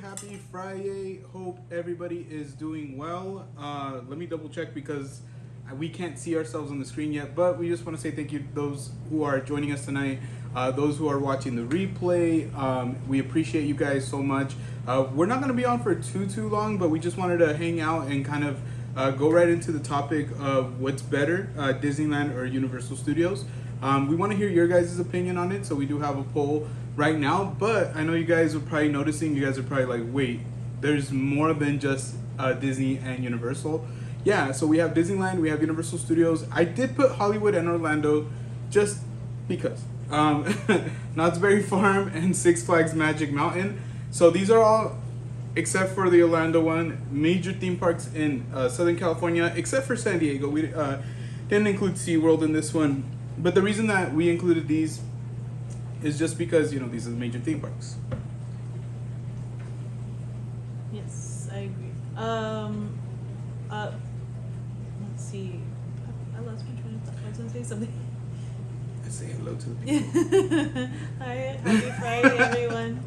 happy Friday. Hope everybody is doing well. Let me double check because we can't see ourselves on the screen yet, but we just want to say thank you to those who are joining us tonight, those who are watching the replay. We appreciate you guys so much. We're not going to be on for too long, but we just wanted to hang out and kind of go right into the topic of what's better, Disneyland or Universal Studios. We want to hear your guys' opinion on it, so we do have a poll right now, but I know you guys are probably noticing, you guys are probably like, wait, there's more than just Disney and Universal. Yeah, so we have Disneyland, we have Universal Studios. I did put Hollywood and Orlando just because. Knott's Berry Farm and Six Flags Magic Mountain. So these are all, except for the Orlando one, major theme parks in Southern California, except for San Diego. We didn't include SeaWorld in this one. But the reason that we included these is just because, you know, these are the major theme parks. Yes, I agree. Let's see. I lost my train of thought. I was gonna say something. Let's say hello to the people. Hi, happy Friday, everyone.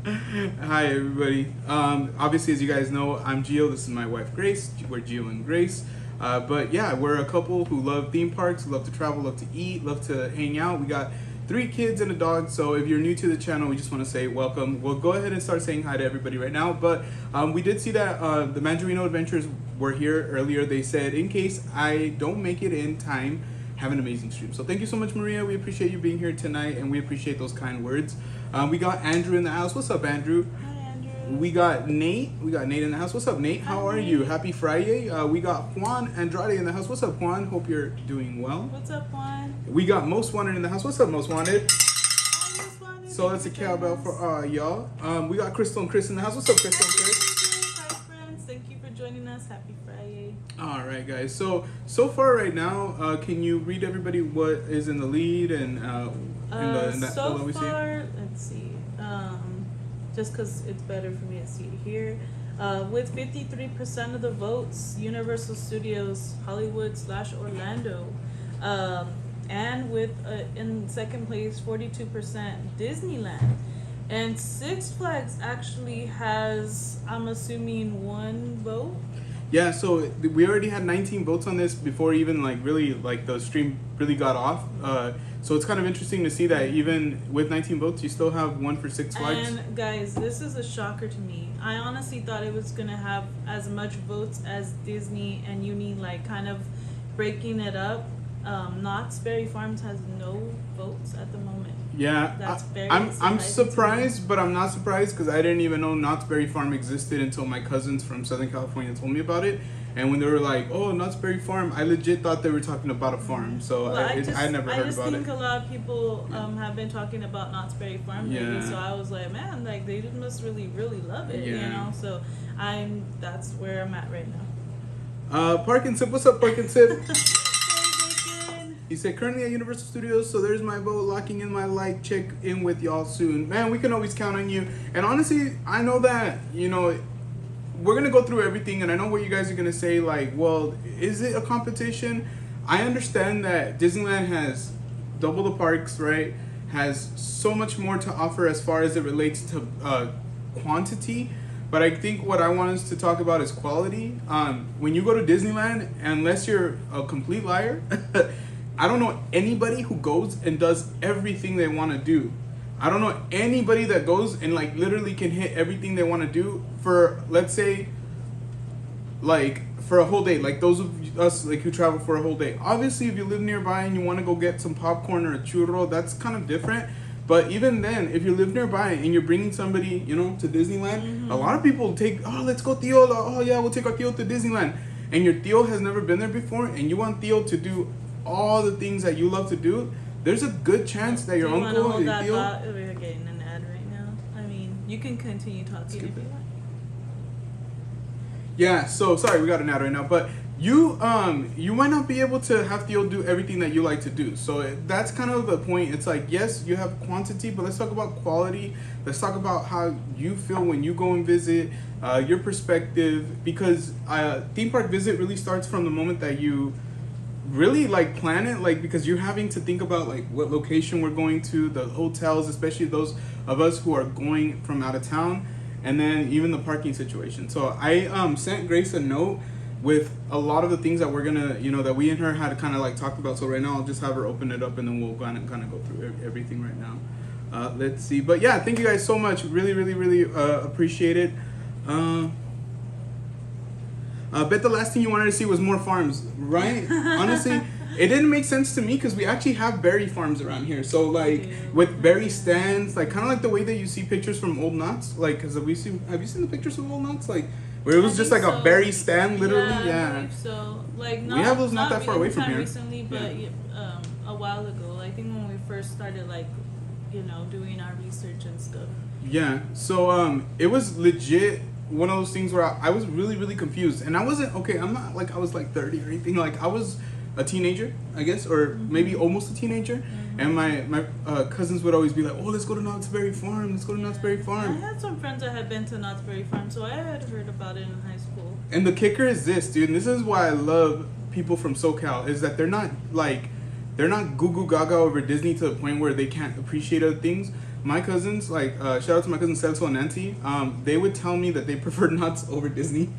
Hi, everybody. Obviously, as you guys know, I'm Gio. This is my wife, Grace. We're Gio and Grace. But yeah, we're a couple who love theme parks, love to travel, love to eat, love to hang out. We got 3 kids and a dog, so if you're new to the channel, we just want to say welcome. We'll go ahead and start saying hi to everybody right now, but we did see that the Mandarino Adventures were here earlier. They said, in case I don't make it in time, have an amazing stream. So thank you so much, Maria. We appreciate you being here tonight, and we appreciate those kind words. We got Andrew in the house. What's up, Andrew? We got Nate. We got Nate in the house. What's up, Nate? How are you? Happy Friday. We got Juan Andrade in the house. What's up, Juan? Hope you're doing well. What's up, Juan? We got Most Wanted in the house. What's up, Most Wanted? Hi, Most Wanted. So that's a cowbell for y'all. We got Crystal and Chris in the house. What's up, Crystal and Chris? Hi, friends. Thank you for joining us. Happy Friday. All right, guys. So far right now, can you read everybody what is in the lead and in that so poll that we see? far, let's see. Just because it's better for me to see it here. With 53% of the votes, Universal Studios Hollywood/Orlando. And with, in second place, 42% Disneyland. And Six Flags actually has, I'm assuming, 1 vote. Yeah, so we already had 19 votes on this before even the stream really got off. So it's kind of interesting to see that even with 19 votes, you still have 1 for Six Flags. And guys, this is a shocker to me. I honestly thought it was gonna have as much votes as Disney and Uni, like kind of breaking it up. Knott's Berry Farms has no votes at the moment. Yeah, That's very I'm surprised, to me. but I'm not surprised because I didn't even know Knott's Berry Farm existed until my cousins from Southern California told me about it. And when they were like, "Oh, Knott's Berry Farm," I legit thought they were talking about a farm. So Well, I never heard about it. I just think a lot of people have been talking about Knott's Berry Farm lately. So I was like, man, like they must really love it, you know. So that's where I'm at right now. Parkinson, what's up, Parkinson? He said, currently at Universal Studios, so there's my vote, locking in my like, check in with y'all soon. Man, we can always count on you. And honestly, I know that, you know, we're going to go through everything, and I know what you guys are going to say, like, well, is it a competition? I understand that Disneyland has double the parks, right? Has so much more to offer as far as it relates to quantity. But I think what I want us to talk about is quality. When you go to Disneyland, unless you're a complete liar, I don't know anybody who goes and does everything they want to do. I don't know anybody that goes and like literally can hit everything they want to do for, let's say, like for a whole day. Like those of us like who travel for a whole day. Obviously, if you live nearby and you want to go get some popcorn or a churro, that's kind of different. But even then, if you live nearby and you're bringing somebody, you know, to Disneyland, a lot of people take, oh, let's go, Theo. Oh, yeah, we'll take our Theo to Disneyland. And your Theo has never been there before, and you want Theo to do all the things that you love to do. There's a good chance that your uncle and Theo. We're getting an ad right now. I mean, you can continue talking if you want. Yeah, so sorry, we got an ad right now, but you might not be able to have Theo do everything that you like to do. So that's kind of the point. It's like, yes, you have quantity, but let's talk about quality. Let's talk about how you feel when you go and visit, your perspective, because theme park visit really starts from the moment that you really like plan it, like because you're having to think about like what location we're going to, the hotels, especially those of us who are going from out of town. and then even the parking situation. So I sent Grace a note with a lot of the things that we're gonna, you know, that we and her had kind of like talked about. So right now I'll just have her open it up, and then we'll kind of go through everything right now. Let's see. But yeah, thank you guys so much. Really appreciate it. I bet the last thing you wanted to see was more farms, right? Honestly, it didn't make sense to me because we actually have berry farms around here. So like with berry stands, like kind of like the way that you see pictures from Old Knots. Like, cause have you seen the pictures of Old Knots? Like where it was just like a berry stand, literally. Yeah. I believe so. Like we have those not that far away from here. Recently, but a while ago. I think when we first started, like, you know, doing our research and stuff. Yeah. So it was legit one of those things where I was really confused, and I wasn't okay. I'm not like I was like 30 or anything. Like I was a teenager, I guess, or maybe almost a teenager. And my cousins would always be like, "Oh, let's go to Knott's Berry Farm. Let's go to Knott's Berry Farm." I had some friends that had been to Knott's Berry Farm, so I had heard about it in high school. And the kicker is this, dude. And this is why I love people from SoCal, is that they're not goo goo gaga over Disney to the point where they can't appreciate other things. My cousins, like, shout out to my cousins Celso and Nancy, they would tell me that they preferred Knott's over Disney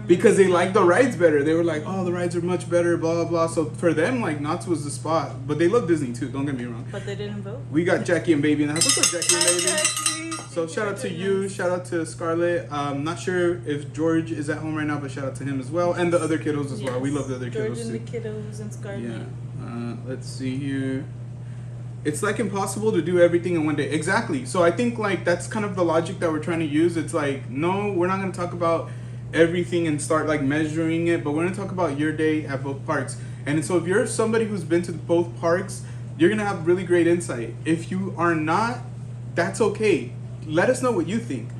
because they like the rides better. They were like, "Oh, the rides are much better, blah blah blah." So for them, like, Knott's was the spot. But they love Disney too. Don't get me wrong. But they didn't vote. We got Jackie and Baby in the house. What's up, Jackie and Baby? Jackie. So shout out to you. Shout out to Scarlett. Not sure if George is at home right now, but shout out to him as well, and the other kiddos as well. We love the other George kiddos and too. the kiddos and Scarlett. Yeah. Let's see here. It's like impossible to do everything in one day. Exactly. So I think like that's kind of the logic that we're trying to use. It's like, no, we're not going to talk about everything and start like measuring it, but we're going to talk about your day at both parks. And so if you're somebody who's been to both parks, you're going to have really great insight. If you are not, that's okay. Let us know what you think.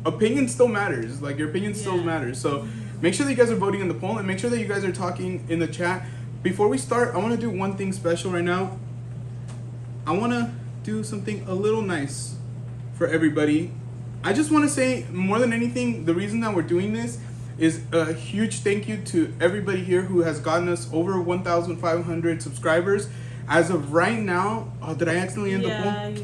Opinion still matters. Like your opinion still matters. So make sure that you guys are voting in the poll, and make sure that you guys are talking in the chat. Before we start, I want to do one thing special right now. I want to do something a little nice for everybody. I just want to say, more than anything, the reason that we're doing this is a huge thank you to everybody here who has gotten us over 1,500 subscribers. As of right now, did I accidentally end the poll?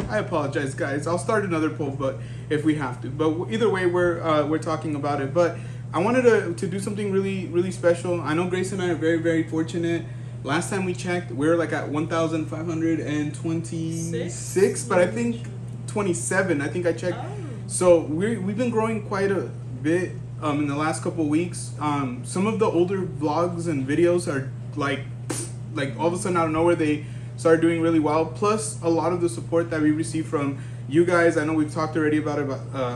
I apologize, guys. I'll start another poll, but if we have to. But either way, we're talking about it. But I wanted to do something really special. I know Grace and I are very fortunate. Last time we checked, we were like at 1,526, but I think 27. I think I checked. Oh. So we've been growing quite a bit in the last couple of weeks. Some of the older vlogs and videos are like all of a sudden out of nowhere they started doing really well. Plus a lot of the support that we received from you guys. I know we've talked already about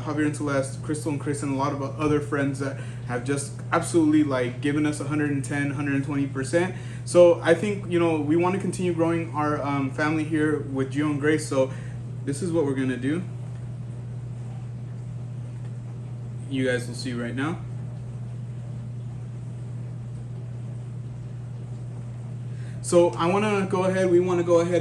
Javier and Celeste, Crystal and Chris, and a lot of other friends that have just absolutely like given us 110, 120%. So I think, you know, we want to continue growing our family here with Gio and Grace. So this is what we're going to do. You guys will see right now. So we want to go ahead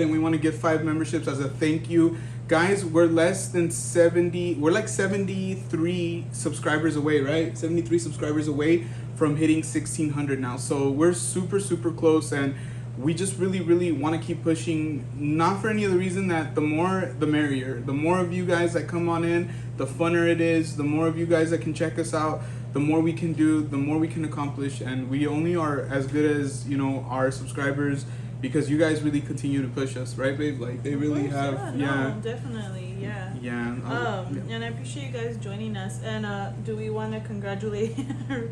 and we want to give 5 memberships as a thank you. Guys, we're less than 70. We're like 73 subscribers away, right? 73 subscribers away from hitting 1,600 now. So we're super close, and we just really want to keep pushing. Not for any other reason that the more the merrier. The more of you guys that come on in, the funner it is. The more of you guys that can check us out, the more we can do, the more we can accomplish. And we only are as good as, you know, our subscribers, because you guys really continue to push us, right, babe? Like they really have. No, definitely, yeah. And I appreciate you guys joining us. And do we want to congratulate our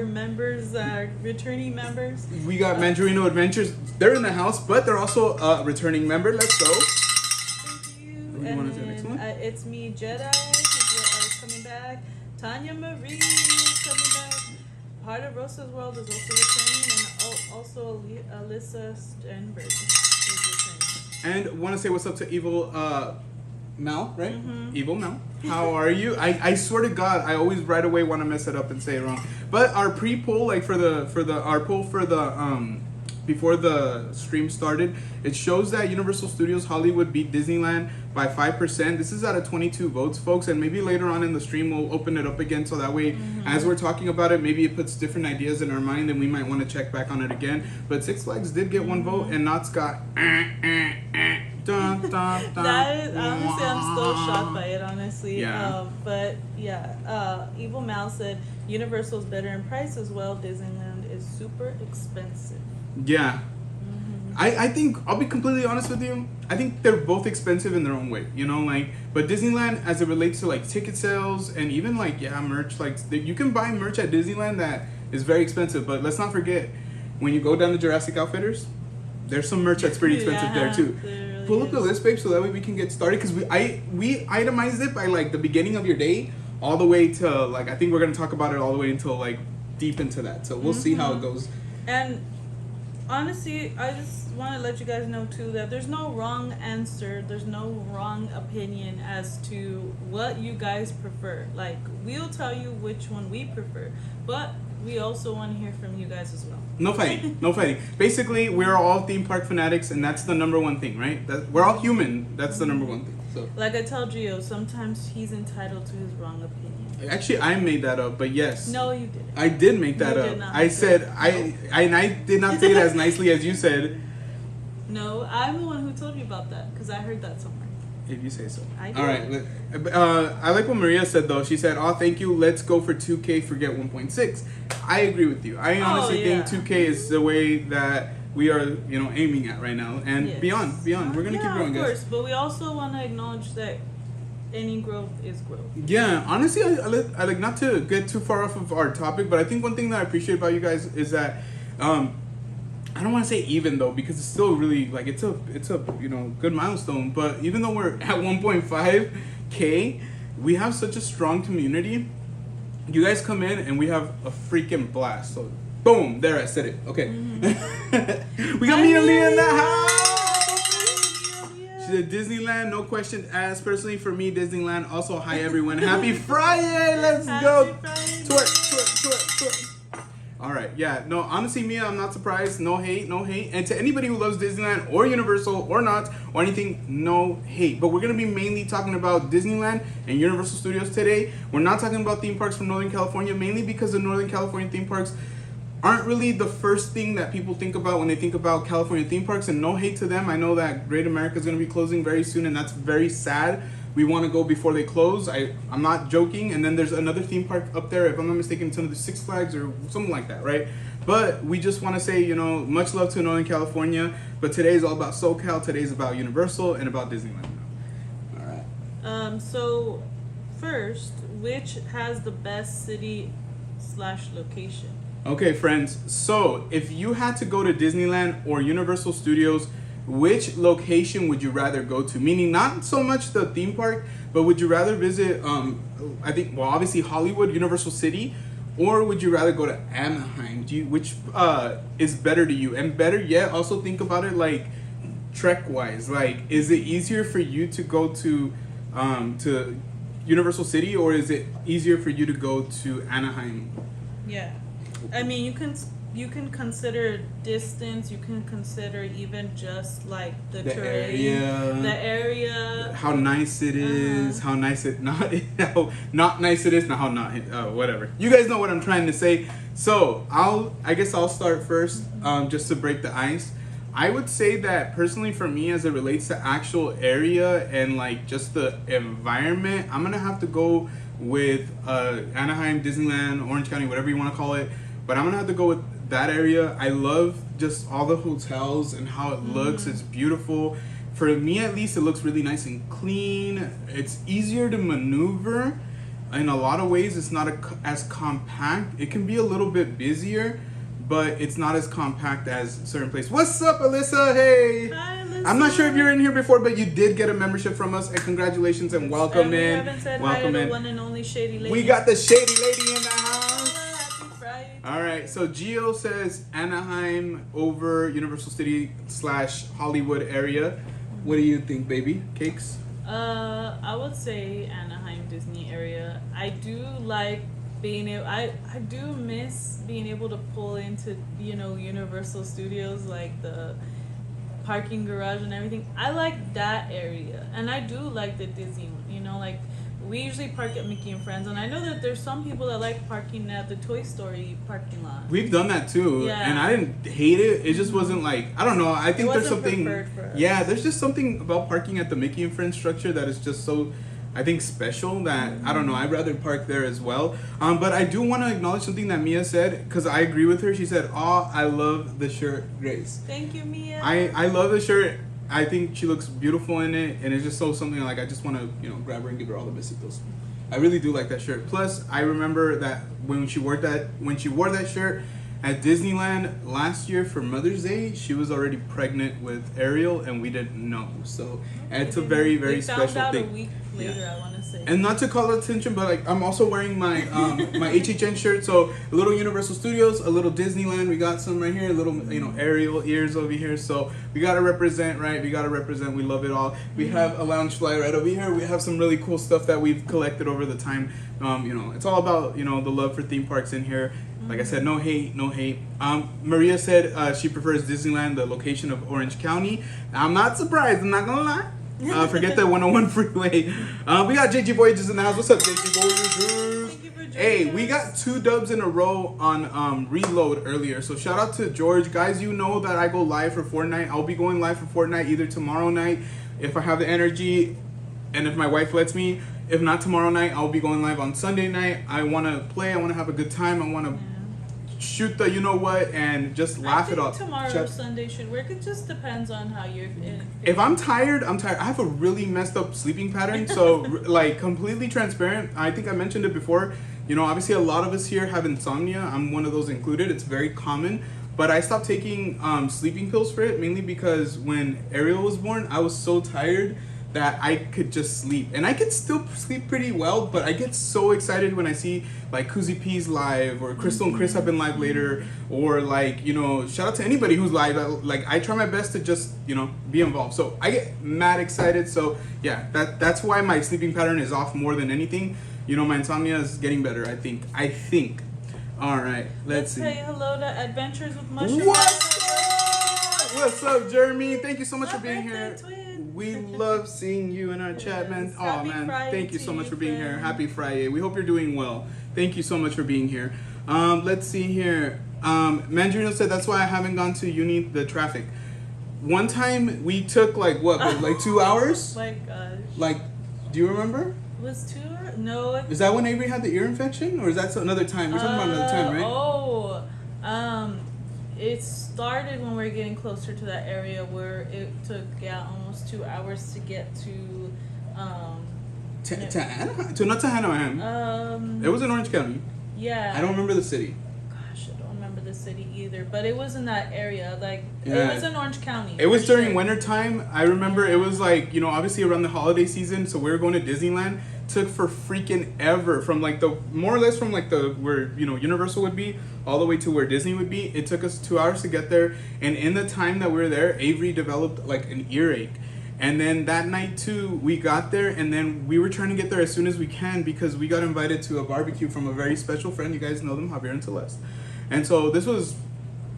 members, returning members? We got Mandarino Adventures. They're in the house, but they're also a returning member. Let's go. Thank you. And want to say the next one? It's me, Jedi, who's coming back. Tanya Marie is coming back. Heart of Rosa's World is also returning, and also Alyssa Stenberg is returning. And want to say what's up to Evil Mal, right? Mm-hmm. Evil Mal. How are you? I swear to God, I always right away want to mess it up and say it wrong. But our pre-poll, like our poll for the before the stream started, it shows that Universal Studios Hollywood beat Disneyland by 5%. This is out of 22 votes, folks, and maybe later on in the stream we'll open it up again, so that way as we're talking about it, maybe it puts different ideas in our mind and we might want to check back on it again. But Six Flags did get 1 vote, and Knott's got Dun, dun, dun. That is, honestly, I'm still shocked by it, honestly. Yeah. But yeah, Evil Mal said Universal's better in price as well. Disneyland is super expensive. Yeah. I think, I'll be completely honest with you, I think they're both expensive in their own way, you know, like, but Disneyland, as it relates to, like, ticket sales and even, like, yeah, merch, like, you can buy merch at Disneyland that is very expensive, but let's not forget, when you go down to Jurassic Outfitters, there's some merch that's pretty expensive there, too. Really Pull up the list, babe, so that way we can get started, because we itemized it by, like, the beginning of your day, all the way to, like, I think we're going to talk about it all the way until, like, deep into that, so we'll see how it goes. And honestly, I just want to let you guys know too that there's no wrong answer, there's no wrong opinion as to what you guys prefer. Like, we'll tell you which one we prefer, but we also want to hear from you guys as well. No fighting, no fighting. Basically, we're all theme park fanatics, and that's the number one thing, right? We're all human. That's the number one thing. So, like I tell Gio, sometimes he's entitled to his wrong opinion. actually, I made that up, but yes. No, you didn't. I did make that You up. did not I make said that. I did not say it as nicely as you said. No, I'm the one who told you about that because I heard that somewhere. If you say so. I All did. right. I like what Maria said though. She said, "Oh, thank you. Let's go for 2K. Forget 1.6." I agree with you. I honestly think 2K is the way that we are, aiming at right now, and Yes. beyond. We're gonna keep growing, of course, guys. but we also want to acknowledge that any growth is growth. Yeah, honestly, I like not to get too far off of our topic, but I think one thing that I appreciate about you guys is that, I don't want to say even though, because it's still really like it's a good milestone. But even though we're at 1.5K, we have such a strong community. You guys come in and we have a freaking blast. So boom, there, I said it. Okay, we got Amelia in the house. She said Disneyland, no question asked. Personally, for me, Disneyland. Also, hi everyone, happy Friday. Let's go. Friday. Twerk. All right, yeah, no, honestly, Mia, I'm not surprised. No hate. And to anybody who loves Disneyland or Universal or not or anything, no hate. But we're going to be mainly talking about Disneyland and Universal Studios today. We're not talking about theme parks from Northern California, mainly because the Northern California theme parks aren't really the first thing that people think about when they think about California theme parks. And no hate to them. I know that Great America is going to be closing very soon, and that's very sad. We want to go before they close. I'm not joking. And then there's another theme park up there, if I'm not mistaken, it's another Six Flags or something like that, right? But we just want to say, much love to Northern California. But today is all about SoCal. Today's about Universal and about Disneyland. All right. So first, which has the best city/location? Okay, friends. So if you had to go to Disneyland or Universal Studios, which location would you rather go to? Meaning not so much the theme park, but would you rather visit, obviously Hollywood, Universal City, or would you rather go to Anaheim? Which is better to you? And better yet, also think about it like trek-wise. Like, is it easier for you to go to Universal City, or is it easier for you to go to Anaheim? Yeah. I mean, you can consider distance. You can consider even just like the terrain, the area, how nice it is, how nice it not, how not nice it is, not how not whatever. You guys know what I'm trying to say. So I guess I'll start first, just to break the ice. I would say that personally for me, as it relates to actual area and like just the environment, I'm gonna have to go with Anaheim, Disneyland, Orange County, whatever you want to call it. But I'm gonna have to go with that area. I love just all the hotels and how it looks. It's beautiful. For me, at least, it looks really nice and clean. It's easier to maneuver. In a lot of ways, it's not as compact. It can be a little bit busier, but it's not as compact as certain places. What's up, Alyssa? Hey. Hi, Alyssa. I'm not sure if you're in here before, but you did get a membership from us, and congratulations and welcome and we in. haven't said Welcome hi to in. the one and only Shady Lady. We got the Shady Lady in the house. Happy Friday. All right, so Gio says Anaheim over Universal City / Hollywood area. What do you think, baby? Cakes? I would say Anaheim Disney area. I do like being able. I do miss being able to pull into Universal Studios, like the parking garage and everything. I like that area, and I do like the Disney one. Like we usually park at Mickey and Friends, and I know that there's some people that like parking at the Toy Story parking lot. We've done that too, Yeah. and I didn't hate it. It just wasn't like, I don't know. I think there's something. preferred for us. Yeah, there's just something about parking at the Mickey and Friends structure that is just so, I think, special that I don't know. I'd rather park there as well. But I do want to acknowledge something that Mia said because I agree with her. She said, "Oh, I love the shirt, Grace." Thank you, Mia. I love the shirt. I think she looks beautiful in it, and it's just so something like I just want to grab her and give her all the besitos. I really do like that shirt. Plus, I remember that when she wore that shirt at Disneyland last year for Mother's Day, she was already pregnant with Ariel, and we didn't know. So it's a very, very we special found out thing. a week later, I want to say. And not to call attention, but like I'm also wearing my my HHN shirt. So a little Universal Studios, a little Disneyland. We got some right here, a little Ariel ears over here. So we gotta represent, right? We gotta represent. We love it all. We have a lounge fly right over here. We have some really cool stuff that we've collected over the time. It's all about the love for theme parks in here. Like I said, no hate, no hate. Maria said she prefers Disneyland, the location of Orange County. I'm not surprised. I'm not gonna lie. Forget the 101 freeway. We got JG Voyages in the house. What's up, JG Voyages? Thank you for joining Hey, us. we got 2 dubs in a row on Reload earlier. So shout out to George. Guys, you know that I go live for Fortnite. I'll be going live for Fortnite either tomorrow night if I have the energy and if my wife lets me. If not tomorrow night, I'll be going live on Sunday night. I want to play. I want to have a good time. I want to shoot the and just laugh it off. Tomorrow Sunday should work. It just depends on how you're feeling. If I'm tired, I'm tired. I have a really messed up sleeping pattern, so like completely transparent. I think I mentioned it before. Obviously a lot of us here have insomnia. I'm one of those included. It's very common. But I stopped taking sleeping pills for it, mainly because when Ariel was born, I was so tired that I could just sleep. And I could still sleep pretty well, but I get so excited when I see like Koozie P's live, or Crystal and Chris have been live later, or like, shout out to anybody who's live. Like I try my best to just, be involved. So I get mad excited. So yeah, that's why my sleeping pattern is off more than anything. My insomnia is getting better, I think. All right, let's see. Say hello to Adventures with Mushrooms. What's up, Jeremy? Thank you so much for being here. Twin. We love seeing you in our chat, man. Oh Happy man, Friday thank you to so much you, for being here. friend. Happy Friday. We hope you're doing well. Thank you so much for being here. Let's see here. Mandarino said that's why I haven't gone to uni. The traffic. One time we took like 2 hours. Oh my gosh. Like, do you remember? It was 2 hours? No. Is that when Avery had the ear infection, or is that another time? We're talking about another time, right? It started when we were getting closer to that area where it took almost 2 hours to get to Not to Anaheim. It was in Orange County. Yeah. I don't remember the city. Gosh, I don't remember the city either, but it was in that area. Like Yeah. it was in Orange County. It was for during sure. winter time. I remember it was like, obviously around the holiday season, so we were going to Disneyland. Took for freaking ever from like more or less from like where Universal would be all the way to where Disney would be. It took us 2 hours to get there, and in the time that we were there, Avery developed like an earache. And then that night too, we got there, and then we were trying to get there as soon as we can because we got invited to a barbecue from a very special friend. You guys know them, Javier and Celeste. And so this was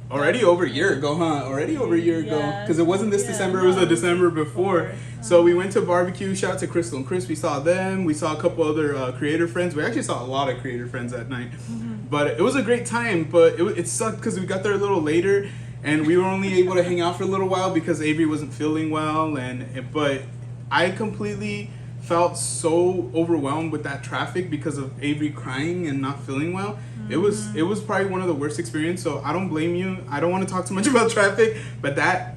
already over a year ago, huh? Already over a year ago. Because it wasn't this December, it was the December before. So we went to barbecue. Shout out to Crystal and Chris. We saw them. We saw a couple other creator friends. We actually saw a lot of creator friends that night. But it was a great time. But it sucked because we got there a little later. And we were only able to hang out for a little while because Avery wasn't feeling well. But I completely felt so overwhelmed with that traffic because of Avery crying and not feeling well. It was probably one of the worst experiences. So I don't blame you. I don't want to talk too much about traffic, but that,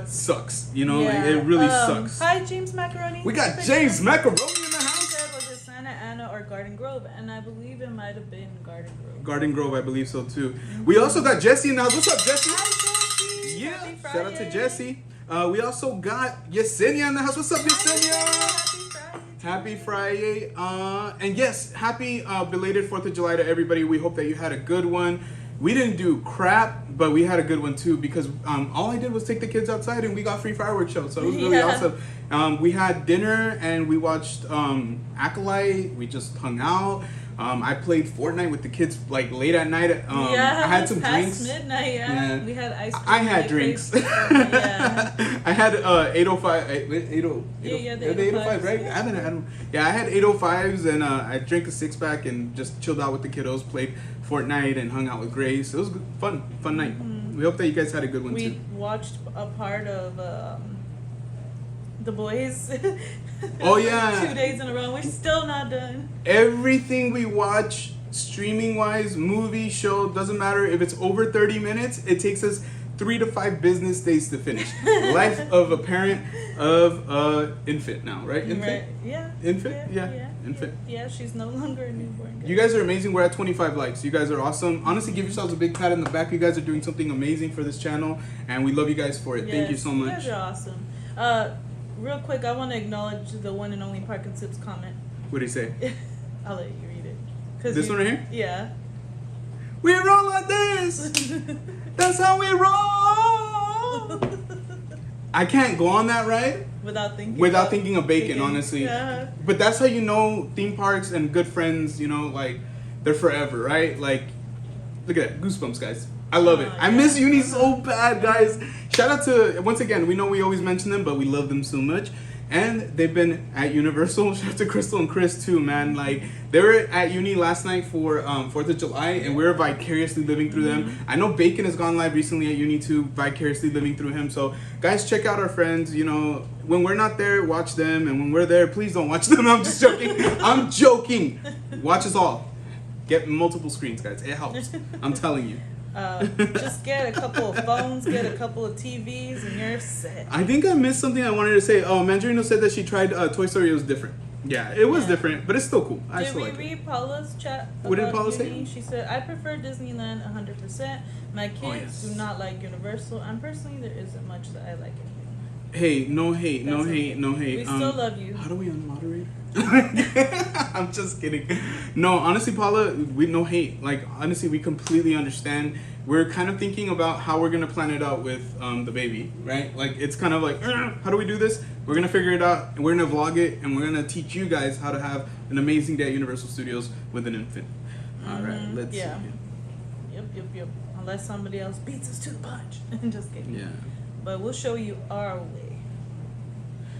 sucks. It really sucks. Hi, James Macaroni. We got James Macaroni in the house. Said, was it Santa Ana or Garden Grove? And I believe it might have been Garden Grove. Garden Grove, I believe so too. We also got Jesse in the house. What's up, Jesse? Hi, Jesse. Yeah, Happy shout out to Friday. Jesse. We also got Yesenia in the house. What's up, Yesenia? Happy Friday. Happy Friday. And yes, happy belated 4th of July to everybody. We hope that you had a good one. We didn't do crap, but we had a good one too because all I did was take the kids outside and we got free fireworks shows. So it was really awesome. We had dinner and we watched Acolyte. We just hung out. I played Fortnite with the kids like late at night. I had some past drinks. Midnight, yeah. We had ice cream. I had drinks. I had 805. 80, Yeah, the 805, 805s, right? yeah. I haven't had them. Yeah, I had 805s and I drank a 6-pack and just chilled out with the kiddos, played Fortnite and hung out with Grace. It was good, fun night. We hope that you guys had a good one too. We watched a part of The Boys. Oh yeah. 2 days in a row. We're still not done. Everything we watch, streaming wise, movie, show, doesn't matter if it's over 30 minutes, it takes us 3 to 5 business days to finish. Life of a parent of infant now, right? Infant? Right. Yeah. Infant? Yeah. Infant. Yeah, she's no longer a newborn. You guys are amazing. We're at 25 likes. You guys are awesome. Honestly, give yourselves a big pat on the back. You guys are doing something amazing for this channel, and we love you guys for it. Yes, Thank you so much. You guys are awesome. Real quick, I want to acknowledge the one and only Parkinson's comment. What did he say? I'll let you read it. This one right here? Yeah. We roll like this. That's how we roll. I can't go on that ride Without thinking of bacon, honestly. Yeah. But that's how you know theme parks and good friends, you know, like they're forever, right? Like, look at that, goosebumps, guys. I love it. I miss uni so bad, guys. Shout out to, once again, we know we always mention them, but we love them so much. And they've been at Universal. Shout out to Crystal and Chris too, man. Like, they were at uni last night for 4th of July, and we were vicariously living through them. I know Bacon has gone live recently at uni too, vicariously living through him. So, guys, check out our friends. You know, when we're not there, watch them. And when we're there, please don't watch them. I'm just joking. I'm joking. Watch us all. Get multiple screens, guys. It helps. I'm telling you. Just get a couple of phones, get a couple of TVs, and you're set. I think I missed something I wanted to say. Oh, Mandarino said that she tried Toy Story. It was different. Yeah, it was different, but it's still cool. I Did still we like read Paula's chat? What did about Paula uni? say? She said, I prefer Disneyland 100%. My kids yes. do not like Universal. And personally, there isn't much that I like in here. Hey, no hate, no That's hate, okay. no hate. We still love you. How do we unmoderate? I'm just kidding. No, honestly, Paula, we no hate. Like, honestly, we completely understand. We're kind of thinking about how we're gonna plan it out with the baby, right? Like, it's kind of like, how do we do this? We're gonna figure it out, and we're gonna vlog it, and we're gonna teach you guys how to have an amazing day at Universal Studios with an infant. All right, let's see. Yep. Unless somebody else beats us to the punch. Just kidding. Yeah. But we'll show you our way.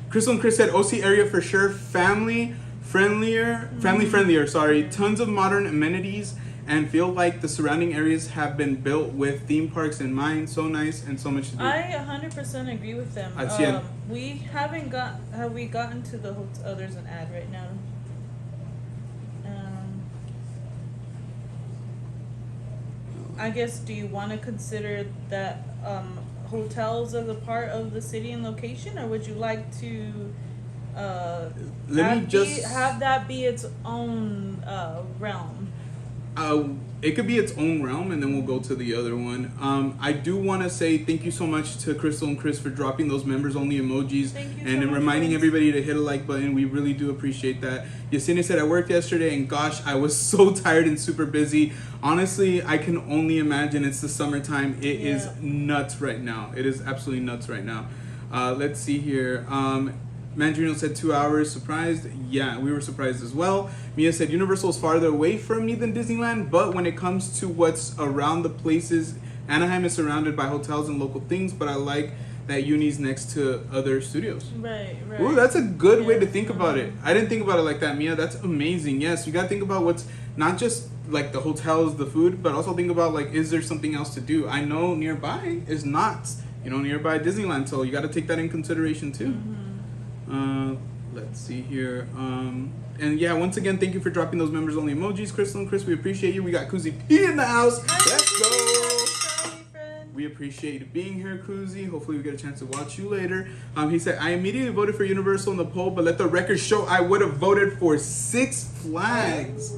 Crystal and Chris said OC area for sure, family friendlier, sorry, tons of modern amenities, and feel like the surrounding areas have been built with theme parks in mind. So nice and so much to do. I 100% agree with them. We haven't have we gotten to the there's an ad right now. I guess, do you want to consider that hotels as a part of the city and location, or would you like to have that be its own realm? It could be its own realm, and then we'll go to the other one. I do want to say thank you so much to Crystal and Chris for dropping those members only emojis and then reminding everybody to hit a like button. We really do appreciate that. Yesenia said, I worked yesterday, and gosh, I was so tired and super busy. Honestly, I can only imagine. It's the summertime. It is nuts right now. It is absolutely nuts right now. Let's see here. Mandrino said 2 hours. Surprised? Yeah, we were surprised as well. Mia said Universal is farther away from me than Disneyland, but when it comes to what's around the places, Anaheim is surrounded by hotels and local things, but I like that Uni's next to other studios. Right. Ooh, that's a good way to think about it. I didn't think about it like that, Mia. That's amazing. Yes, you got to think about what's not just like the hotels, the food, but also think about like, is there something else to do? I know nearby is not, nearby Disneyland, so you got to take that in consideration too. Let's see here. And yeah, once again, thank you for dropping those members only emojis, Crystal and Chris. We appreciate you. We got Kuzi P in the house. Let's go. We appreciate you being here, Kuzi. Hopefully we get a chance to watch you later. He said, I immediately voted for Universal in the poll, but let the record show I would have voted for Six Flags.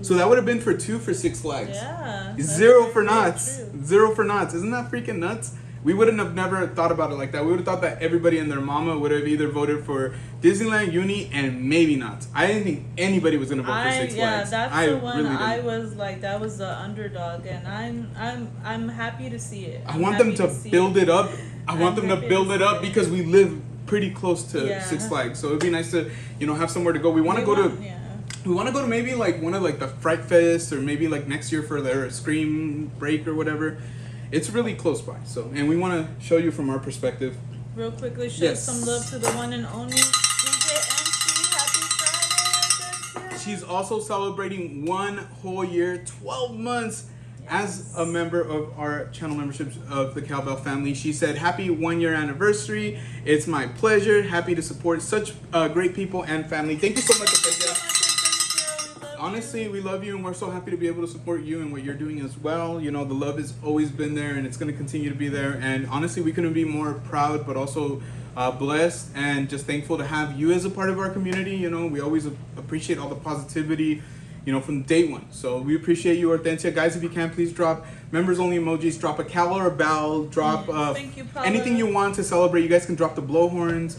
So that would have been for 2 for Six Flags. Yeah. 0 for nuts. 0 for nuts. Isn't that freaking nuts? We wouldn't have never thought about it like that. We would have thought that everybody and their mama would have either voted for Disneyland, Uni, and maybe not. I didn't think anybody was gonna vote for Six Flags. Yeah, that's the one I was like, that was the underdog, and I'm happy to see it. I want them to build it up. I want them to build it up because we live pretty close to Six Flags, so it'd be nice to have somewhere to go. We want to go to maybe like one of like the Fright Fest, or maybe like next year for their Scream break or whatever. It's really close by, and we want to show you from our perspective Real quickly, show some love to the one and only DJ MC. Happy Friday. She's also celebrating 1 whole year, 12 months as a member of our channel memberships of the Cowbell family. She said, happy 1 year anniversary. It's my pleasure. Happy to support such great people and family. Thank you so much, Apelia. Honestly, we love you, and we're so happy to be able to support you and what you're doing as well. You know, the love has always been there, and it's going to continue to be there. And honestly, we couldn't be more proud, but also blessed and just thankful to have you as a part of our community. You know, we always appreciate all the positivity, you know, from day one. So we appreciate you, Hortensia. Guys, if you can, please drop members only emojis, drop a cow or a bell, drop Thank you, anything you want to celebrate. You guys can drop the blowhorns,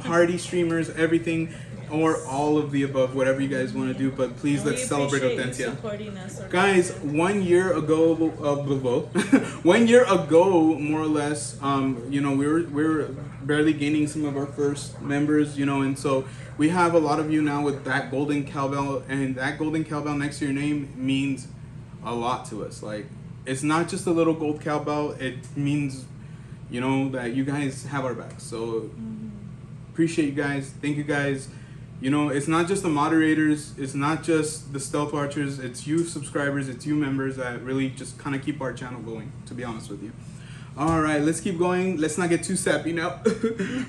party streamers, everything. Or all of the above, whatever you guys want to do, but please let's celebrate Hortensia. Guys, 1 year ago, 1 year ago, more or less, you know, we were barely gaining some of our first members, you know, and so we have a lot of you now with that golden cowbell, and that golden cowbell next to your name means a lot to us. Like, it's not just a little gold cowbell; it means, you know, that you guys have our back. So appreciate you guys. Thank you guys. You know, it's not just the moderators, it's not just the stealth watchers, it's you subscribers, it's you members that really just kind of keep our channel going, to be honest with you. All right, let's keep going. Let's not get too sappy now.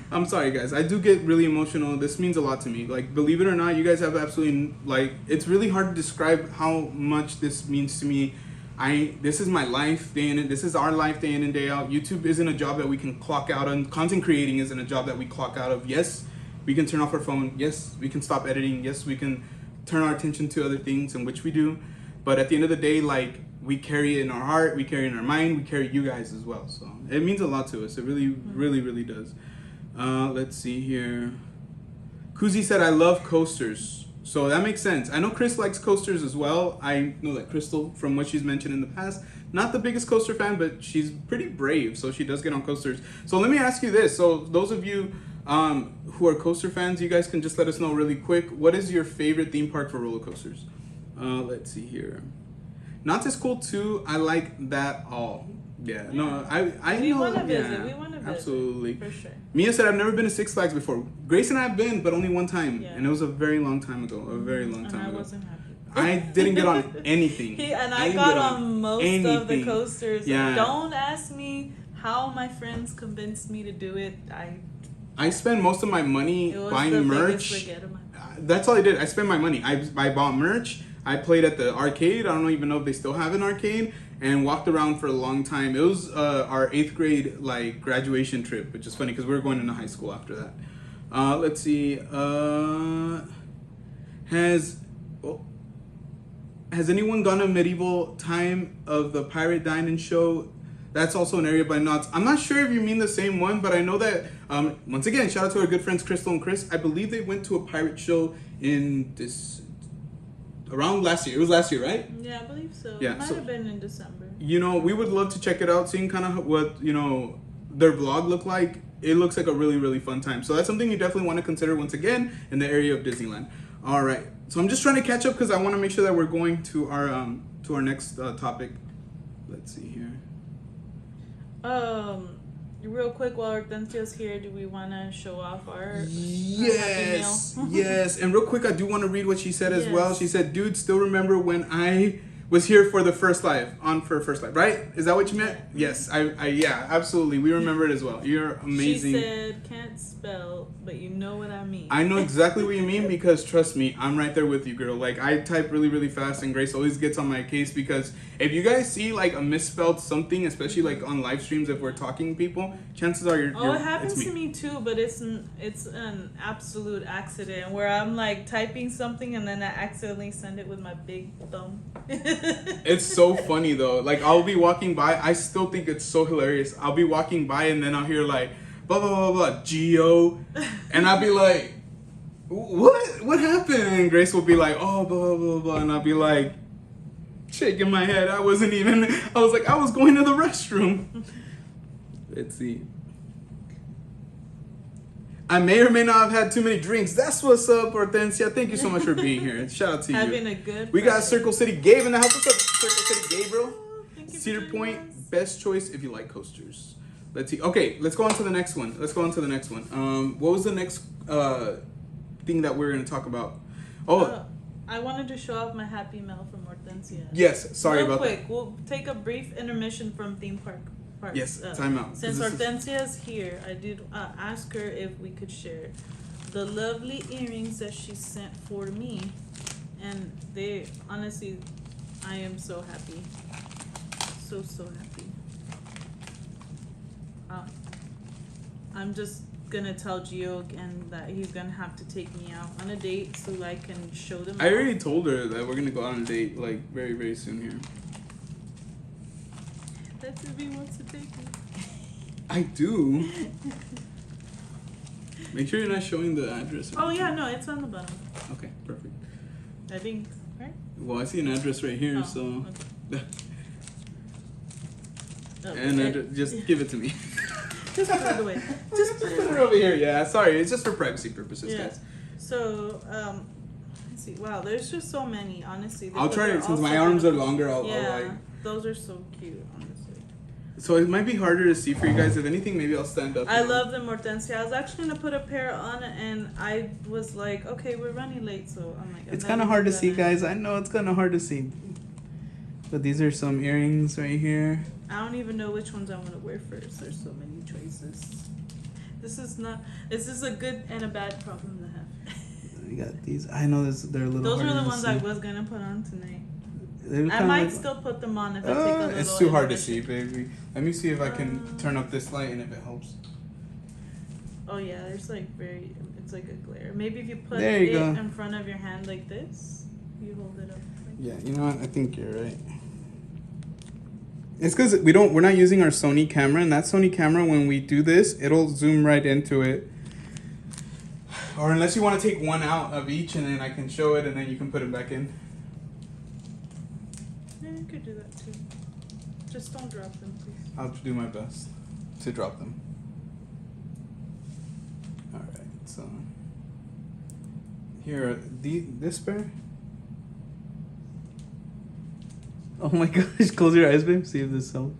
I'm sorry, guys. I do get really emotional. This means a lot to me. Like, believe it or not, you guys have absolutely, like, it's really hard to describe how much this means to me. This is my life day in, this is our life day in and day out. YouTube isn't a job that we can clock out on. Content creating isn't a job that we clock out of. Yes, we can turn off our phone. Yes, we can stop editing. Yes, we can turn our attention to other things, in which we do. But at the end of the day, like, we carry it in our heart, we carry it in our mind, we carry you guys as well. So it means a lot to us. It really, really, really does. Let's see here. Kuzi said, I love coasters. So that makes sense. I know Chris likes coasters as well. I know that Crystal, from what she's mentioned in the past, not the biggest coaster fan, but she's pretty brave. So she does get on coasters. So let me ask you this. So those of you who are coaster fans, you guys can just let us know really quick. What is your favorite theme park for roller coasters? Let's see here. Knott's cool too. I like that all. Yeah. No, I we know. Want to visit. Yeah, we want to visit. Absolutely. For sure. Mia said, I've never been to Six Flags before. Grace and I have been, but only one time. Yeah. And it was a very long time ago. A very long time ago. I wasn't happy. I didn't get on anything. I got on most of the coasters. Yeah. Don't ask me how my friends convinced me to do it. I spend most of my money buying merch. That's all I did. I spent my money. I bought merch. I played at the arcade. I don't even know if they still have an arcade. And walked around for a long time. It was our 8th grade like graduation trip, which is funny because we were going into high school after that. Let's see. Has anyone gone to medieval time of the Pirate Dine-In show? That's also an area by Knott's. I'm not sure if you mean the same one, but I know that, once again, shout out to our good friends Crystal and Chris. I believe they went to a pirate show in around last year. It was last year, right? Yeah, I believe so. Yeah, it might have been in December. You know, we would love to check it out, seeing kind of what, you know, their vlog looked like. It looks like a really, really fun time. So that's something you definitely want to consider once again in the area of Disneyland. All right. So I'm just trying to catch up because I want to make sure that we're going to our next topic. Let's see here. Real quick, while Hortensia's here, do we want to show off our Yes, yes. And real quick, I do want to read what she said as well. She said, dude, still remember when I was here for the first live, right? Is that what you meant? Yes, yeah, absolutely. We remember it as well. You're amazing. She said, can't spell, but you know what I mean. I know exactly what you mean because trust me, I'm right there with you, girl. Like, I type really, really fast and Grace always gets on my case because if you guys see like a misspelled something, especially like on live streams if we're talking to people, chances are it happens to me too, but it's an absolute accident where I'm like typing something and then I accidentally send it with my big thumb. It's so funny though. Like, I'll be walking by, I still think it's so hilarious. I'll be walking by and then I'll hear like blah blah blah blah Geo, and I'll be like, what happened? And Grace will be like, oh blah blah blah, and I'll be like shaking my head. I was like, I was going to the restroom. Let's see. I may or may not have had too many drinks. That's what's up, Hortensia. Thank you so much for being here. Shout out to you. Having a good We got Circle City Gabe in the house. What's up, Circle City Gabriel? Thank you Cedar Point, best choice if you like coasters. Let's see. Okay, let's go on to the next one. What was the next thing that we're gonna talk about? I wanted to show off my Happy Mail from Hortensia. Yes, sorry about that. Real quick, we'll take a brief intermission from theme parks. Yes, time out. Since Hortensia's here, I did ask her if we could share the lovely earrings that she sent for me, and they honestly, I am so happy, so happy. I'm just gonna tell Gio again that he's gonna have to take me out on a date so I can show them. I already told her that we're gonna go on a date like very, very soon here. That's if he wants to take me. I do. Make sure you're not showing the address. Oh yeah, no, it's on the bottom. Okay, perfect. I think, right? Well, I see an address right here, Oh, so. okay. And just give it to me. Just put it away. Just put it over here. Yeah, sorry, it's just for privacy purposes, Yeah. guys. So, let's see. Wow, there's just so many. Honestly, I'll try it since my arms are longer. I'll like. Those are so cute. Honestly. So it might be harder to see for you guys. If anything, maybe I'll stand up. I love them, Hortensia. I was actually gonna put a pair on, and I was like, okay, we're running late, so I'm like. It's kind of hard to see, guys. I know it's kind of hard to see. But these are some earrings right here. I don't even know which ones I want to wear first. There's so many choices. This is a good and a bad problem to have. We got these. I know they're a little. Those are the to ones see. I was gonna put on tonight. I might still put them on if I take a little. It's too hard to see, baby. Let me see if I can turn up this light and if it helps. Oh yeah, it's like it's like a glare. Maybe if you put There you it go. in front of your hand like this, you hold it up. Like Yeah, you know what? I think you're right. It's because we're not using our Sony camera, and that Sony camera, when we do this, it'll zoom right into it. Or unless you want to take one out of each, and then I can show it, and then you can put it back in. Yeah, you could do that too. Just don't drop them, please. I'll do my best to drop them. All right, so here are this pair. Oh my gosh, close your eyes, babe. See if this helps.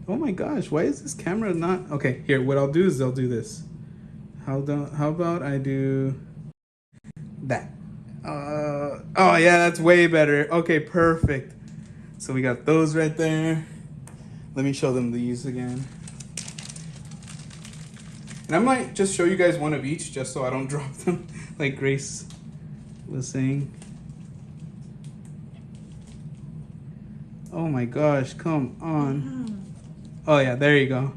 Oh my gosh, why is this camera not... Okay, here, what I'll do is I'll do this. How about I do that? Oh yeah, that's way better. Okay, perfect. So we got those right there. Let me show them these again. And I might just show you guys one of each just so I don't drop them like Grace was saying. Oh my gosh, come on. Mm-hmm. Oh yeah, there you go.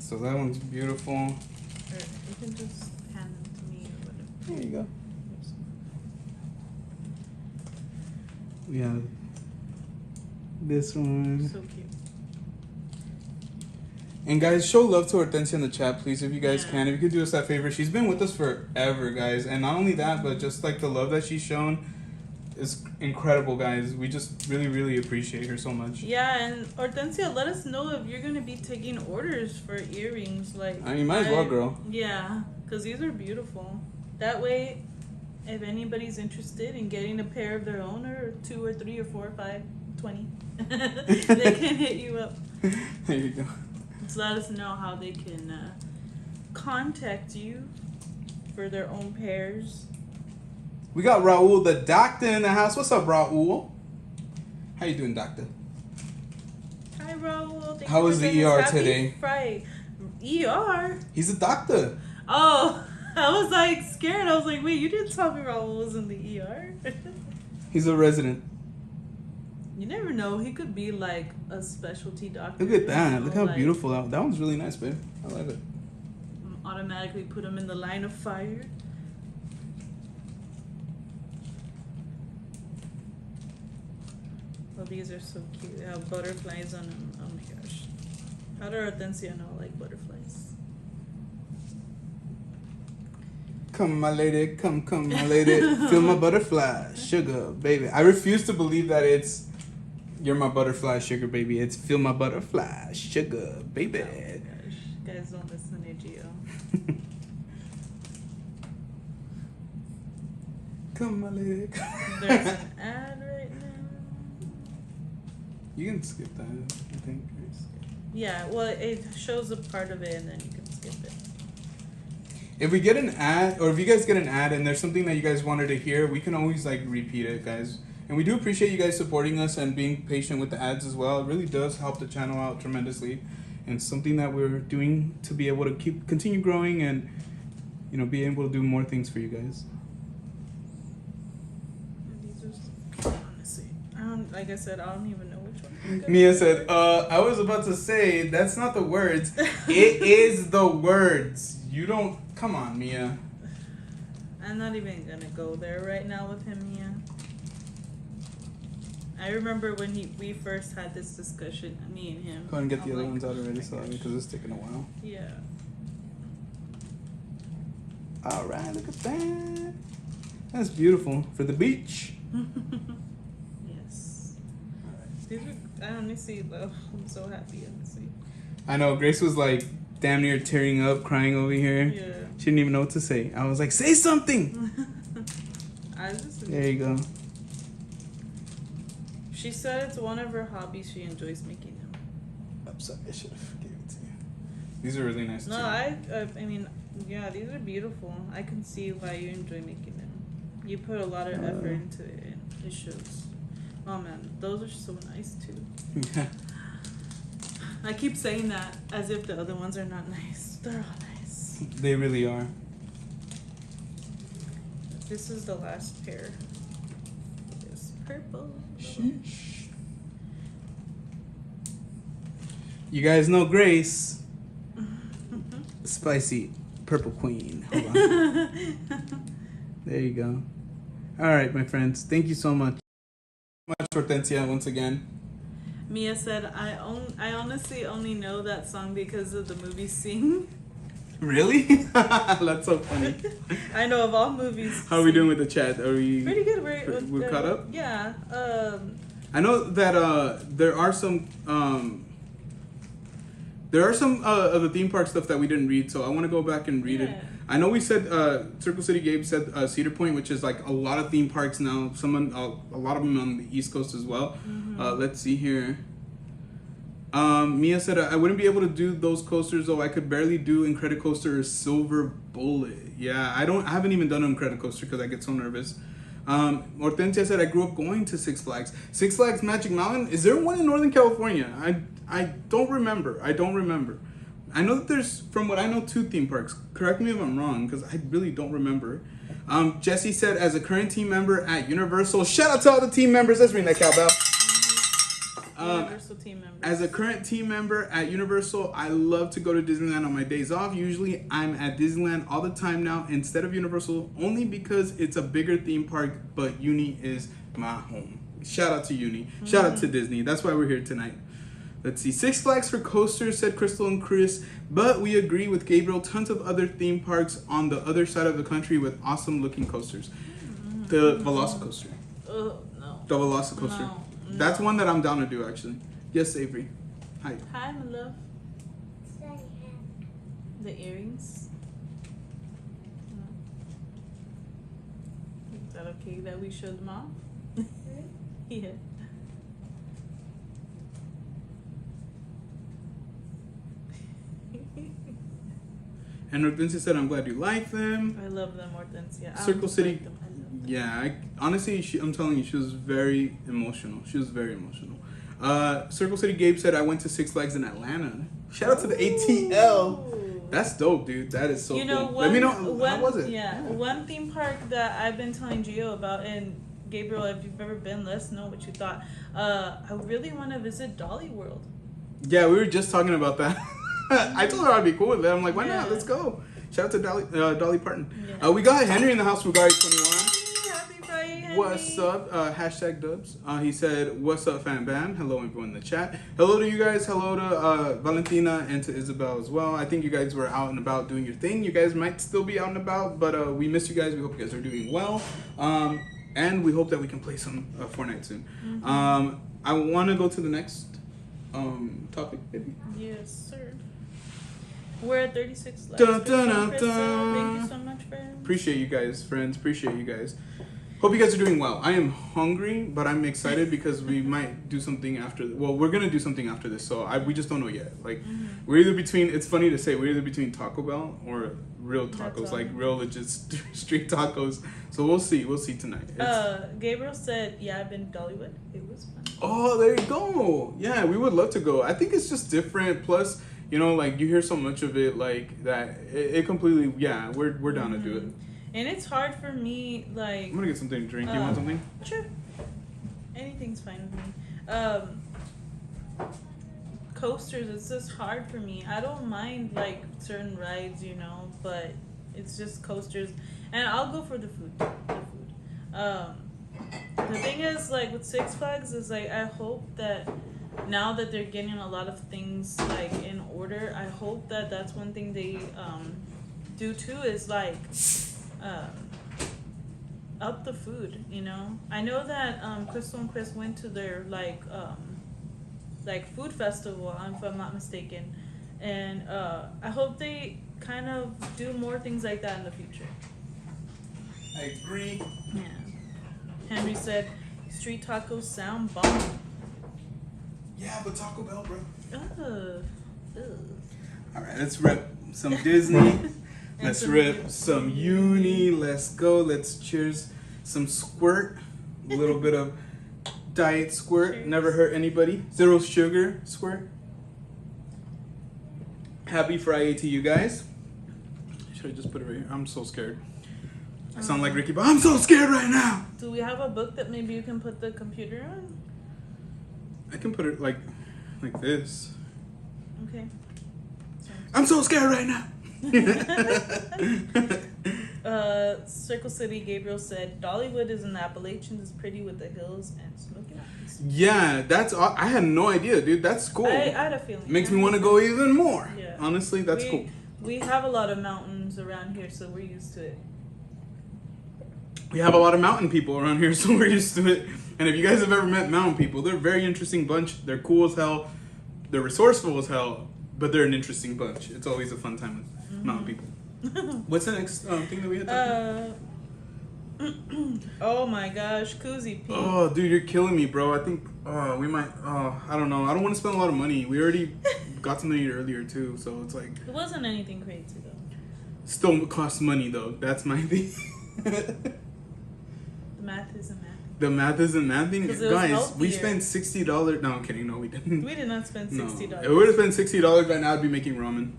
So that one's beautiful. Or you can just hand them to me or whatever. There you go. We have this one. So cute. And guys, show love to Hortensia in the chat, please, if you guys Yeah. can. If you could do us that favor. She's been with us forever, guys. And not only that, but just like the love that she's shown is incredible, guys. We just really, really appreciate her so much. Yeah, and Hortensia, let us know if you're gonna be taking orders for earrings. Like, I mean, might as well, girl. Yeah, because these are beautiful. That way, if anybody's interested in getting a pair of their own, or 2 or 3 or 4 or 5, 20, they can hit you up. There you go. So let us know how they can contact you for their own pairs. We got Raul, the doctor, in the house. What's up, Raul? How you doing, doctor? Hi, Raul. Thank How you was for the joining us. ER Happy today? Friday. ER? He's a doctor. Oh, I was like scared. I was like, wait, you didn't tell me Raul was in the ER? He's a resident. You never know. He could be like a specialty doctor. Look at that. You know, Look how like, beautiful that one's really nice, babe. I love it. automatically put him in the line of fire. Oh, these are so cute. They have butterflies on them. Oh my gosh. How do Hortensia know like butterflies? Come, my lady. Come, my lady. Feel my butterfly. Sugar, baby. I refuse to believe that it's you're my butterfly, sugar, baby. It's feel my butterfly, sugar, baby. Oh my gosh. Guys, don't listen to Gio. Come, my lady. There's an ad right now. You can skip that, I think. Yeah, well, it shows a part of it and then you can skip it. If we get an ad, or if you guys get an ad and there's something that you guys wanted to hear, we can always like repeat it, guys. And we do appreciate you guys supporting us and being patient with the ads as well. It really does help the channel out tremendously, and something that we're doing to be able to continue growing and, you know, be able to do more things for you guys. Honestly, like I said, I don't even know which one. Mia said, I was about to say, that's not the words. It is the words. You don't, come on, Mia. I'm not even gonna go there right now with him, Mia. I remember when we first had this discussion, me and him. Go ahead and get the other ones out already, so because it's taking a while. Yeah. All right, look at that. That's beautiful for the beach. Yes. These are, I honestly love. I'm so happy, honestly. I know Grace was like damn near tearing up, crying over here. Yeah. She didn't even know what to say. I was like, say something. There you go. She said it's one of her hobbies. She enjoys making them. I'm sorry, I should have given it to you. These are really nice. No, too. I mean, yeah, these are beautiful. I can see why you enjoy making them. You put a lot of effort into it, and it shows. Oh man, those are so nice too. Yeah. I keep saying that as if the other ones are not nice. They're all nice. They really are. This is the last pair. This purple. Sheesh. You guys know Grace. Spicy purple queen. Hold on. There you go. All right, my friends. Thank you so much. Hortensia, once again. Mia said, I honestly only know that song because of the movie Sing. Really? That's so funny. I know of all movies. How are we doing with the chat? Are we pretty good? We're caught up? Yeah. I know that there are some of the theme park stuff that we didn't read, so I want to go back and read it. I know we said Circle City Gabe said Cedar Point, which is like a lot of theme parks now. A lot of them on the East Coast as well. Mm-hmm. Let's see here. Mia said I wouldn't be able to do those coasters though. I could barely do Incredicoaster or Silver Bullet. Yeah, I haven't even done Incredicoaster because I get so nervous. Hortensia said I grew up going to Six Flags. Six Flags Magic Mountain. Is there one in Northern California? I don't remember. I know that there's, from what I know, 2 theme parks. Correct me if I'm wrong, because I really don't remember. Jesse said, as a current team member at Universal, shout out to all the team members. Let's ring that cowbell. Universal team members. As a current team member at Universal, I love to go to Disneyland on my days off. Usually, I'm at Disneyland all the time now instead of Universal, only because it's a bigger theme park, but Uni is my home. Shout out to Uni. Shout out to Disney. That's why we're here tonight. Let's see. Six Flags for coasters, said Crystal and Chris. But we agree with Gabriel. Tons of other theme parks on the other side of the country with awesome looking coasters. The Velocicoaster. Oh, no. The Velocicoaster. No. That's one that I'm down to do, actually. Yes, Avery. Hi. Hi, my love. The earrings. Is that okay that we show them off? Yeah. And Hortensia said, I'm glad you like them. I love them, Hortensia. Circle City. Like them. I love them. Yeah, honestly, I'm telling you, she was very emotional. Circle City Gabe said, I went to Six Flags in Atlanta. Shout out to the ATL. That's dope, dude. That is so cool. Let me know, how was it? Yeah, one theme park that I've been telling Gio about, and Gabriel, if you've ever been, let us know what you thought. I really want to visit Dollywood. Yeah, we were just talking about that. I told her I'd be cool with it. I'm like, why not? Let's go. Shout out to Dolly Parton. Yeah. We got Henry in the house from Gary 21. Happy Friday, Henry. What's up? Hashtag dubs. He said, what's up, fam bam? Hello, everyone in the chat. Hello to you guys. Hello to Valentina and to Isabel as well. I think you guys were out and about doing your thing. You guys might still be out and about, but we miss you guys. We hope you guys are doing well. And we hope that we can play some Fortnite soon. Mm-hmm. I want to go to the next topic, maybe. Yes, sir. We're at 36 likes. Dun, dun, dun, Thank dun. you so much, friends. Appreciate you guys, friends. Appreciate you guys. Hope you guys are doing well. I am hungry, but I'm excited because we might do something after. Well, we're gonna do something after this, so we just don't know yet. Like, we're either between. It's funny to say we're either between Taco Bell or real tacos, like real legit street tacos. So we'll see. We'll see tonight. Gabriel said, "Yeah, I've been to Dollywood. It was fun." Oh, there you go. Yeah, we would love to go. I think it's just different. Plus, you know, like you hear so much of it, like that. It completely. Yeah, we're down to do it. And it's hard for me, like... I'm gonna get something to drink. You want something? Sure. Anything's fine with me. Coasters, it's just hard for me. I don't mind, like, certain rides, you know, but it's just coasters. And I'll go for the food. The thing is, like, with Six Flags is, like, I hope that now that they're getting a lot of things, like, in order, I hope that that's one thing they do, too, is, like... up the food, you know. I know that Crystal and Chris went to their like food festival, if I'm not mistaken, and I hope they kind of do more things like that in the future. I agree. Yeah. Henry said, "Street tacos sound bomb." Yeah, but Taco Bell, bro. All right, let's rep some Disney. Let's rip some uni. Let's go. Let's cheers some squirt. A little bit of diet squirt. Cheers. Never hurt anybody. Zero sugar squirt. Happy Friday to you guys. Should I just put it right here? I'm so scared. I sound like Ricky, but I'm so scared right now. Do we have a book that maybe you can put the computer on? I can put it like this. Okay. I'm so scared right now. Circle City Gabriel said Dollywood is in the Appalachians, is pretty with the hills and Smoky Mountains. Yeah, that's I had no idea, dude. That's cool. I had a feeling. Makes me want to go even more. Yeah. Honestly, that's cool. We have a lot of mountains around here, so we're used to it. We have a lot of mountain people around here, so we're used to it. And if you guys have ever met mountain people, they're a very interesting bunch. They're cool as hell. They're resourceful as hell, but they're an interesting bunch. It's always a fun time with mountain people. What's the next thing that we had to oh my gosh, Koozie P. Oh, dude, you're killing me, bro. I think we might. I don't know. I don't want to spend a lot of money. We already got to know you earlier too, so it's like. It wasn't anything crazy though. Still costs money though. That's my thing. The math isn't math. The math isn't mathing, guys. Healthier. We spent $60. No, I'm kidding. No, we didn't. We did not spend $60. No. If we would have spent $60 by now, I'd be making ramen.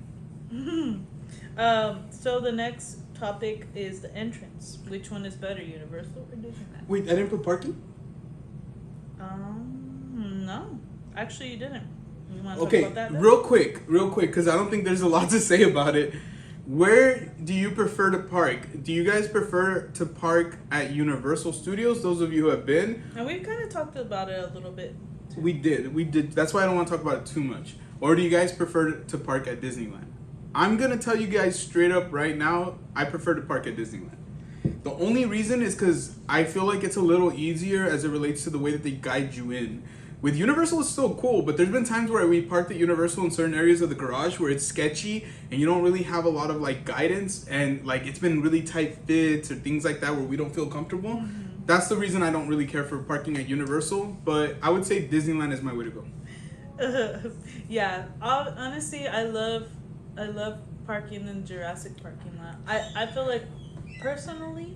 So the next topic is the entrance. Which one is better, Universal or Disneyland? Wait, I didn't put parking? No. Actually, you didn't. You want to Okay, talk about that? real quick, because I don't think there's a lot to say about it. Where do you prefer to park? Do you guys prefer to park at Universal Studios? Those of you who have been. And we've kind of talked about it a little bit. Too. We did. That's why I don't want to talk about it too much. Or do you guys prefer to park at Disneyland? I'm going to tell you guys straight up right now, I prefer to park at Disneyland. The only reason is because I feel like it's a little easier as it relates to the way that they guide you in. With Universal, it's still cool, but there's been times where we parked at Universal in certain areas of the garage where it's sketchy and you don't really have a lot of like guidance, and like it's been really tight fits or things like that where we don't feel comfortable. Mm-hmm. That's the reason I don't really care for parking at Universal, but I would say Disneyland is my way to go. Yeah, honestly, I love parking in Jurassic parking lot. I feel like personally,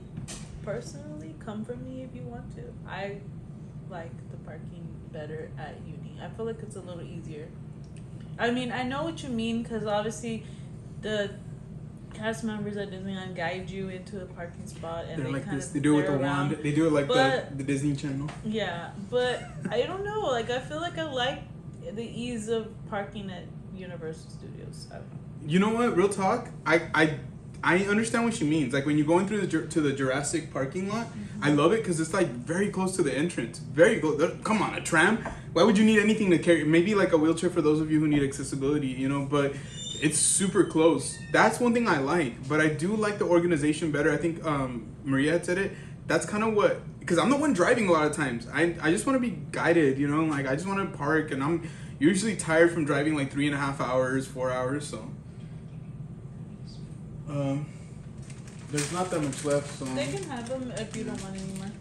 come for me if you want to. I like the parking better at uni. I feel like it's a little easier. I mean, I know what you mean because obviously the cast members at Disneyland guide you into a parking spot and they're like kind this. of They do it with the wand. They do it like the Disney Channel. Yeah, but I don't know. Like I feel like I like the ease of parking at Universal Studios. I don't know. You know what? Real talk. I understand what she means. Like when you're going through the Jurassic parking lot, mm-hmm. I love it because it's like very close to the entrance. Very close. Come on, a tram. Why would you need anything to carry? Maybe like a wheelchair for those of you who need accessibility, you know. But it's super close. That's one thing I like. But I do like the organization better. I think Maria had said it. That's kind of what, because I'm the one driving a lot of times. I just want to be guided, you know. Like I just want to park, and I'm usually tired from driving like 3.5 hours, 4 hours, so. There's not that much left, so. They can have them if you don't want anymore.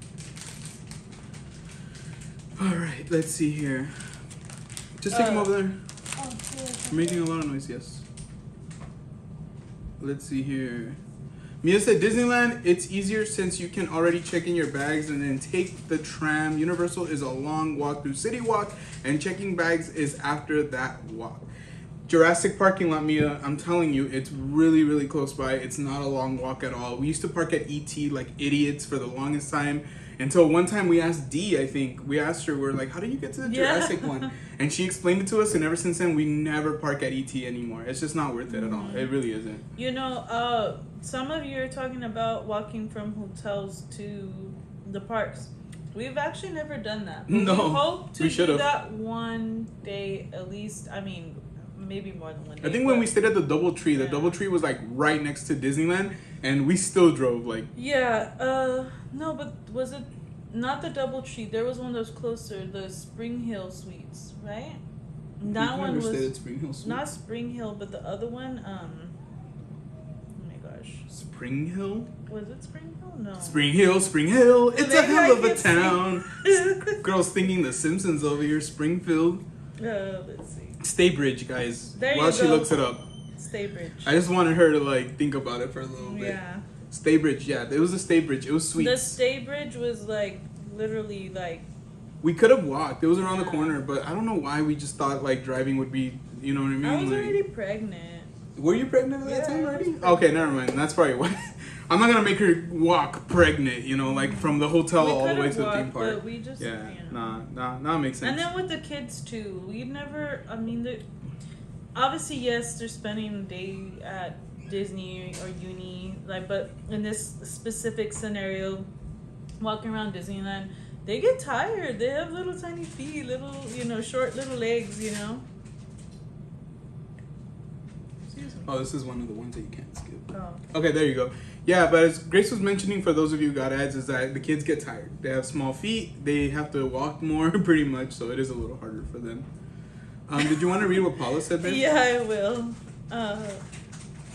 Alright, let's see here. Just take them over there. Oh, yeah. You're making a lot of noise, yes. Let's see here. Mia said Disneyland, it's easier since you can already check in your bags and then take the tram. Universal is a long walk through City Walk, and checking bags is after that walk. Jurassic parking lot, Mia, I'm telling you, it's really, really close by. It's not a long walk at all. We used to park at ET like idiots for the longest time. Until one time we asked Dee, I think, we asked her, we're like, how do you get to the Jurassic one? And she explained it to us, and ever since then, we never park at ET anymore. It's just not worth it at all. It really isn't. You know, some of you are talking about walking from hotels to the parks. We've actually never done that. No, we hope to we do that one day at least. I mean, maybe more than one day. I think when we stayed at the DoubleTree, the DoubleTree was like right next to Disneyland, and we still drove like. Yeah. No, but was it not the DoubleTree? There was one that was closer, the Spring Hill Suites, right? That one was stayed at Spring Hill Suites. Not Spring Hill, but the other one. Oh my gosh. Spring Hill. Was it Spring Hill? No. Spring Hill, Spring Hill. It's a Maybe hell of I a can town. Girls thinking The Simpsons over here. Springfield. Let's see. Staybridge, guys. There you While she go. looks it up. Staybridge. I just wanted her to like think about it for a little bit. Yeah. Staybridge, yeah. It was a Staybridge. It was sweet. The Staybridge was like literally like. We could have walked. It was around the corner, but I don't know why we just thought like driving would be, you know what I mean? I was like, already pregnant. Were you pregnant at that time I was already? pregnant. Okay, never mind. That's probably why. I'm not gonna make her walk pregnant, you know, like from the hotel We all the way could've to the theme walked, park. but we just, Yeah, you know. nah, makes sense. And then with the kids too, we never. I mean, obviously yes, they're spending a day at Disney or uni, like, but in this specific scenario, walking around Disneyland, they get tired. They have little tiny feet, little, short little legs, Excuse me. Oh, this is one of the ones that you can't skip. Oh. Okay, there you go. Yeah, but as Grace was mentioning, for those of you who got ads, is that the kids get tired. They have small feet. They have to walk more, pretty much, so it is a little harder for them. Did you want to read what Paula said, babe? Yeah, I will.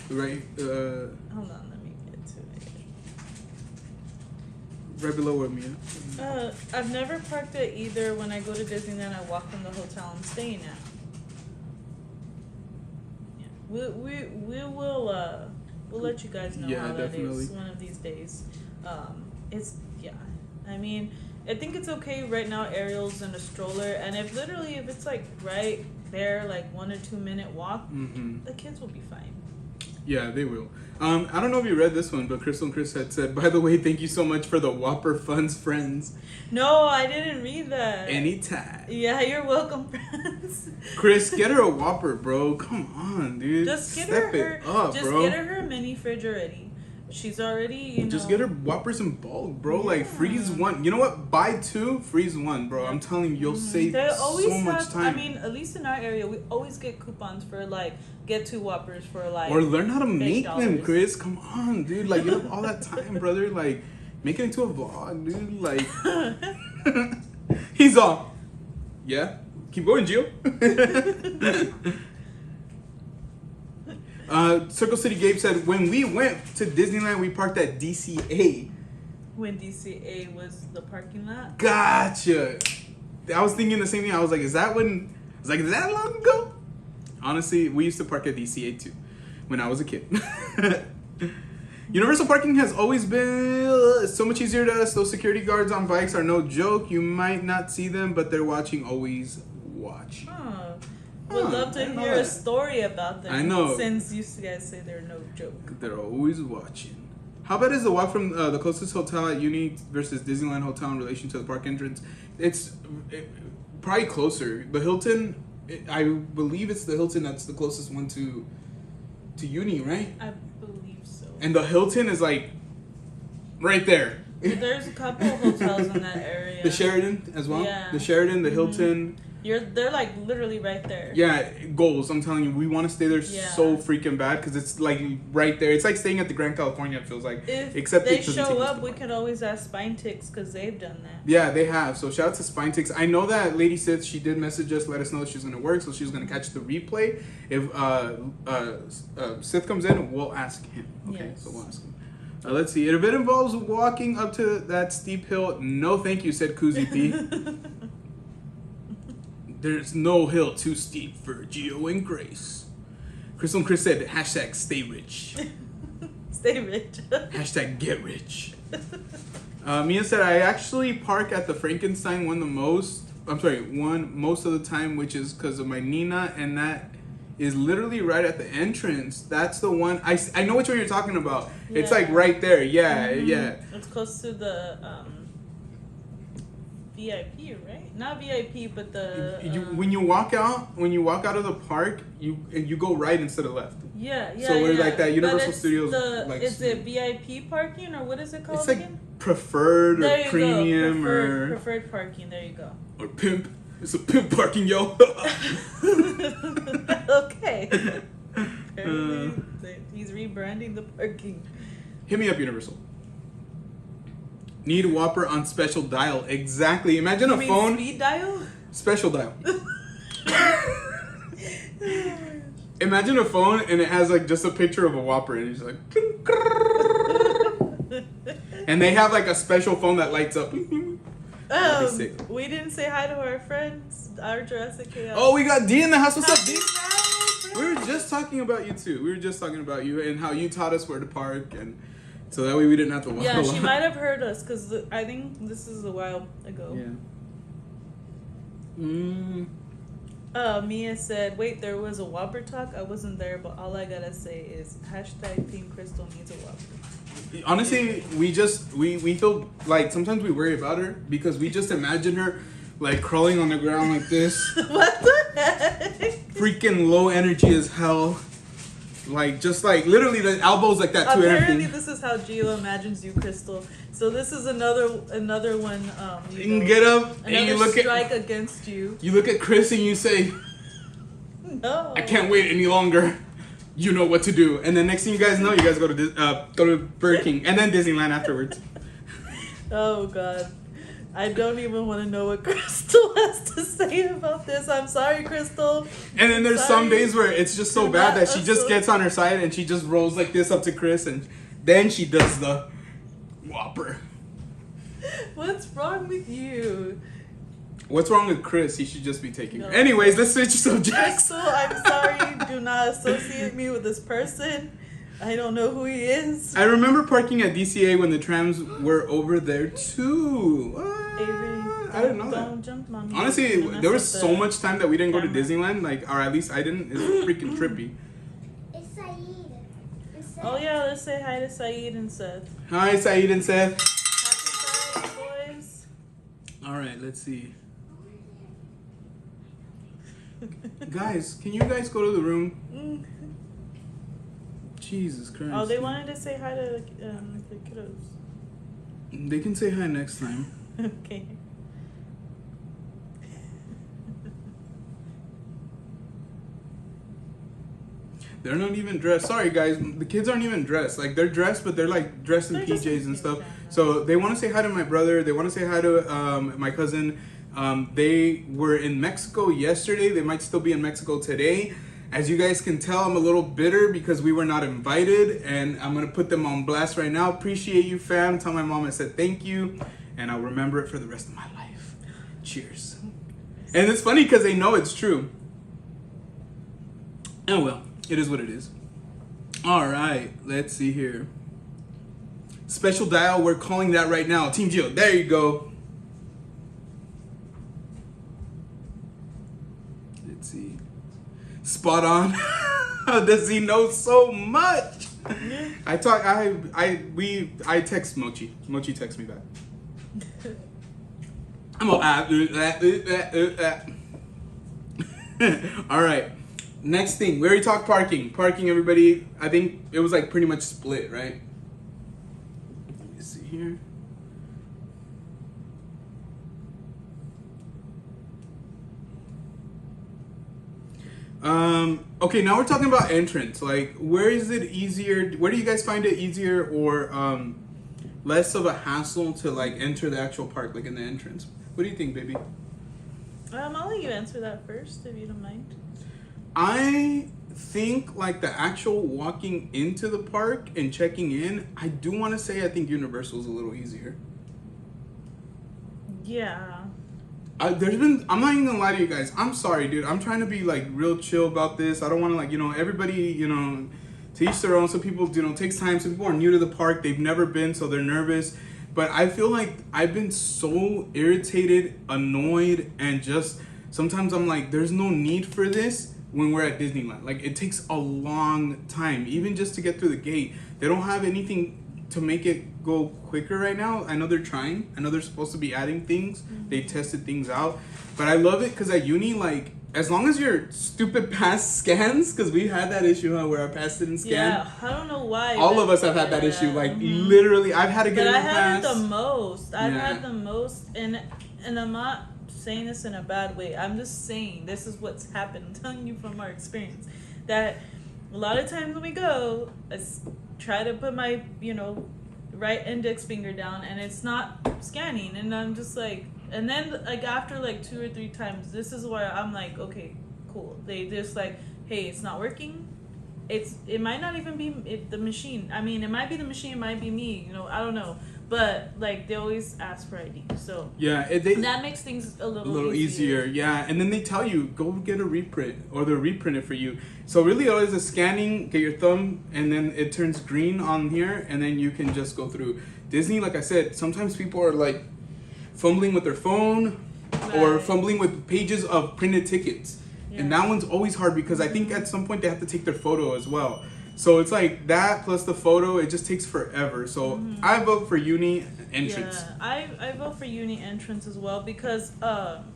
Right, Hold on, let me get to it. right below where Mia. I've never parked at either. When I go to Disneyland, I walk from the hotel I'm staying at. Yeah. We'll let you guys know how definitely. that is one of these days. I mean, I think it's okay right now. Ariel's in a stroller, and if it's like right there, like 1 or 2 minute walk, the kids will be fine. Yeah, they will. I don't know if you read this one, but Crystal and Chris had said, by the way, thank you so much for the Whopper Funds, friends. No, I didn't read that. Anytime. Yeah, you're welcome, friends. Chris, get her a Whopper, bro. Come on, dude. Just get Step her it up, just bro. get her her mini fridge already. She's already, Just get her Whoppers in bulk, bro. Yeah. Like, freeze one. You know what? Buy 2, freeze 1, bro. I'm telling you, you'll save They always so much time. I mean, at least in our area, we always get coupons for like get 2 Whoppers for like. Or learn how to make them, $8. Chris. Come on, dude. Like, you have all that time, brother. Like, make it into a vlog, dude. Like, he's all, yeah. Keep going, Gio. Circle City Gabe said, when we went to Disneyland, we parked at DCA. When DCA was the parking lot. Gotcha. I was thinking the same thing. I was like, is that long ago? Honestly, we used to park at DCA too when I was a kid. Universal parking has always been so much easier to us. Those security guards on bikes are no joke. You might not see them, but they're watching, always watch. Would love to I know hear a that. story about them. I know. Since you guys say they're no joke. They're always watching. How bad is the walk from the closest hotel at Uni versus Disneyland Hotel in relation to the park entrance? It's probably closer. The Hilton, I believe it's the Hilton that's the closest one to Uni, right? I believe so. And the Hilton is like right there. There's a couple of hotels in that area. The Sheraton as well. Yeah. The Sheraton, the Hilton. They're like literally right there. Yeah, goals. I'm telling you, we want to stay there Yeah. so freaking bad because it's like right there. It's like staying at the Grand California. It feels like, If except they it doesn't take show us up, to we park. could always ask Spine Ticks because they've done that. Yeah, they have. So shout out to Spine Ticks. I know that Lady Sith, she did message us, let us know she's gonna work, so she's gonna catch the replay. If Sith comes in, we'll ask him. Okay, Yes. so we'll ask him. Let's see. If it involves walking up to that steep hill, no thank you, said Koozie P. There's no hill too steep for Gio and Grace. Crystal and Chris said, hashtag stay rich. Stay rich. Hashtag get rich. Mia said, I actually park at the Frankenstein one most of the time, which is because of my Nina, and that is literally right at the entrance. That's the one. I know which one you're talking about. Yeah. It's like right there. Yeah, yeah. It's close to the VIP, right? Not VIP, but the. When you walk out of the park, you go right instead of left. Yeah. So we're like that Universal Studios. Is it VIP parking or what is it called? It's like again? Preferred or premium preferred parking. There you go. Or pimp. It's a pimp parking, yo. Okay. He's rebranding the parking. Hit me up, Universal. Need Whopper on special dial. Exactly. Imagine a phone. Speed dial? Special dial. Imagine a phone and it has like just a picture of a Whopper and it's like. And they have like a special phone that lights up. We didn't say hi to our friends, our Jurassic Chaos. Oh, we got D in the house. What's up, D? We were just talking about you too. We were just talking about you and how you taught us where to park, and so that way we didn't have to walk. Yeah, she might have heard us because I think this is a while ago. Yeah. Mia said, "Wait, there was a Whopper talk. I wasn't there, but all I gotta say is hashtag Team Crystal needs a Whopper." Honestly, we feel like sometimes we worry about her because we just imagine her like crawling on the ground like this. What the heck? Freaking low energy as hell. Like just like literally the elbows like that too. Apparently, this is how Gio imagines you, Crystal. So this is another one. You can get up and you look strike against you. You look at Chris and you say, "No, I can't wait any longer. You know what to do." And then next thing you guys know, you guys go to Burger King and then Disneyland afterwards. Oh God, I don't even want to know what Crystal has to say about this. I'm sorry, Crystal. And then there's some days where it's just so bad that she just gets on her side and she just rolls like this up to Chris and then she does the Whopper. What's wrong with you? What's wrong with Chris? He should just be taking her. Anyways, let's switch subjects. Crystal, I'm sorry. Do not associate me with this person. I don't know who he is. I remember parking at DCA when the trams were over there too. I didn't know that. Jump, mommy. Honestly, there was so much time that we didn't go to Disneyland, like, or at least I didn't. It's freaking trippy. It's Saeed. Oh yeah, let's say hi to Saeed and Seth. Hi, Saeed and Seth. Happy Friday, boys. All right, let's see. Guys, can you guys go to the room? Jesus Christ. Oh, they wanted to say hi to the kiddos. They can say hi next time. Okay. They're not even dressed. Sorry, guys. The kids aren't even dressed. Like, they're dressed, but they're, like, dressed in PJs and stuff. So they want to say hi to my brother. They want to say hi to my cousin. They were in Mexico yesterday. They might still be in Mexico today. As you guys can tell, I'm a little bitter because we were not invited. And I'm going to put them on blast right now. Appreciate you, fam. Tell my mom I said thank you. And I'll remember it for the rest of my life. Cheers. And it's funny because they know it's true. Oh, well. It is what it is. All right, let's see here. Special dial, we're calling that right now. Team Gio, there you go. Let's see. Spot on. How does he know so much? I text Mochi. Mochi texts me back. I'm all right. Next thing, we already talked parking. Parking, everybody, I think it was like pretty much split, right? Let me see here. Okay, now we're talking about entrance. Like, where is it easier? Where do you guys find it easier or less of a hassle to like enter the actual park, like in the entrance? What do you think, baby? I'll let you answer that first, if you don't mind. I think like the actual walking into the park and checking in, I do want to say I think Universal's a little easier. Yeah. I'm not even gonna lie to you guys. I'm sorry, dude. I'm trying to be like real chill about this. I don't want to like, everybody, to each their own. Some people, takes time. Some people are new to the park. They've never been, so they're nervous. But I feel like I've been so irritated, annoyed, and just sometimes I'm like, there's no need for this when we're at Disneyland. Like, it takes a long time, even just to get through the gate. They don't have anything to make it go quicker right now. I know they're trying. I know they're supposed to be adding things. Mm-hmm. They tested things out. But I love it because at uni, like, as long as your stupid pass scans, because we had that issue, where our pass didn't scan. Yeah, I don't know why. All of us have had that issue. Like, literally, I've had to get a new pass. But I had it the most. I've had the most, and I'm not saying this in a bad way. I'm just saying this is what's happened. I'm telling you from our experience that a lot of times when we go, I try to put my, right index finger down, and it's not scanning, and I'm just like, and then like after like 2 or 3 times, this is where I'm like, okay, cool. They just like, hey, it's not working. It might not even be the machine. I mean, it might be the machine, it might be me. I don't know. But like they always ask for ID, so yeah, that makes things a little easier. Yeah, and then they tell you go get a reprint, or they'll reprint it for you. So really, always a scanning, get your thumb, and then it turns green on here, and then you can just go through. Disney, like I said, sometimes people are like fumbling with their phone, or fumbling with pages of printed tickets, and that one's always hard because I think at some point they have to take their photo as well. So it's like that plus the photo, it just takes forever. So I vote for uni entrance. Yeah, I vote for uni entrance as well because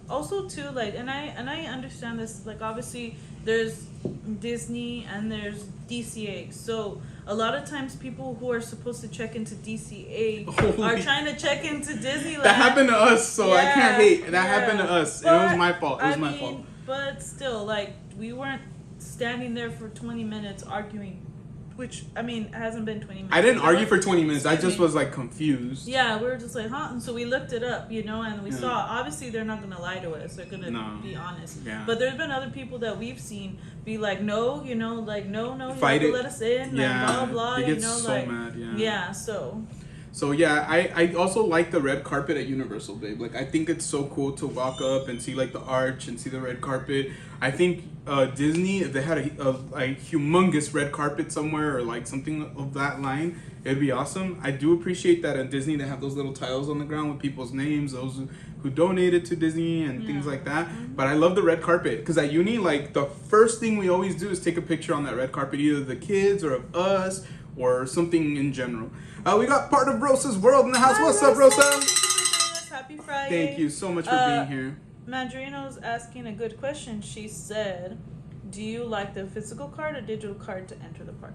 also too like and I understand this, like obviously there's Disney and there's DCA. So a lot of times people who are supposed to check into DCA are trying to check into Disneyland. That happened to us, so I can't hate. That happened to us. But, it was my fault. It was my fault. But still, like we weren't standing there for 20 minutes arguing. Which, I mean, it hasn't been 20 minutes. I didn't argue for 20 minutes. I just was, like, confused. Yeah, we were just like, huh? And so we looked it up, and we saw, obviously, they're not going to lie to us. They're going to be honest. Yeah. But there's been other people that we've seen be like, no, like, no, you Fight have it. to let us in, like, blah, blah, they get so like. mad, Yeah, so. So, yeah, I also like the red carpet at Universal, babe. Like, I think it's so cool to walk up and see, like, the arch and see the red carpet. I think Disney, if they had a humongous red carpet somewhere or, like, something of that line, it'd be awesome. I do appreciate that at Disney they have those little tiles on the ground with people's names, those who donated to Disney and things like that. But I love the red carpet because at uni, like, the first thing we always do is take a picture on that red carpet, either the kids or of us or something in general. We got part of Rosa's World in the house. Hi, What's up, Rosa? Thank you for joining us. Happy Friday. Thank you so much for being here. Mandrino's asking a good question. She said, do you like the physical card or digital card to enter the park?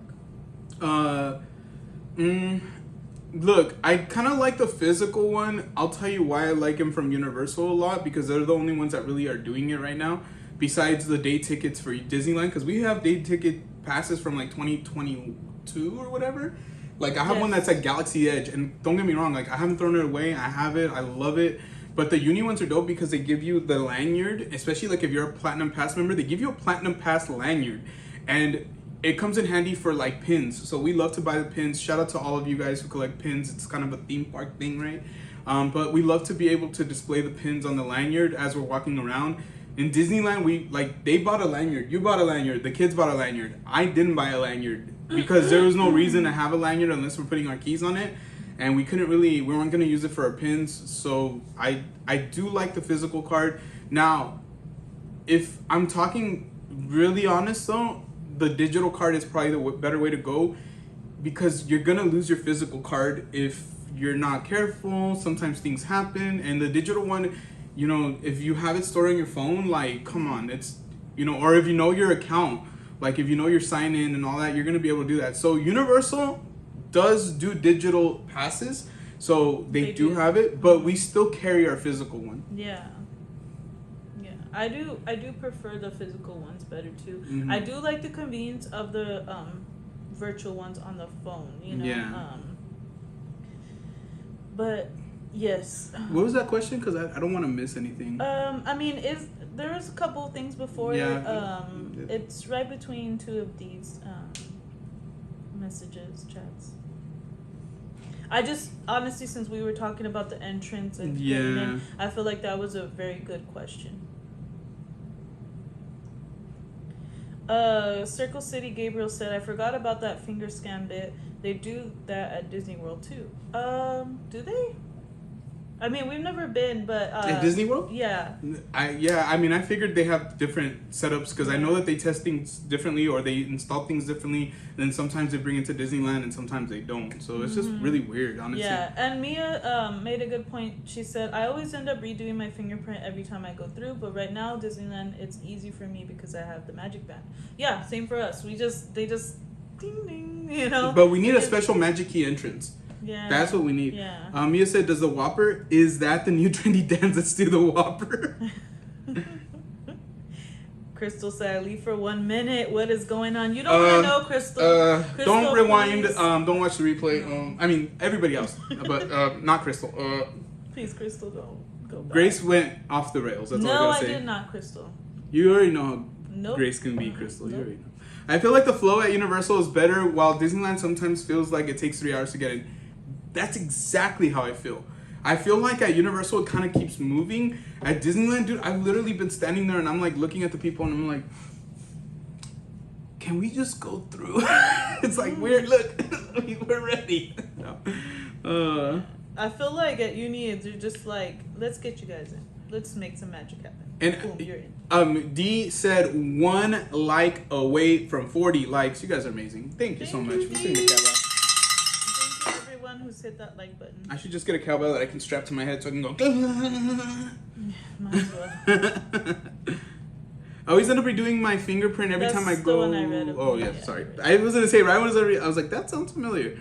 Look, I kind of like the physical one. I'll tell you why I like them from Universal a lot, because they're the only ones that really are doing it right now, besides the day tickets for Disneyland, because we have day ticket passes from like 2022 or whatever. Like, I have one that's at Galaxy Edge, and don't get me wrong, like, I haven't thrown it away. I have it. I love it. But the uni ones are dope because they give you the lanyard, especially, like, if you're a Platinum Pass member, they give you a Platinum Pass lanyard. And it comes in handy for, like, pins. So we love to buy the pins. Shout out to all of you guys who collect pins. It's kind of a theme park thing, right? But we love to be able to display the pins on the lanyard as we're walking around. In Disneyland, they bought a lanyard. You bought a lanyard. The kids bought a lanyard. I didn't buy a lanyard because there was no reason to have a lanyard unless we're putting our keys on it. And we weren't going to use it for our pins. So I do like the physical card. Now, if I'm talking really honest though, the digital card is probably the better way to go, because you're going to lose your physical card if you're not careful. Sometimes things happen. And the digital one, if you have it stored on your phone, like, come on, it's, or if you know your account, like if you know your sign in and all that, you're going to be able to do that. So Universal does do digital passes, so they do have it, but we still carry our physical one. Yeah. I do prefer the physical ones better too. Mm-hmm. I do like the convenience of the virtual ones on the phone, Yeah. But yes. What was that question? Because I don't want to miss anything. I mean, is there was a couple of things before. Yeah. It's right between two of these messages, chats. I just honestly, since we were talking about the entrance and getting in, I feel like that was a very good question. Circle City Gabriel said, I forgot about that finger scan bit. They do that at Disney World too. Do they? I mean, we've never been, but at Disney World? Yeah. I mean, I figured they have different setups because I know that they test things differently or they install things differently. And then sometimes they bring it to Disneyland and sometimes they don't. So it's just really weird, honestly. Yeah, and Mia made a good point. She said, I always end up redoing my fingerprint every time I go through, but right now Disneyland, it's easy for me because I have the Magic Band. Yeah, same for us. They just ding ding, you know. But we need a special Magic Key entrance. Yeah. That's what we need. Yeah. Mia said, does the Whopper, is that the new trendy dance? Let's do the Whopper. Crystal said, leave for 1 minute. What is going on? You don't want to know, Crystal. Crystal. Don't rewind. Don't watch the replay. I mean, everybody else. But not Crystal. Please, Crystal, don't go back. Grace went off the rails. That's all I gotta say. No, I did not, Crystal. You already know how Nope. Grace can be, Crystal. You already know. I feel like the flow at Universal is better, while Disneyland sometimes feels like it takes 3 hours to get in. That's exactly how I feel. I feel like at Universal it kind of keeps moving. At Disneyland, dude, I've literally been standing there and I'm like looking at the people and I'm like, can we just go through? It's like weird. Look, we're ready. No. I feel like at Uni, they're just like, let's get you guys in. Let's make some magic happen. And boom, you're in. D said 1 like away from 40 likes. You guys are amazing. Thank you so much. We'll sing the cowbell. Thank you everyone who's hit that like button. I should just get a cowbell that I can strap to my head so I can go. Might as well. I always end up redoing my fingerprint every time I go. The one I read oh yeah, sorry. I was gonna say right when I was like, that sounds familiar.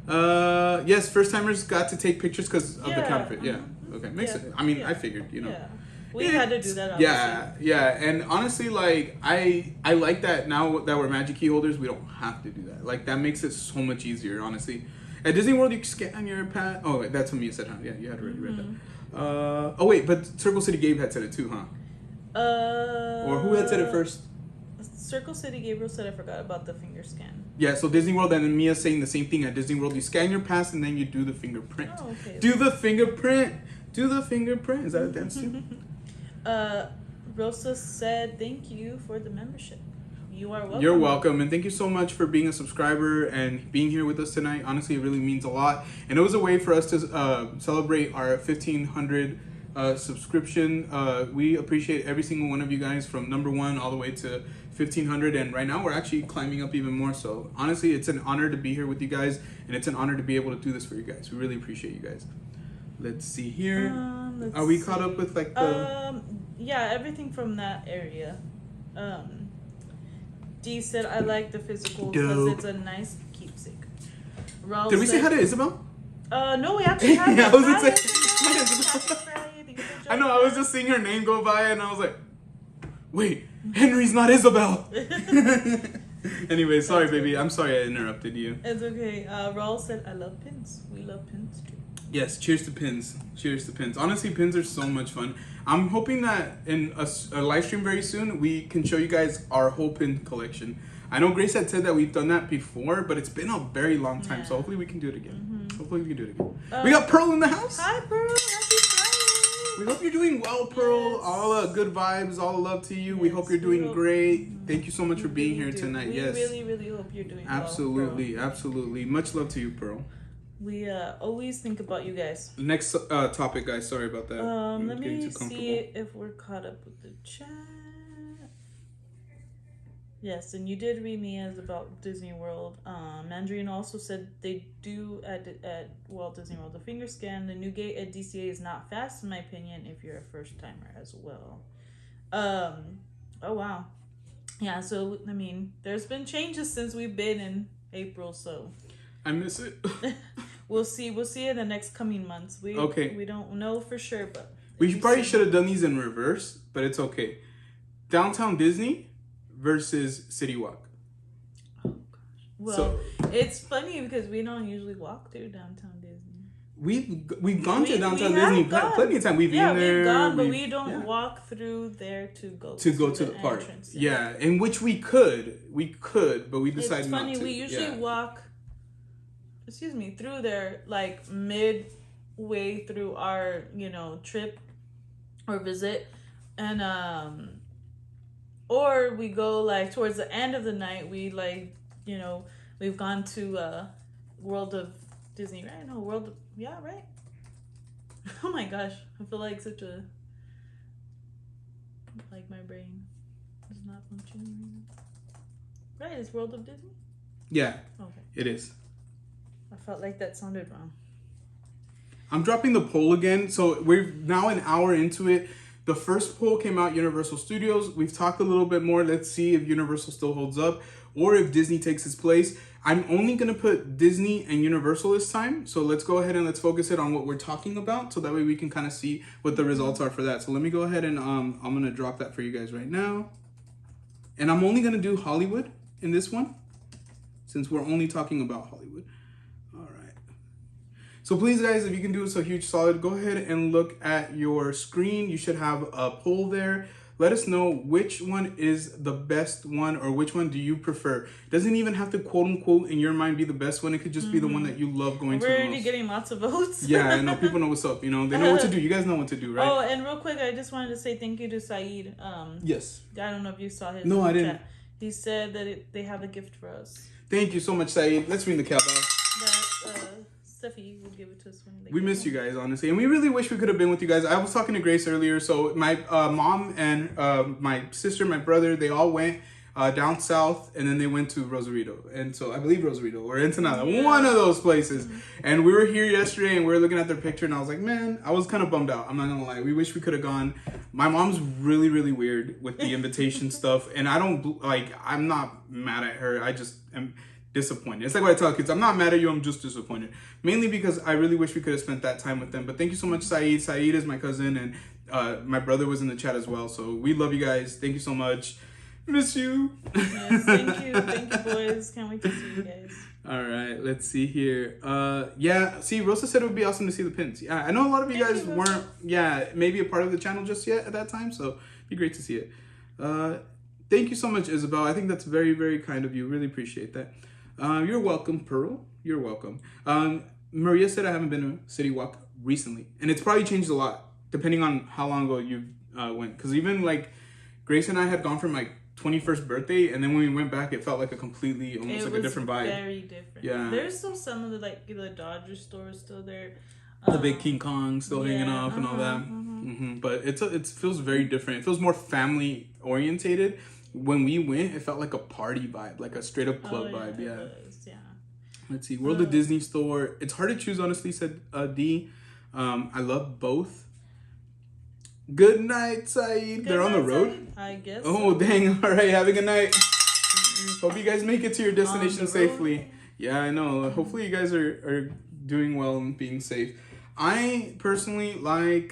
Yes, first timers got to take pictures because of the counterfeit. Yeah. Okay, makes sense. I mean, I figured, you know. Yeah. We had to do that, obviously. Yeah, and honestly, like, I like that now that we're Magic Key holders, we don't have to do that. Like, that makes it so much easier, honestly. At Disney World, you can scan your pad. Oh, wait, that's what Mia said, huh? Yeah, you had already read that. Oh, wait, but Circle City Gabe had said it too, huh? Or who had said it first? Circle City Gabriel said I forgot about the finger scan. Yeah, so Disney World, and then Mia saying the same thing at Disney World. You scan your pass and then you do the fingerprint. Oh, okay. Do the fingerprint. Do the fingerprint. Is that a dance too? Rosa said, thank you for the membership. You are welcome. You're welcome, and thank you so much for being a subscriber and being here with us tonight. Honestly, it really means a lot. And it was a way for us to celebrate our 1,500 subscription. We appreciate every single one of you guys from number 1 all the way to 1,500. And right now, we're actually climbing up even more. So honestly, it's an honor to be here with you guys, and it's an honor to be able to do this for you guys. We really appreciate you guys. Let's see here. Are we caught up with like the... yeah, everything from that area. D said, I like the physical because it's a nice keepsake. Raul Did we say hi to Isabel? No, we actually have I was gonna say, Isabel. I know, I was just seeing her name go by and I was like, wait, Henry's not Isabel. Anyway, sorry, baby. I'm sorry I interrupted you. It's okay. Raul said, I love pins. We love pins too. Yes, cheers to pins. Cheers to pins. Honestly, pins are so much fun. I'm hoping that in a live stream very soon, we can show you guys our whole pin collection. I know Grace had said that we've done that before, but it's been a very long time, so hopefully we can do it again. Hopefully we can do it again. We got Pearl in the house. Hi, Pearl. Happy Friday. We hope you're doing well, Pearl. Yes. All good vibes, all the love to you. Yes, we hope you're doing great. Thank you so much for being here tonight. We really, really hope you're doing absolutely, well. Absolutely. Much love to you, Pearl. We always think about you guys. Next topic, guys. Sorry about that. Let me see if we're caught up with the chat. Yes, and you did read me as about Disney World. Mandarin also said they do at Walt Disney World the finger scan. The new gate at DCA is not fast, in my opinion, if you're a first timer as well. Oh wow, yeah. So I mean, there's been changes since we've been in April, so I miss it. We'll see in the next coming months. We don't know for sure, but we probably should have done these in reverse, but it's okay. Downtown Disney versus City Walk. Oh gosh. Well, it's funny because we don't usually walk through Downtown Disney. we've gone to downtown we have Disney gone. plenty of time. We've been there. We've gone, but we don't walk through there to go to the park. entrance. Yeah, in which we could, but we decided not to. It's funny. We usually walk. Excuse me, through there like midway through our trip or visit, and or we go like towards the end of the night. We we've gone to World of Disney, right? No, right? Oh my gosh, I feel like my brain is not functioning right now. Right, it's World of Disney? Yeah. Okay. It is. I felt like that sounded wrong. I'm dropping the poll again. So we're now an hour into it. The first poll came out Universal Studios. We've talked a little bit more. Let's see if Universal still holds up or if Disney takes its place. I'm only going to put Disney and Universal this time. So let's go ahead and let's focus it on what we're talking about. So that way we can kind of see what the results are for that. So let me go ahead and I'm going to drop that for you guys right now. And I'm only going to do Hollywood in this one since we're only talking about Hollywood. All right. So please, guys, if you can do us a huge solid, go ahead and look at your screen. You should have a poll there. Let us know which one is the best one or which one do you prefer. It doesn't even have to, quote unquote, in your mind be the best one. It could just be the one that you love going to the most. We're already getting lots of votes. Yeah, I know. People know what's up. They know what to do. You guys know what to do, right? Oh, and real quick, I just wanted to say thank you to Saeed. Yes. I don't know if you saw his No, I didn't. chat. He said that they have a gift for us. Thank you so much, Saeed. Let's ring the countdown. That Steffi will give it to us when they We miss you guys, honestly. And we really wish we could have been with you guys. I was talking to Grace earlier. So my mom and my sister, my brother, they all went down south. And then they went to Rosarito. And so I believe Rosarito or Ensenada. Yeah. One of those places. And we were here yesterday and we were looking at their picture. And I was like, man, I was kind of bummed out. I'm not going to lie. We wish we could have gone. My mom's really, really weird with the invitation stuff. And I'm not mad at her. I just am disappointed. It's like what I tell kids. I'm not mad at you. I'm just disappointed. Mainly because I really wish we could have spent that time with them. But thank you so much, Saeed. Saeed is my cousin. And my brother was in the chat as well. So we love you guys. Thank you so much. Miss you. Yes, thank you. Thank you, boys. Can't wait to see you guys. All right, let's see here. Yeah, see, Rosa said it would be awesome to see the pins. Yeah, I know a lot of you guys weren't, maybe a part of the channel just yet at that time, so it'd be great to see it. Thank you so much, Isabel. I think that's very, very kind of you. Really appreciate that. You're welcome, Pearl. You're welcome. Maria said I haven't been to City Walk recently, and it's probably changed a lot depending on how long ago you went. Because even like Grace and I had gone from like 21st birthday, and then when we went back, it felt like a completely, almost like a different vibe. Very different. Yeah. There's still some of the Dodger stores still there. The big King Kong still hanging off and all that. But it feels very different. It feels more family orientated. When we went, it felt like a party vibe, like a straight up club vibe. Yeah. Let's see. World of Disney store. It's hard to choose, honestly, said D. I love both. Good night, Saeed. They're on the road? Saeed? I guess. Oh, so. Dang. All right. Have a good night. Hope you guys make it to your destination safely. Yeah, I know. Hopefully you guys are doing well and being safe. I personally I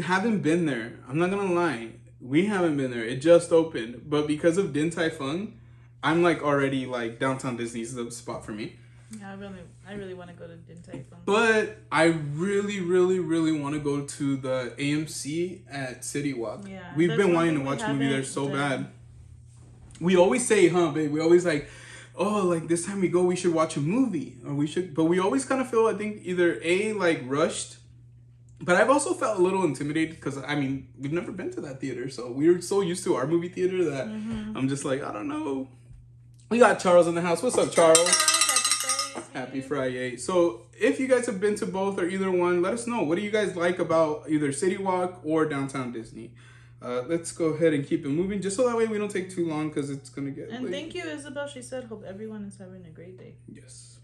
haven't been there. I'm not going to lie. We haven't been there. It just opened. But because of Din Tai Fung, I'm like already like downtown Disney's the spot for me. Yeah, I really want to go to Din Tai Fung. But I really, really, really want to go to the AMC at City Walk. Yeah, we've been wanting to watch a movie there so bad. We always say, babe? We always like, oh, like this time we go, we should watch a movie. Or we should, but we always kind of feel, I think, either like rushed. But I've also felt a little intimidated because, I mean, we've never been to that theater. So we're so used to our movie theater that I'm just like, I don't know. We got Charles in the house. What's up, Charles? Happy Friday. So if you guys have been to both or either one, let us know. What do you guys like about either City Walk or Downtown Disney? Let's go ahead and keep it moving just so that way we don't take too long because it's going to get And late. Thank you, Isabel. She said, hope everyone is having a great day. Yes.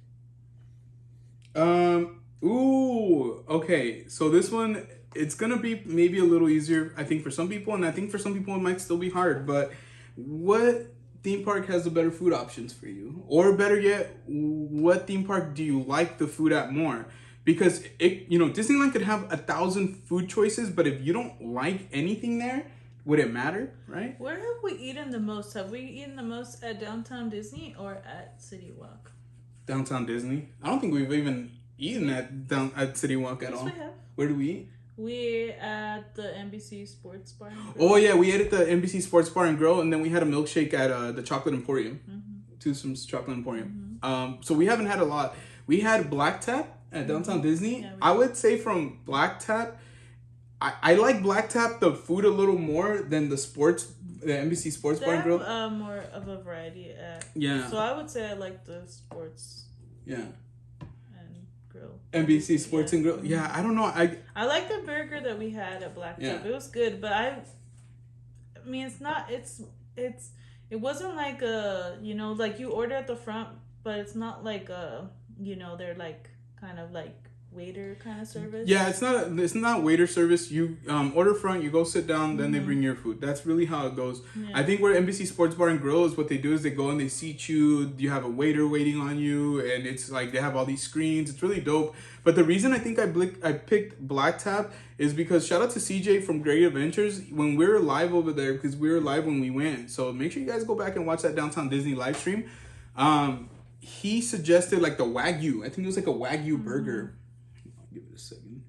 Ooh, okay. So this one, it's going to be maybe a little easier, I think, for some people. And I think for some people it might still be hard. But what theme park has the better food options for you? Or better yet, what theme park do you like the food at more? Because Disneyland could have 1,000 food choices, but if you don't like anything there, would it matter, right? Where have we eaten the most? Have we eaten the most at Downtown Disney or at City Walk? Downtown Disney. I don't think we've even eaten at City Walk at Yes, all. we have. Where do we eat? We're at the NBC Sports Bar. Oh yeah, we ate at the NBC Sports Bar and Grill, and then we had a milkshake at the Chocolate Emporium, Twosome's Chocolate Emporium. So we haven't had a lot. We had Black Tap at Downtown Disney. Yeah, I would say from Black Tap, I like Black Tap the food a little more than the NBC Sports Bar and Grill. More of a variety at. Yeah. So I would say I like the sports. Yeah. And grill. NBC Sports and Grill. Yeah, I don't know. I like the burger that we had at Black Tap. It was good, but I mean, it's not. It wasn't like like you order at the front, but it's not like they're like kind of like waiter kind of service. Yeah, it's not waiter service. You order front, you go sit down, then they bring your food. That's really how it goes. Yeah. I think where NBC Sports Bar and Grill is, what they do is they go and they seat you. You have a waiter waiting on you, and it's like they have all these screens. It's really dope. But the reason I think I picked Black Tap is because shout out to CJ from Great Adventures when we were live over there, because we were live when we went. So make sure you guys go back and watch that Downtown Disney live stream. He suggested like the Wagyu. I think it was like a Wagyu burger. Give it a second.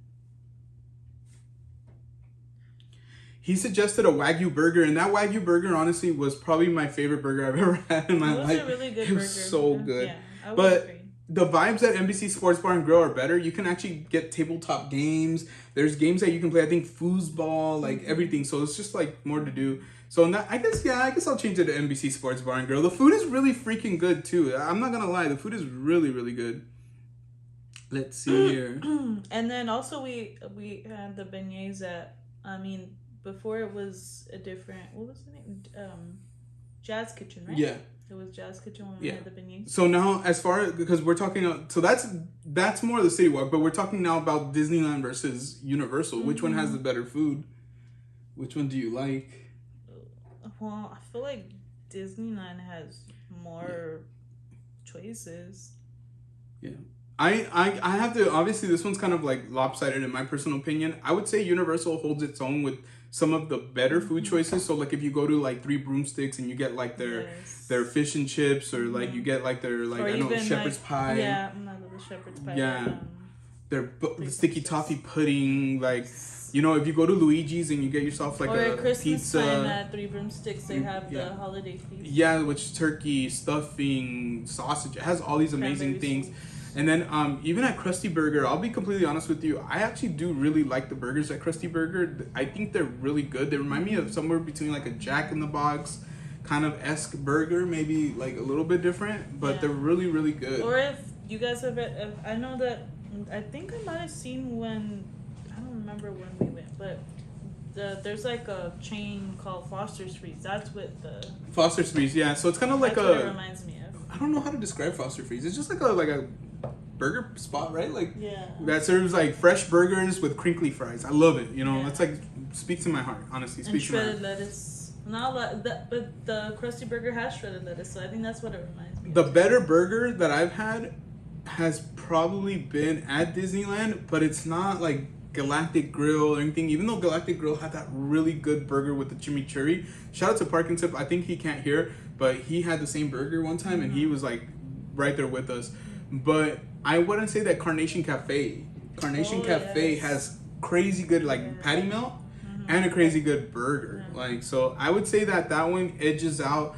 He suggested a Wagyu burger, and that Wagyu burger honestly was probably my favorite burger I've ever had in my life. It was a really good burger. It was so good. Yeah, I would but agree. The vibes at NBC Sports Bar and Grill are better. You can actually get tabletop games. There's games that you can play. I think foosball, like everything. So it's just like more to do. So I guess I'll change it to NBC Sports Bar and Grill. The food is really freaking good too. I'm not gonna lie, the food is really, really good. Let's see here. And then also we had the beignets at, before it was a different, what was the name? Jazz Kitchen, right? Yeah. It was Jazz Kitchen when we had the beignets. So now, as far as, because we're talking, so that's more of the City Walk, but we're talking now about Disneyland versus Universal. Which one has the better food? Which one do you like? Well, I feel like Disneyland has more choices. Yeah. I have to, obviously this one's kind of like lopsided in my personal opinion. I would say Universal holds its own with some of the better food choices. So like if you go to like Three Broomsticks and you get like their fish and chips, or like you get like their like, shepherd's pie. Yeah, I'm not the shepherd's pie. Yeah. Their sticky toffee pudding, like, if you go to Luigi's and you get yourself like a Christmas pizza. time at Three Broomsticks, they have the holiday feast. Yeah, which turkey, stuffing, sausage. It has all these amazing things. And then even at Krusty Burger, I'll be completely honest with you, I actually do really like the burgers at Krusty Burger. I think they're really good. They remind me of somewhere between like a Jack in the Box kind of esque burger, maybe like a little bit different, but they're really, really good. Or if you guys have, I know that, I think I might have seen when, I don't remember when we went, but there's like a chain called Foster's Freeze. That's with the Foster's Freeze, yeah. So it's kind of like what it reminds me of. I don't know how to describe Foster Freeze. It's just like a burger spot, right? Like that serves like fresh burgers with crinkly fries. I love it. It's like speaks to my heart. Honestly, speaks to my heart. And shredded lettuce. But the Krusty Burger has shredded lettuce, so I think that's what it reminds me. The better burger that I've had has probably been at Disneyland, but it's not like Galactic Grill or anything. Even though Galactic Grill had that really good burger with the chimichurri. Shout out to Parkinson. I think he can't hear, but he had the same burger one time, and he was like right there with us. But I wouldn't say that Carnation Cafe has crazy good like patty melt and a crazy good burger. Like, so I would say that one edges out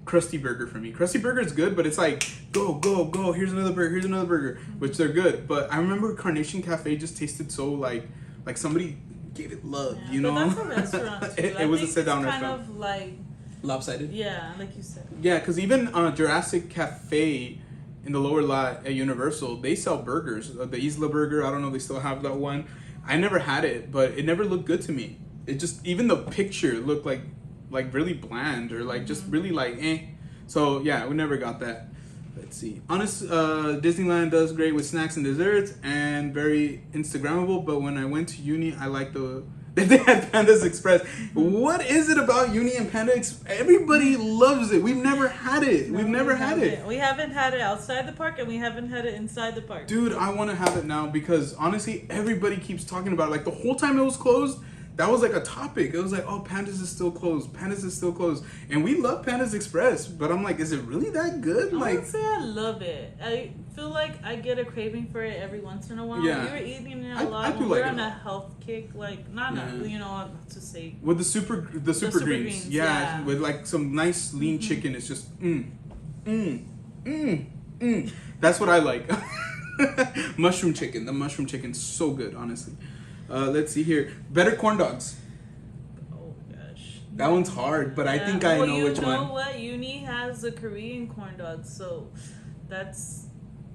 Krusty Burger for me. Krusty Burger is good, but it's like go, here's another burger, which they're good. But I remember Carnation Cafe just tasted so like somebody gave it love, But that's a restaurant too. it was a sit down restaurant. Kind of like lopsided. Yeah, like you said. Yeah, because even Jurassic Cafe in the lower lot at Universal, they sell burgers. The Isla Burger, I don't know if they still have that one. I never had it, but it never looked good to me. It just, even the picture looked like really bland, or like just really like eh. So yeah, we never got that. Let's see. Disneyland does great with snacks and desserts and very Instagrammable, but when I went to uni, I liked they had Panda's Express. What is it about Uni and Panda Express? Everybody loves it. We've never had it. We've never had it. We haven't had it outside the park, and we haven't had it inside the park. Dude, I want to have it now because honestly, everybody keeps talking about it. Like the whole time it was closed, that was like a topic. It was like, oh, Panda's is still closed. Panda's is still closed. And we love Panda's Express, but I'm like, is it really that good? I Like, would say I love it. I feel like I get a craving for it every once in a while. Yeah. We were eating it I a lot do when like we're it on a a lot. health kick. Like, not to say. with the super Super greens. greens, Yeah, yeah. with like some nice lean chicken. It's just That's what I like. Mushroom chicken. The mushroom chicken's so good, honestly. Let's see here. Better corn dogs. Oh gosh. That one's hard, but I think I know which one. You know what? Uni has the Korean corn dogs, so that's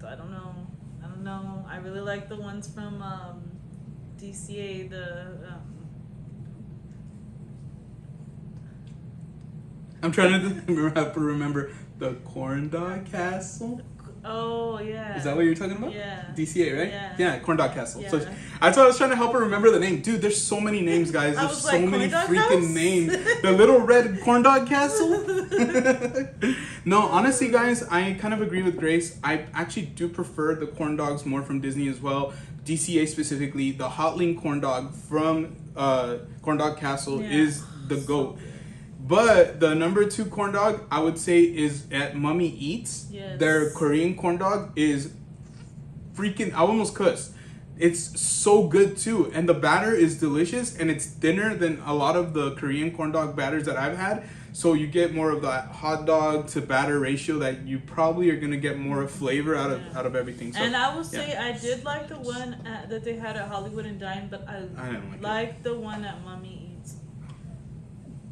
I don't know. I really like the ones from DCA. I'm trying to remember the corn dog castle. Oh yeah. Is that what you're talking about? Yeah. DCA, right? Yeah. Corn dog castle. Yeah. So that's why I was trying to help her remember the name. Dude, there's so many names, guys. I There's was so like, many corn dog freaking house? names. The little red corn dog castle. No, honestly, guys, I kind of agree with Grace. I actually do prefer the corn dogs more from Disney as well. DCA specifically, the hot link corn dog from Corn Dog Castle is the GOAT. But the number 2 corn dog, I would say, is at Mummy Eats. Yes. Their Korean corn dog is freaking, I almost cussed. It's so good too. And the batter is delicious, and it's thinner than a lot of the Korean corn dog batters that I've had. So you get more of that hot dog to batter ratio that you probably are going to get more flavor out of everything. So, and I will say I did like the one that they had at Hollywood and Dine, but I didn't like the one at Mummy Eats.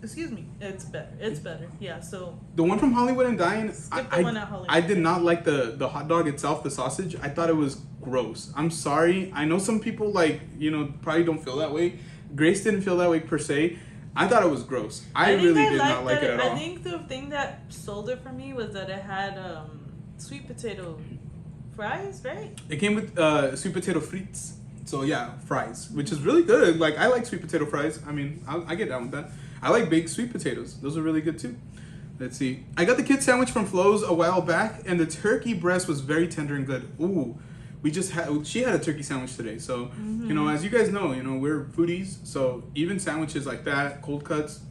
Excuse me, it's better. Yeah, so the one from Hollywood and Dine, one at Hollywood. I did not like the hot dog itself, the sausage. I thought it was gross. I'm sorry. I know some people probably don't feel that way. Grace didn't feel that way per se. I thought it was gross. I really did not like it at all. I think the thing that sold it for me was that it had sweet potato fries, right? It came with sweet potato frites. So yeah, fries, which is really good. Like, I like sweet potato fries. I mean, I get down with that. I like baked sweet potatoes. Those are really good too. Let's see. I got the kid sandwich from Flo's a while back, and the turkey breast was very tender and good. Ooh, she had a turkey sandwich today. So, as you guys know, we're foodies. So even sandwiches like that, cold cuts,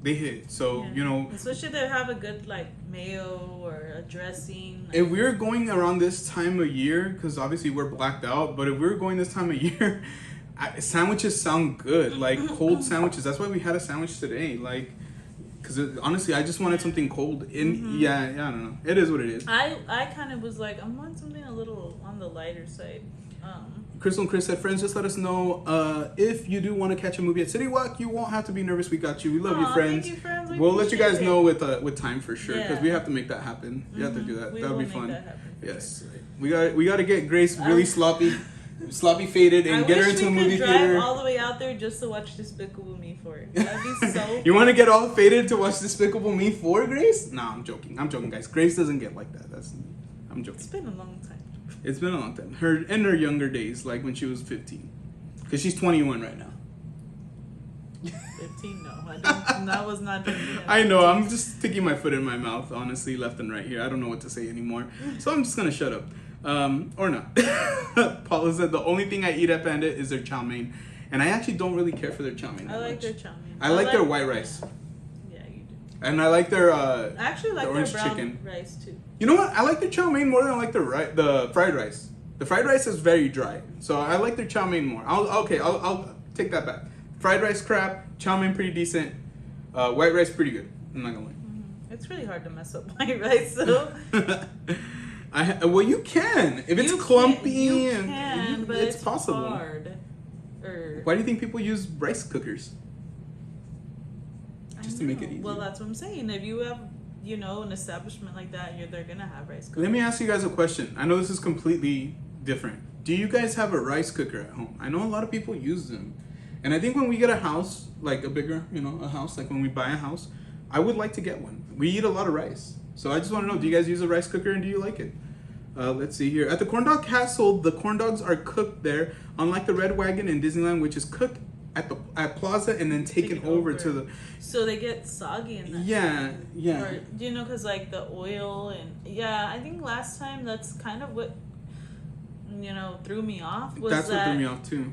they hit. So, especially they have a good like mayo or a dressing. Like, if we were going around this time of year, because obviously we're blacked out, but if we were going this time of year, sandwiches sound good, like cold sandwiches. That's why we had a sandwich today, like, because honestly, I just wanted something cold. I don't know. It is what it is. I kind of was like, I want something a little on the lighter side. Crystal and Chris said, friends, just let us know if you do want to catch a movie at City Walk. You won't have to be nervous. We got you. We love you, friends. Thank you, friends. We'll let you guys appreciate know with time for sure, because we have to make that happen. We have to do that. That'll be fun. Yes, sure. We got to get Grace really sloppy faded and get her into a movie theater. I wish we could drive all the way out there just to watch Despicable Me 4. That'd be so. You want to get all faded to watch Despicable Me 4, Grace? No, I'm joking, guys. Grace doesn't get like that. I'm joking. It's been a long time. It's been a long time. In her younger days, like when she was 15, because she's 21 right now. 15? No, I was not doing that. I know. I'm just sticking my foot in my mouth, honestly, left and right here. I don't know what to say anymore, so I'm just gonna shut up. Or not. Paula said the only thing I eat at Panda is their chow mein, and I actually don't really care for their chow mein. I like their chow mein. I like their white rice. Yeah, you do. And I like their I actually like orange their brown chicken rice too. You know what? I like their chow mein more than I like the fried rice. The fried rice is very dry, so I like their chow mein more. I'll take that back. Fried rice crap, chow mein pretty decent, white rice pretty good. I'm not gonna lie. It's really hard to mess up white rice, so. Well, you can if it's clumpy but it's possible. Hard. Why do you think people use rice cookers? Just to make it easy. Well, that's what I'm saying. If you have, an establishment like that, they're gonna have rice cookers. Let me ask you guys a question. I know this is completely different. Do you guys have a rice cooker at home? I know a lot of people use them, and I think when we get a house, like a bigger, a house, like when we buy a house, I would like to get one. We eat a lot of rice. So I just want to know, do you guys use a rice cooker and do you like it? Let's see here. At the Corn Dog Castle, the corn dogs are cooked there, unlike the Red Wagon in Disneyland, which is cooked at Plaza and then taken over to the... So they get soggy in that. Yeah. Or, because like the oil and... I think last time that's kind of what, threw me off. That's what threw me off too.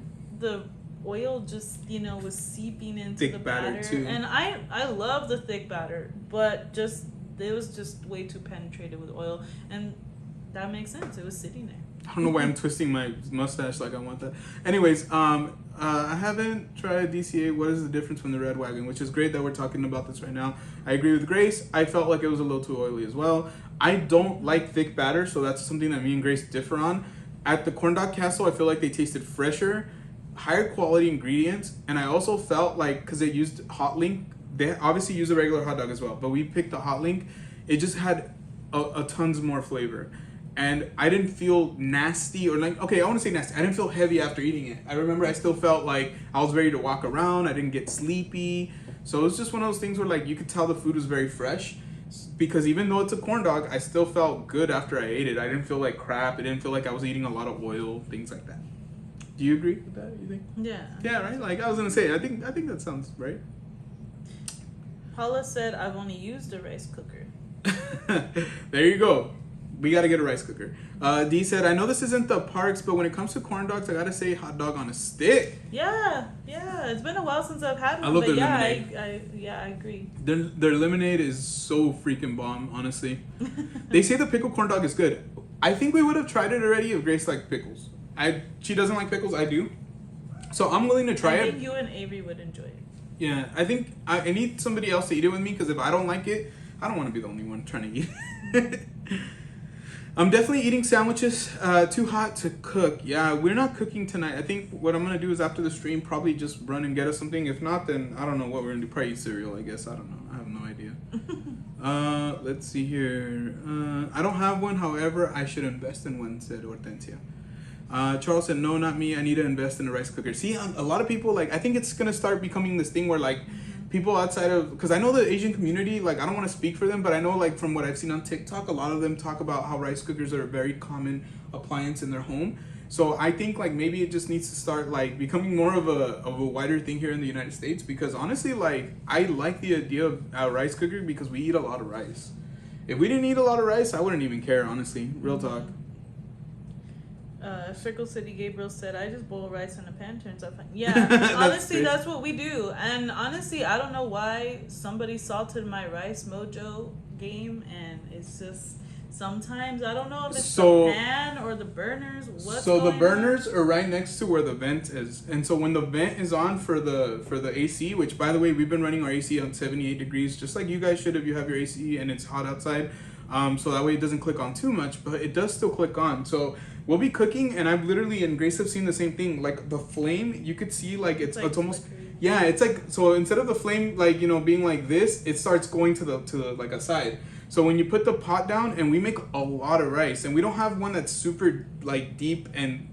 oil just, was seeping into Thick the batter, too. And I love the thick batter, but it was just way too penetrated with oil. And that makes sense. It was sitting there. I don't know why I'm twisting my mustache like I want that. Anyways, I haven't tried DCA. What is the difference from the Red Wagon? Which is great that we're talking about this right now. I agree with Grace. I felt like it was a little too oily as well. I don't like thick batter, so that's something that me and Grace differ on. At the Corn Dog Castle, I feel like they tasted fresher, higher quality ingredients, and I also felt like, because they used Hot Link, they obviously use a regular hot dog as well, but we picked the Hot Link. It just had a tons more flavor. And I didn't feel nasty or like, okay, I want to say nasty. I didn't feel heavy after eating it. I remember I still felt like I was ready to walk around. I didn't get sleepy. So it was just one of those things where like you could tell the food was very fresh, because even though it's a corn dog, I still felt good after I ate it. I didn't feel like crap. It didn't feel like I was eating a lot of oil, things like that. Do you agree with that, you think? Yeah. Yeah, right? Like I was going to say, I think that sounds right. Paula said, I've only used a rice cooker. There you go. We got to get a rice cooker. D said, I know this isn't the parks, but when it comes to corn dogs, I got to say hot dog on a stick. Yeah. It's been a while since I've had one. I love but their lemonade. I agree. Their lemonade is so freaking bomb, honestly. They say the pickle corn dog is good. I think we would have tried it already if Grace liked pickles. She doesn't like pickles, I do. So I'm willing to try it. I think you and Avery would enjoy it. Yeah, I think I need somebody else to eat it with me, because if I don't like it, I don't want to be the only one trying to eat it. I'm definitely eating sandwiches. Too hot to cook. Yeah, we're not cooking tonight. I think what I'm going to do is after the stream, probably just run and get us something. If not, then I don't know what we're going to do. Probably eat cereal, I guess. I don't know. I have no idea. Let's see here. I don't have one. However, I should invest in one, said Hortensia. Charles said, no, not me. I need to invest in a rice cooker. See, a lot of people, like, I think it's going to start becoming this thing where, like, people outside of, because I know the Asian community, like, I don't want to speak for them, but I know, like, from what I've seen on TikTok, a lot of them talk about how rice cookers are a very common appliance in their home. So I think, like, maybe it just needs to start, like, becoming more of a wider thing here in the United States, because honestly, like, I like the idea of a rice cooker because we eat a lot of rice. If we didn't eat a lot of rice, I wouldn't even care, honestly. Real talk. Circle City Gabriel said, I just boil rice in a pan, turns out fine. Yeah, honestly, that's what we do. And honestly, I don't know why somebody salted my rice mojo game, and it's just sometimes I don't know if it's the pan or the burners. So the burners are right next to where the vent is, and so when the vent is on for the AC, which by the way we've been running our AC on 78 degrees, just like you guys should if you have your AC and it's hot outside. So that way it doesn't click on too much, but it does still click on. So we'll be cooking, and I've literally and Grace have seen the same thing. Like the flame, you could see like it's almost flickering. Yeah, it's like, so instead of the flame like being like this, it starts going to the like a side. So when you put the pot down, and we make a lot of rice, and we don't have one that's super like deep and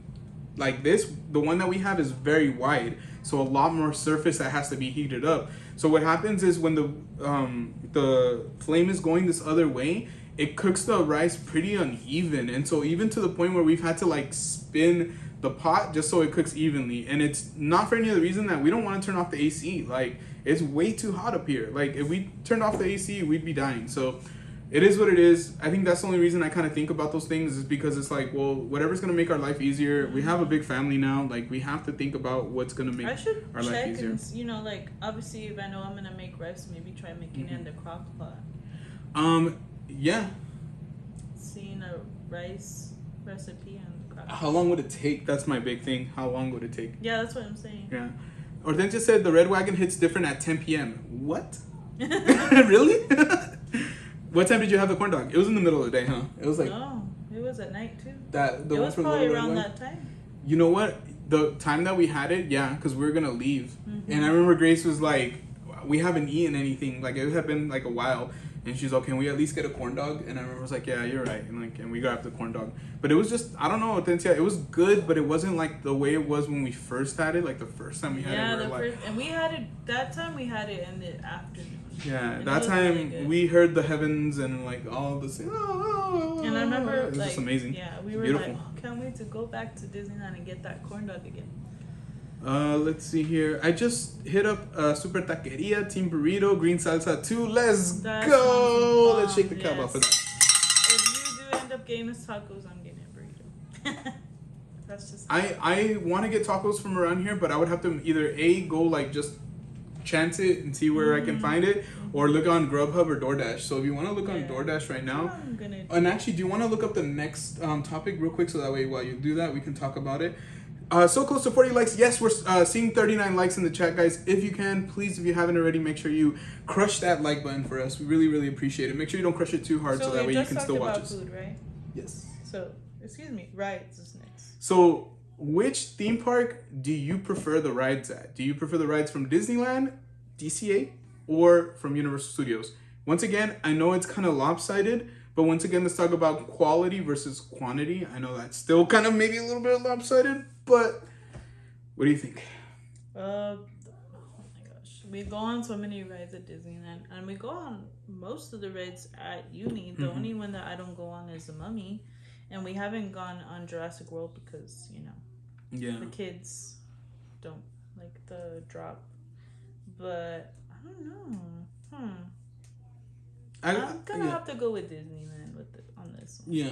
like this. The one that we have is very wide, so a lot more surface that has to be heated up. So what happens is when the flame is going this other way, it cooks the rice pretty uneven, and so even to the point where we've had to like spin the pot just so it cooks evenly. And it's not for any other reason that we don't want to turn off the AC. Like, it's way too hot up here. Like, if we turned off the AC, we'd be dying. So it is what it is. I think that's the only reason I kind of think about those things, is because it's like, well, whatever's going to make our life easier. We have a big family now. Like, we have to think about what's going to make our life easier. And, like, obviously, if I know I'm going to make rice, maybe try making it in the crock pot. Yeah. Seeing a rice recipe on the crock pot. How long would it take? That's my big thing. How long would it take? Yeah, that's what I'm saying. Yeah. Hortensia said the Red Wagon hits different at 10 p.m. What? Really? What time did you have the corn dog? It was in the middle of the day, huh? It was like... No, it was at night, too. It was probably around that time. You know what? The time that we had it, yeah, because we were going to leave. Mm-hmm. And I remember Grace was like, we haven't eaten anything. Like, it had been like a while. And she's like, can we at least get a corn dog? And I remember I was like, yeah, you're right. And we grabbed the corn dog. But it was just, I don't know, Hortensia, it was good, but it wasn't like the way it was when we first had it. Like the first time we had it. And we had it, that time we had it in the afternoon. Yeah, that time really we heard the heavens and like all the and I remember it was just amazing. Yeah, we were beautiful. Like, oh, can't wait to go back to Disneyland and get that corn dog again. Let's see here. I just hit up Super Taqueria, Team Burrito, Green Salsa 2. Let's go! Let's shake the cab off of that. If you do end up getting us tacos, I'm getting a burrito. That's just. I want to get tacos from around here, but I would have to either go like just chance it and see where I can find it, or look on Grubhub or DoorDash. So if you want to look on DoorDash right now, I'm gonna and actually, do you want to look up the next topic real quick so that way while you do that we can talk about it? So close to 40 likes. Yes, we're seeing 39 likes in the chat, guys. If you can, please, if you haven't already, make sure you crush that like button for us. We really, really appreciate it. Make sure you don't crush it too hard so that way you can still watch us. Food, right? Yes. So, excuse me, rides is next. So, which theme park do you prefer the rides at? Do you prefer the rides from Disneyland, DCA, or from Universal Studios? Once again, I know it's kind of lopsided, but once again, let's talk about quality versus quantity. I know that's still kind of maybe a little bit lopsided, but what do you think? Oh my gosh. We go on so many rides at Disneyland, and we go on most of the rides at Uni. The only one that I don't go on is the Mummy, and we haven't gone on Jurassic World because, the kids don't like the drop. But I don't know. I'm gonna have to go with Disneyland on this one. Yeah,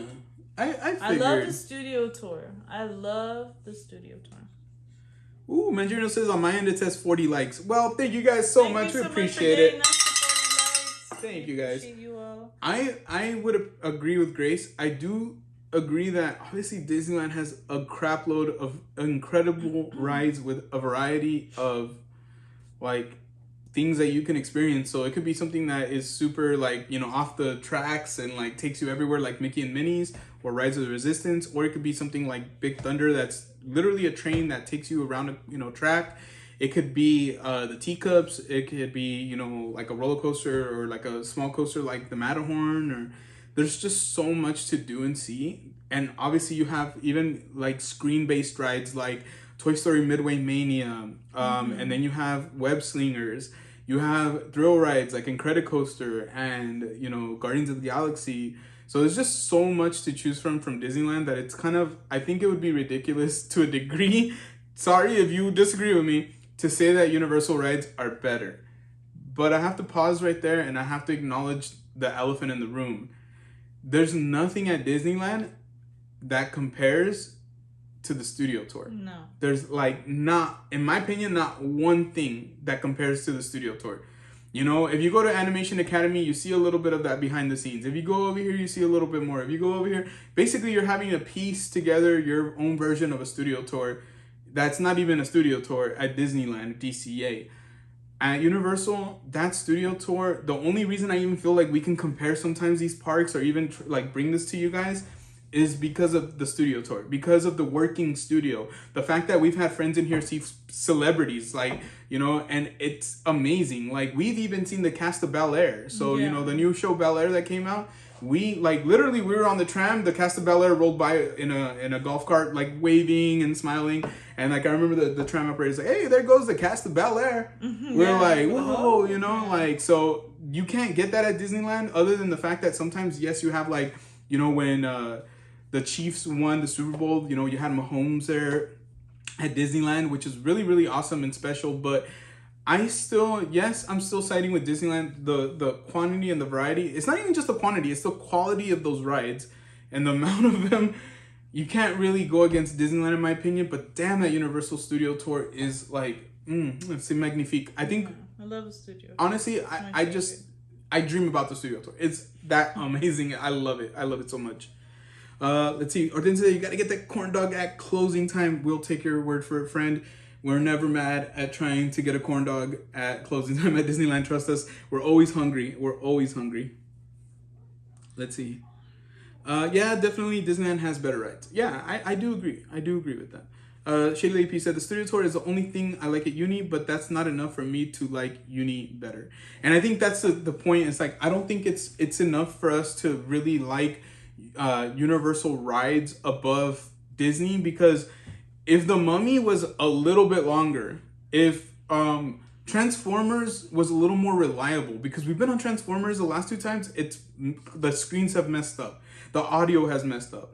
I figured. I love the studio tour. Ooh, Mandarino says on my end it says 40 likes. Well, thank you guys so much. We appreciate it. Thank you guys. You all. I would agree with Grace. I do agree that obviously Disneyland has a crap load of incredible rides with a variety of like things that you can experience. So it could be something that is super like, off the tracks and like takes you everywhere like Mickey and Minnie's or Rise of the Resistance, or it could be something like Big Thunder that's literally a train that takes you around a track. It could be the teacups. It could be, like a roller coaster or like a small coaster like the Matterhorn, or there's just so much to do and see. And obviously you have even like screen-based rides like Toy Story Midway Mania, and then you have Web Slingers. You have thrill rides like Incredicoaster and, Guardians of the Galaxy. So there's just so much to choose from Disneyland that it's kind of, I think it would be ridiculous to a degree. Sorry if you disagree with me, to say that Universal rides are better. But I have to pause right there and I have to acknowledge the elephant in the room. There's nothing at Disneyland that compares to the studio tour. No. There's not, in my opinion, not one thing that compares to the studio tour. If you go to Animation Academy, you see a little bit of that behind the scenes. If you go over here, you see a little bit more. If you go over here, basically you're having to piece together your own version of a studio tour. That's not even a studio tour at Disneyland, DCA. At Universal, that studio tour, the only reason I even feel like we can compare sometimes these parks or even bring this to you guys is because of the studio tour, because of the working studio. The fact that we've had friends in here see celebrities, and it's amazing. Like, we've even seen the cast of Bel Air. So, the new show Bel Air that came out, we literally we were on the tram, the cast of Bel Air rolled by in a golf cart, waving and smiling. And I remember the tram operator's like, hey, there goes the cast of Bel Air. We're like, whoa, so you can't get that at Disneyland, other than the fact that sometimes, yes, you have when the Chiefs won the Super Bowl, you had Mahomes there at Disneyland, which is really, really awesome and special. But I'm still siding with Disneyland. The quantity and the variety. It's not even just the quantity, it's the quality of those rides and the amount of them. You can't really go against Disneyland in my opinion, but damn, that Universal Studio Tour is c'est magnifique. I think I love the studio. Honestly, I dream about the studio tour. It's that amazing. I love it. I love it so much. Let's see. Hortensia, you got to get that corn dog at closing time. We'll take your word for it, friend. We're never mad at trying to get a corn dog at closing time at Disneyland. Trust us. We're always hungry. Let's see. Yeah, definitely Disneyland has better rides. Yeah, I do agree. I do agree with that. Shady Lady P said, the studio tour is the only thing I like at Uni, but that's not enough for me to like Uni better. And I think that's the point. It's I don't think it's enough for us to really like Universal rides above Disney, because if the Mummy was a little bit longer, if Transformers was a little more reliable, because we've been on Transformers the last 2 times, the screens have messed up, the audio has messed up.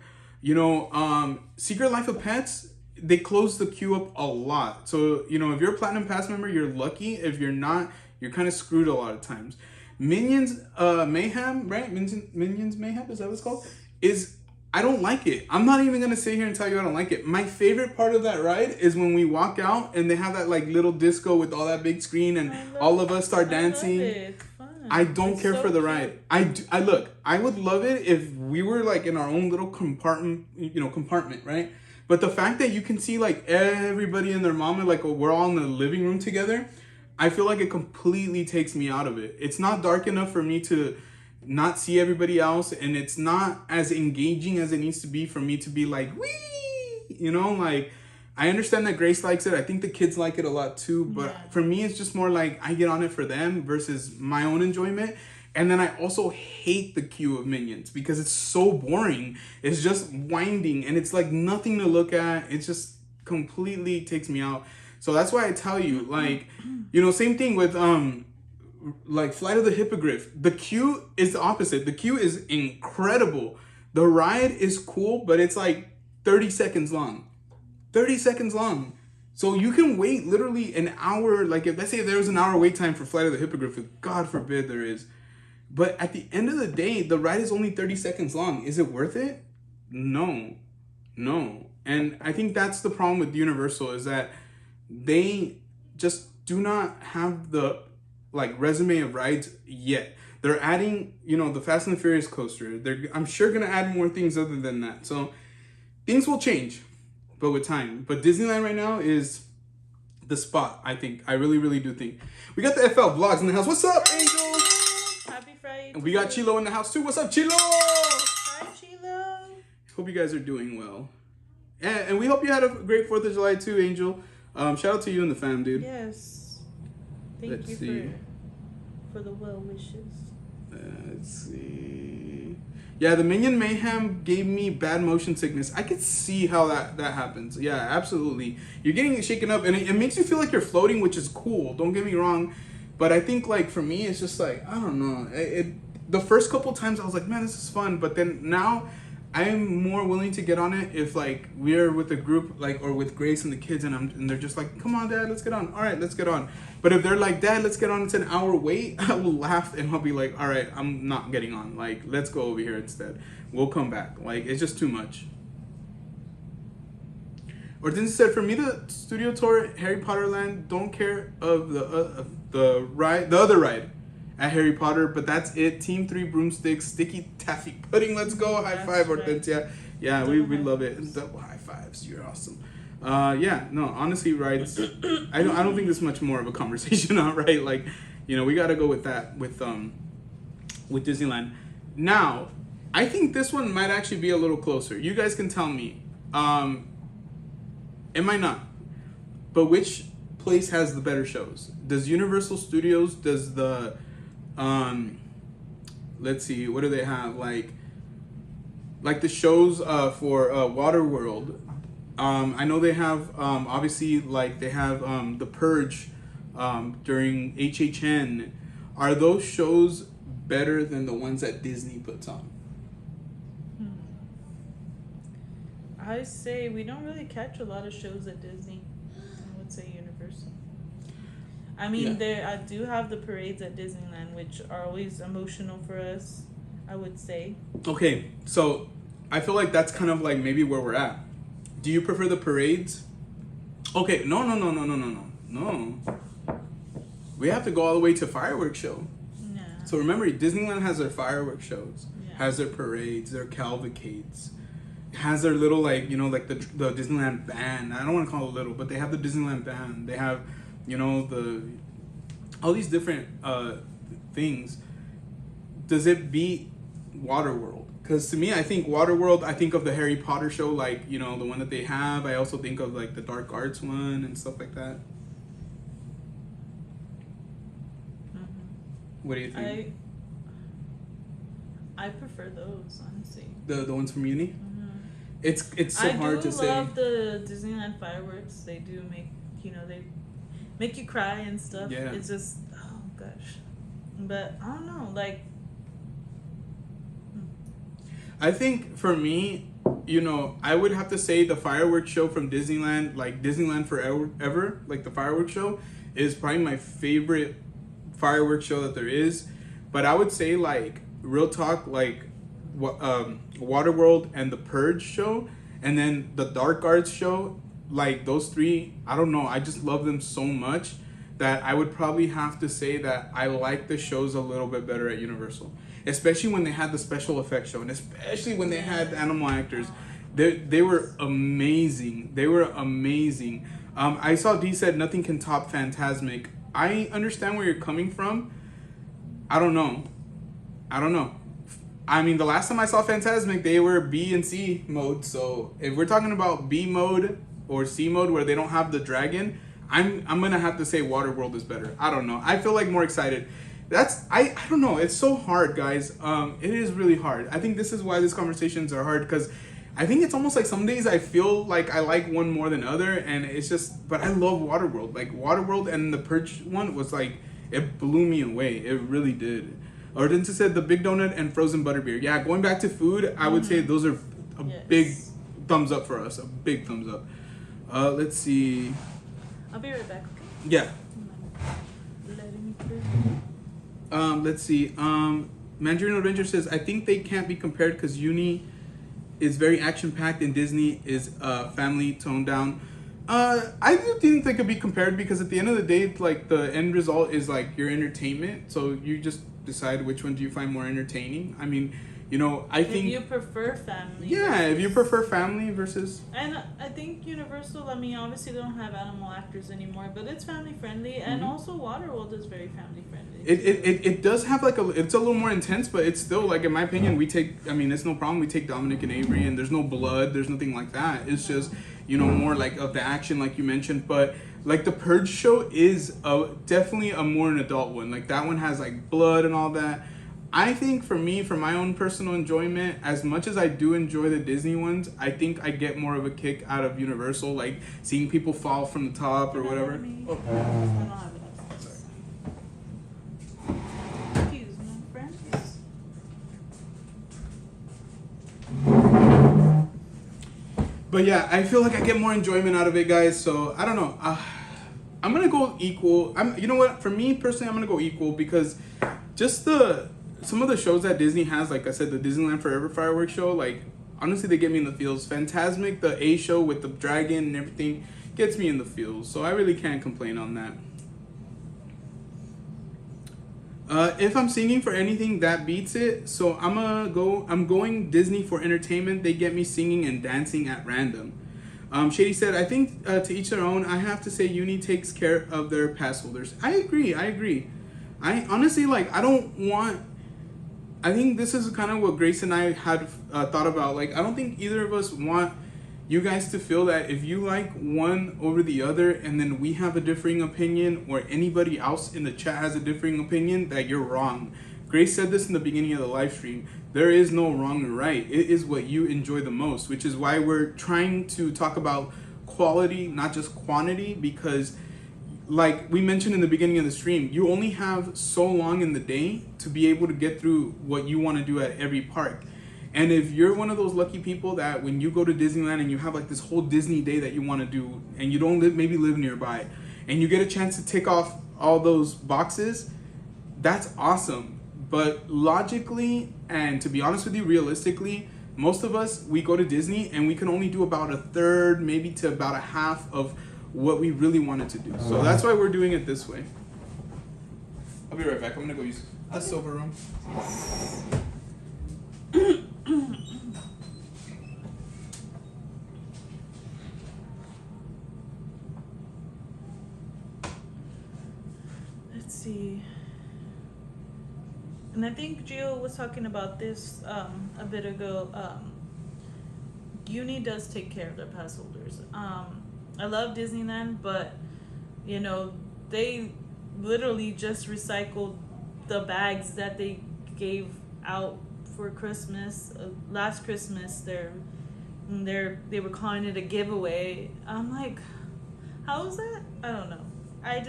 Secret Life of Pets, they close the queue up a lot. So, if you're a Platinum Pass member, you're lucky. If you're not, you're kind of screwed a lot of times. Minions Mayhem, right? Minions Mayhem, is that what it's called? Is I don't like it. I'm not even gonna sit here and tell you I don't like it. My favorite part of that ride is when we walk out and they have that like little disco with all that big screen and all of us start dancing. I love it. It's fun. I don't It's care so for the cute. ride. I look. I would love it if we were like in our own little compartment, right? But the fact that you can see like everybody and their mom and like we're all in the living room together, I feel like it completely takes me out of it. It's not dark enough for me to not see everybody else, and it's not as engaging as it needs to be for me to be like, wee, like I understand that Grace likes it. I think the kids like it a lot too, but for me, it's just more like I get on it for them versus my own enjoyment. And then I also hate the queue of Minions because it's so boring. It's just winding and it's like nothing to look at. It just completely takes me out. So that's why I tell you, like, same thing with like Flight of the Hippogriff. The queue is the opposite. The queue is incredible. The ride is cool, but it's like 30 seconds long. 30 seconds long. So you can wait literally an hour. Like let's say there was an hour wait time for Flight of the Hippogriff, God forbid there is. But at the end of the day, the ride is only 30 seconds long. Is it worth it? No. And I think that's the problem with Universal is that they just do not have the like resume of rides yet. They're adding, the Fast and the Furious coaster. I'm sure going to add more things other than that. So things will change, but with time. But Disneyland right now is the spot, I think. I really, really do think. We got the FL Vlogs in the house. What's up, Angel? Happy Friday. And we got Chilo in the house too. What's up, Chilo? Hi, Chilo. Hope you guys are doing well. And we hope you had a great 4th of July too, Angel. Shout out to you and the fam, dude. Yes. Thank Let's you see. for the well wishes. Let's see. Yeah, the Minion Mayhem gave me bad motion sickness. I could see how that happens. Yeah, absolutely. You're getting shaken up, and it makes you feel like you're floating, which is cool. Don't get me wrong. But I think, like, for me, it's just like, I don't know. The first couple times I was like, man, this is fun. But then now I'm more willing to get on it if, like, we're with a group, like, or with Grace and the kids, and they're just like, come on, Dad, let's get on. All right, let's get on. But if they're like, Dad, let's get on, it's an hour wait, I will laugh and I'll be like, all right, I'm not getting on. Like, let's go over here instead. We'll come back. Like, it's just too much. Or Disney said, for me, the studio tour, Harry Potter Land, don't care of the other ride at Harry Potter, but that's it. Team 3 broomsticks, sticky taffy pudding. Let's go. High five, Hortensia. Yeah, we love it. Double high fives. You're awesome. Honestly, rides. I don't think there's much more of a conversation on, right? Like, we got to go with that with Disneyland. Now, I think this one might actually be a little closer. You guys can tell me. It might not. But which place has the better shows? Does Universal Studios, does the let's see, what do they have? Like the shows for Waterworld. I know they have obviously, like, they have The Purge during HHN. Are those shows better than the ones that Disney puts on? I say we don't really catch a lot of shows at Disney. I would say Universal. I mean, I do have the parades at Disneyland, which are always emotional for us, I would say. Okay, so I feel like that's kind of like maybe where we're at. Do you prefer the parades? Okay, no. We have to go all the way to fireworks show. No. So remember, Disneyland has their fireworks shows, has their parades, their cavalcades, has their little, like, like the Disneyland band. I don't want to call it little, but they have the Disneyland band. They have, all these different things. Does it beat Waterworld? Because to me, I think Waterworld, I think of the Harry Potter show, like, the one that they have. I also think of, like, the Dark Arts one and stuff like that. What do you think? I prefer those, honestly. The ones from Uni? It's so hard to say. I do love the Disneyland fireworks. They do make, they make you cry and stuff. Yeah. It's just, oh gosh. But I don't know, like. I think for me, I would have to say the fireworks show from Disneyland, like Disneyland Forever, like the fireworks show, is probably my favorite fireworks show that there is. But I would say, like, real talk, like, Waterworld and the Purge show, and then the Dark Arts show. Like those three, I don't know. I just love them so much that I would probably have to say that I like the shows a little bit better at Universal, especially when they had the special effects show, and especially when they had the animal actors. They were amazing. They were amazing. I saw D said nothing can top Fantasmic. I understand where you're coming from. I don't know. I mean, the last time I saw Fantasmic, they were B and C mode. So if we're talking about B mode or C mode where they don't have the dragon, I'm gonna have to say Waterworld is better. I don't know. I feel like more excited. I don't know. It's so hard, guys. It is really hard. I think this is why these conversations are hard, because I think it's almost like some days I feel like I like one more than other, and it's just. But I love Waterworld. Like Waterworld and the Purge one was like, it blew me away. It really did. Ordinance said the Big Donut and frozen butterbeer. Yeah, going back to food, I would say those are a big thumbs up for us. A big thumbs up. Let's see. I'll be right back. Okay? Yeah. Letting me through. Let's see. Mandarin Adventure says, I think they can't be compared because Uni is very action packed and Disney is family toned down. I do think they could be compared because at the end of the day, like the end result is like your entertainment. So you just decide which one do you find more entertaining. I mean, you know, I think if you prefer family. Yeah, if you prefer family versus. And I think Universal, I mean, obviously they don't have animal actors anymore, but it's family friendly, and also Waterworld is very family friendly. It does have like it's a little more intense, but it's still like, in my opinion, it's no problem. We take Dominic and Avery, and there's no blood, there's nothing like that. It's just, you know, more like of the action, like you mentioned. But like the Purge show is definitely a more an adult one. Like that one has like blood and all that. I think for me, for my own personal enjoyment, as much as I do enjoy the Disney ones, I think I get more of a kick out of Universal, like seeing people fall from the top or whatever. I don't have it upstairs. Excuse me, friends. But yeah, I feel like I get more enjoyment out of it, guys. So I don't know. I'm gonna go equal. You know what? For me personally, I'm gonna go equal because just some of the shows that Disney has, like I said, the Disneyland Forever fireworks show, like honestly, they get me in the feels. Fantasmic, the A show with the dragon and everything, gets me in the feels. So I really can't complain on that. If I'm singing for anything, that beats it. So I'm going Disney for entertainment. They get me singing and dancing at random. Shady said, I think to each their own. I have to say Uni takes care of their pass holders. I agree. I honestly, like, I think this is kind of what Grace and I had thought about. Like, I don't think either of us want you guys to feel that if you like one over the other and then we have a differing opinion or anybody else in the chat has a differing opinion, that you're wrong. Grace said this in the beginning of the live stream. There is no wrong or right. It is what you enjoy the most, which is why we're trying to talk about quality, not just quantity, because like we mentioned in the beginning of the stream, you only have so long in the day to be able to get through what you want to do at every park. And if you're one of those lucky people that when you go to Disneyland and you have like this whole Disney day that you want to do and you don't maybe live nearby and you get a chance to tick off all those boxes, that's awesome. But logically, and to be honest with you, realistically, most of us, we go to Disney and we can only do about a third, maybe to about a half of what we really wanted to do. So that's why we're doing it this way. I'll be right back. I'm gonna go use a silver room. Let's see. And I think Gio was talking about this a bit ago. Uni does take care of their pass holders. I love Disneyland, but you know, they literally just recycled the bags that they gave out for Christmas. Last Christmas, they were calling it a giveaway. I'm like, how is that? I don't know. I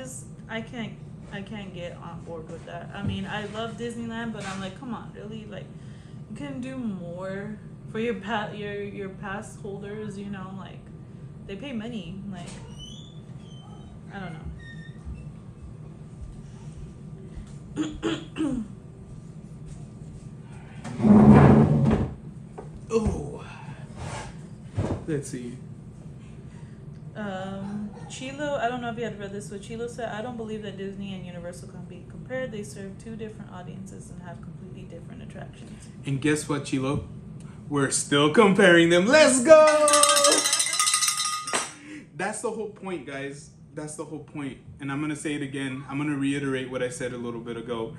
can't get on board with that. I mean, I love Disneyland, but I'm like, come on, really? Like, you can do more for your pass holders, you know, like they pay money. Like, I don't know. Oh. Let's see. Chilo, I don't know if you had read this, but Chilo said, I don't believe that Disney and Universal can be compared. They serve two different audiences and have completely different attractions. And guess what, Chilo? We're still comparing them. Let's go! That's the whole point, guys. That's the whole point. And I'm going to say it again. I'm going to reiterate what I said a little bit ago.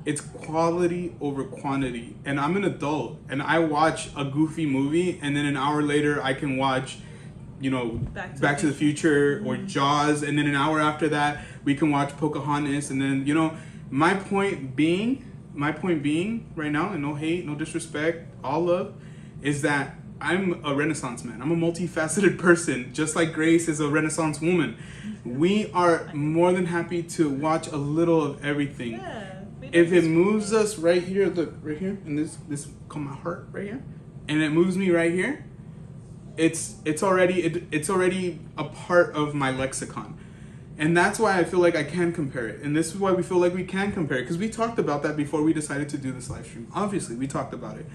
It's quality over quantity. And I'm an adult, and I watch a goofy movie, and then an hour later I can watch, you know, Back to the Future or Jaws, and then an hour after that we can watch Pocahontas, and then, you know, my point being right now, and no hate, no disrespect, all love, is that I'm a Renaissance man. I'm a multifaceted person, just like Grace is a Renaissance woman. We are more than happy to watch a little of everything. Yeah, if it moves us right here, look, right here, and this called my heart right here, and it moves me right here, it's already a part of my lexicon. And that's why I feel like I can compare it. And this is why we feel like we can compare it. Because we talked about that before we decided to do this live stream. Obviously, we talked about it.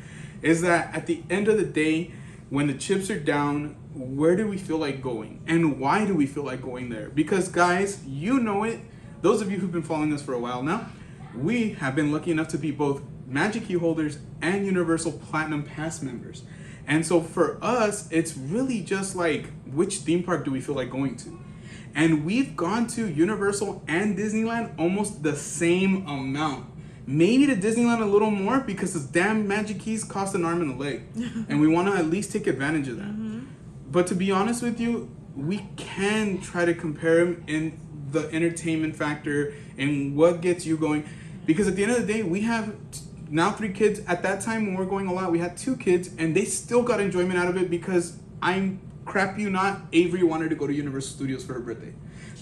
Is that at the end of the day, when the chips are down, where do we feel like going? And why do we feel like going there? Because guys, you know it. Those of you who've been following us for a while now, we have been lucky enough to be both Magic Key holders and Universal Platinum Pass members. And so for us, it's really just like, which theme park do we feel like going to? And we've gone to Universal and Disneyland almost the same amount. Maybe to Disneyland a little more because those damn Magic Keys cost an arm and a leg. And we want to at least take advantage of that. Mm-hmm. But to be honest with you, we can try to compare them in the entertainment factor and what gets you going. Because at the end of the day, we have now 3 kids. At that time when we were going all out, we had 2 kids and they still got enjoyment out of it because crap you not, Avery wanted to go to Universal Studios for her birthday.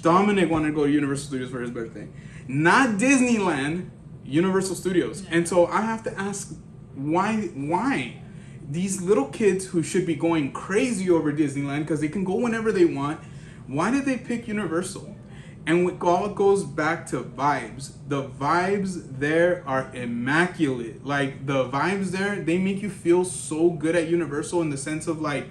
Dominic wanted to go to Universal Studios for his birthday. Not Disneyland, Universal Studios. And so I have to ask, why? These little kids who should be going crazy over Disneyland because they can go whenever they want, why did they pick Universal? And it all goes back to vibes. The vibes there are immaculate. Like, the vibes there, they make you feel so good at Universal in the sense of, like,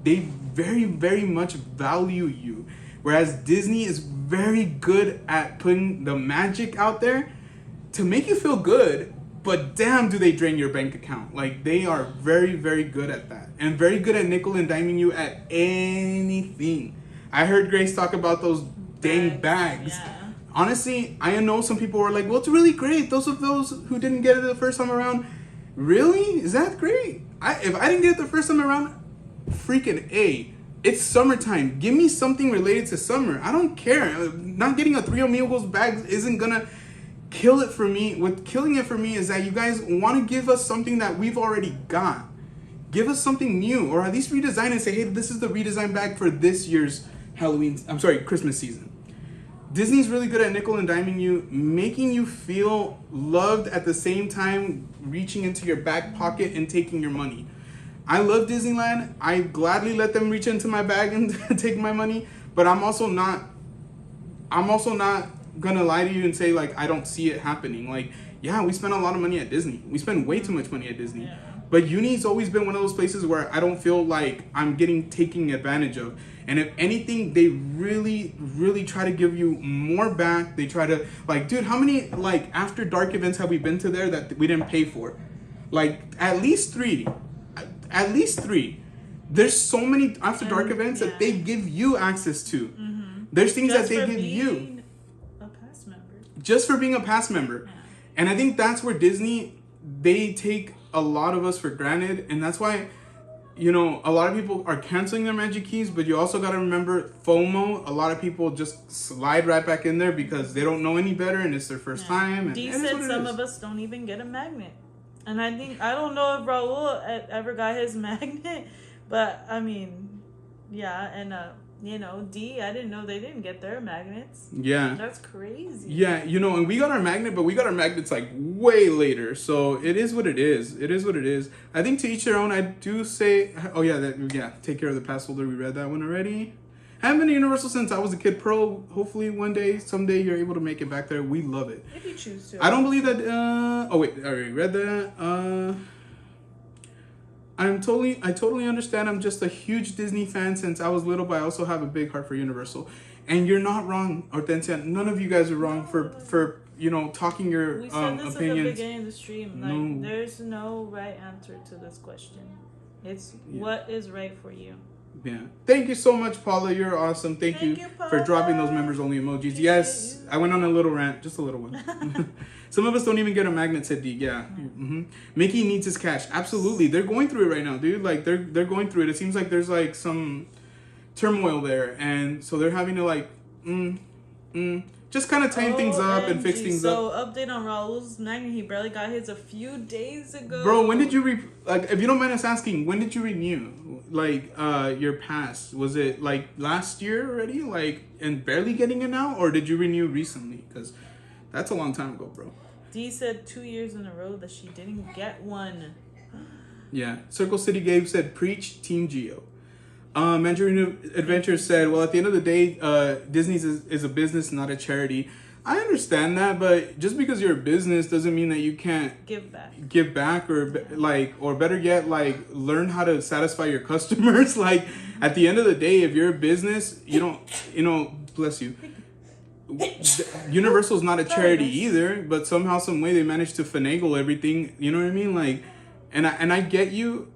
they very, very much value you. Whereas Disney is very good at putting the magic out there to make you feel good, but damn, do they drain your bank account. Like, they are very, very good at that. And very good at nickel and diming you at anything. I heard Grace talk about those dang bags. Yeah. Honestly, I know some people were like, well, it's really great. Those who didn't get it the first time around, really? Is that great? If I didn't get it the first time around, freaking A. It's summertime. Give me something related to summer. I don't care. Not getting a 3 Amigos bag isn't gonna kill it for me. What killing it for me is that you guys want to give us something that we've already got. Give us something new, or at least redesign and say, hey, this is the redesign bag for this year's Christmas season. Disney's really good at nickel and diming you, making you feel loved at the same time reaching into your back pocket and taking your money. I love Disneyland. I gladly let them reach into my bag and take my money, but I'm also not gonna lie to you and say, like, I don't see it happening. Like, yeah, we spend a lot of money at Disney. We spend way too much money at Disney. Yeah. But Uni's always been one of those places where I don't feel like I'm taken advantage of. And if anything, they really, really try to give you more back. They try to, like, dude, how many, like, after dark events have we been to there that we didn't pay for? Like, at least three. There's so many after dark events that they give you access to. Mm-hmm. There's things that they give you. A pass member. Just for being a pass member. Yeah. And I think that's where Disney, they take a lot of us for granted. And that's why, you know, a lot of people are canceling their Magic Keys, but you also got to remember FOMO. A lot of people just slide right back in there because they don't know any better and it's their first time. And, D said some of us don't even get a magnet. And I don't know if Raul ever got his magnet, but I mean, yeah. And, you know, D, I didn't know they didn't get their magnets. Yeah. That's crazy. Yeah, you know, and we got our magnet, but we got our magnets like way later. So it is what it is. It is what it is. I think to each their own. I do say, oh yeah, take care of the pass holder. We read that one already. I haven't been to Universal since I was a kid pro. Hopefully someday you're able to make it back there. We love it. If you choose to. I don't believe that, I already read that. I totally understand. I'm just a huge Disney fan since I was little, but I also have a big heart for Universal. And you're not wrong, Hortensia. None of you guys are wrong for talking your We said this at the opinions. beginning of the stream. Like, No. there's no right answer to this question. It's what is right for you. Yeah. Thank you so much, Paula. You're awesome. Thank you for Paula. dropping those members only emojis. Yes, I went on a little rant, just a little one. Some of us don't even get a magnet, said D. Yeah. Mm-hmm. Mickey needs his cash. Absolutely. They're going through it right now, dude. Like they're going through it. It seems like there's like some turmoil there, and so they're having to just kind of tighten things up and fix things up. So update on Raul's magnet. He barely got his a few days ago. Bro, when did you if you don't mind us asking, when did you renew like your pass? Was it like last year already, like, and barely getting it now, or did you renew recently? Because that's a long time ago, bro. D said 2 years in a row that she didn't get one. Yeah. Circle City Gabe said, preach Team Geo. Mandarin Adventure said, well, at the end of the day, Disney's is a business, not a charity. I understand that, but just because you're a business doesn't mean that you can't give back or better yet, like, learn how to satisfy your customers. Like, at the end of the day, if you're a business, you don't, bless you. Universal's not a charity either, but somehow, some way they managed to finagle everything. You know what I mean? Like, and I get you.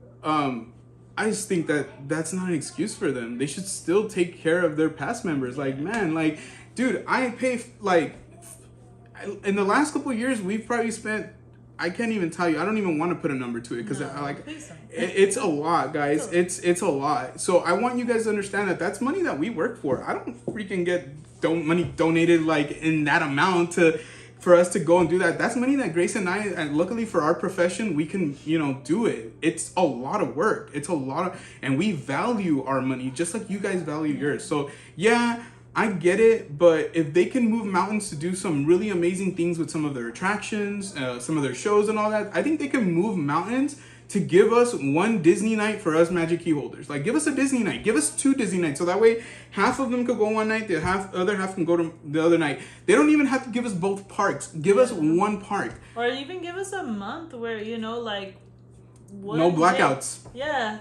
I just think that that's not an excuse for them. They should still take care of their past members. Like, man, like, dude, I pay, like, in the last couple of years, we've probably spent, I can't even tell you. I don't even want to put a number to it because it's a lot, guys. It's a lot. So I want you guys to understand that that's money that we work for. I don't freaking get money donated like in that amount for us to go and do that. That's money that Grace and I, and luckily for our profession, we can, do it. It's a lot of work. It's a lot of, and we value our money just like you guys value yours. So yeah, I get it, but if they can move mountains to do some really amazing things with some of their attractions, some of their shows and all that, I think they can move mountains to give us one Disney night for us Magic Key holders. Like, give us a Disney night. Give us 2 Disney nights. So that way, half of them could go one night, the other half can go to the other night. They don't even have to give us both parks. Give us one park. Or even give us a month where, like... No blackouts. Yeah.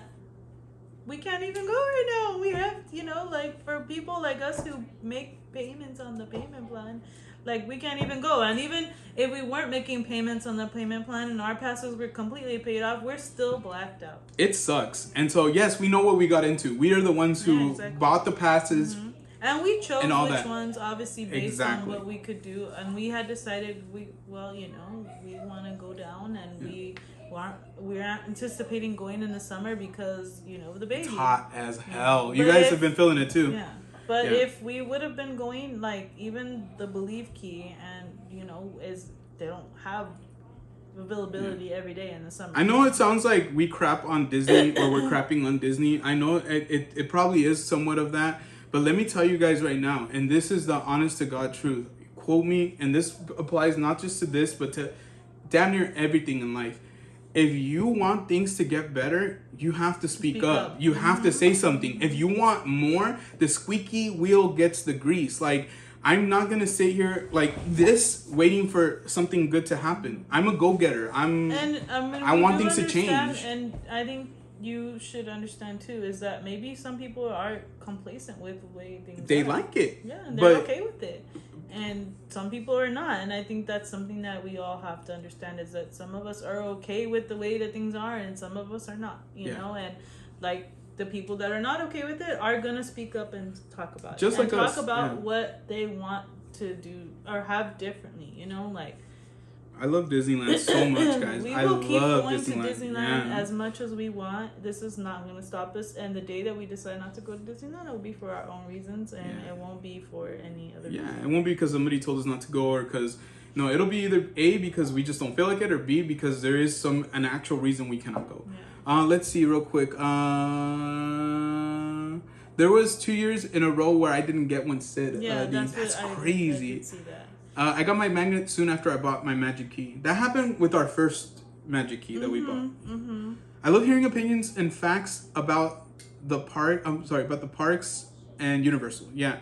We can't even go right now. We have, like, for people like us who make payments on the payment plan... Like, we can't even go. And even if we weren't making payments on the payment plan and our passes were completely paid off, we're still blacked out. It sucks. And so, yes, we know what we got into. We are the ones who bought the passes. Mm-hmm. And we chose which ones, obviously, based on what we could do. And we had decided, we want to go down. And we're not anticipating going in the summer because, the baby. It's hot as hell. You guys have been feeling it, too. Yeah. But if we would have been going, like, even the Believe Key and, they don't have availability every day in the summer. I know it sounds like we crap on Disney or we're crapping on Disney. I know it probably is somewhat of that. But let me tell you guys right now, and this is the honest to God truth. Quote me, and this applies not just to this, but to damn near everything in life. If you want things to get better, you have to speak up. You have to say something. If you want more, the squeaky wheel gets the grease. Like, I'm not going to sit here like this waiting for something good to happen. I'm a go-getter. I want things to change. And I think you should understand, too, is that maybe some people are complacent with the way things They are. like it. Yeah, and they're okay with it. And some people are not. And I think that's something that we all have to understand is that some of us are okay with the way that things are and some of us are not, you know? And like the people that are not okay with it are going to speak up and talk about it. Just and like us. Talk about what they want to do or have differently, like. I love Disneyland so much, guys. We will keep going Disneyland. to Disneyland as much as we want. This is not going to stop us. And the day that we decide not to go to Disneyland, it will be for our own reasons, and it won't be for any other reason. It won't be because somebody told us not to go, or because it'll be either A, because we just don't feel like it, or B, because there is an actual reason we cannot go. Let's see real quick. There was 2 years in a row where I didn't get one, Sid. That's crazy. I did see that. I got my magnet soon after I bought my Magic Key. That happened with our first Magic Key that we bought. I love hearing opinions and facts about the parks and Universal. Yeah.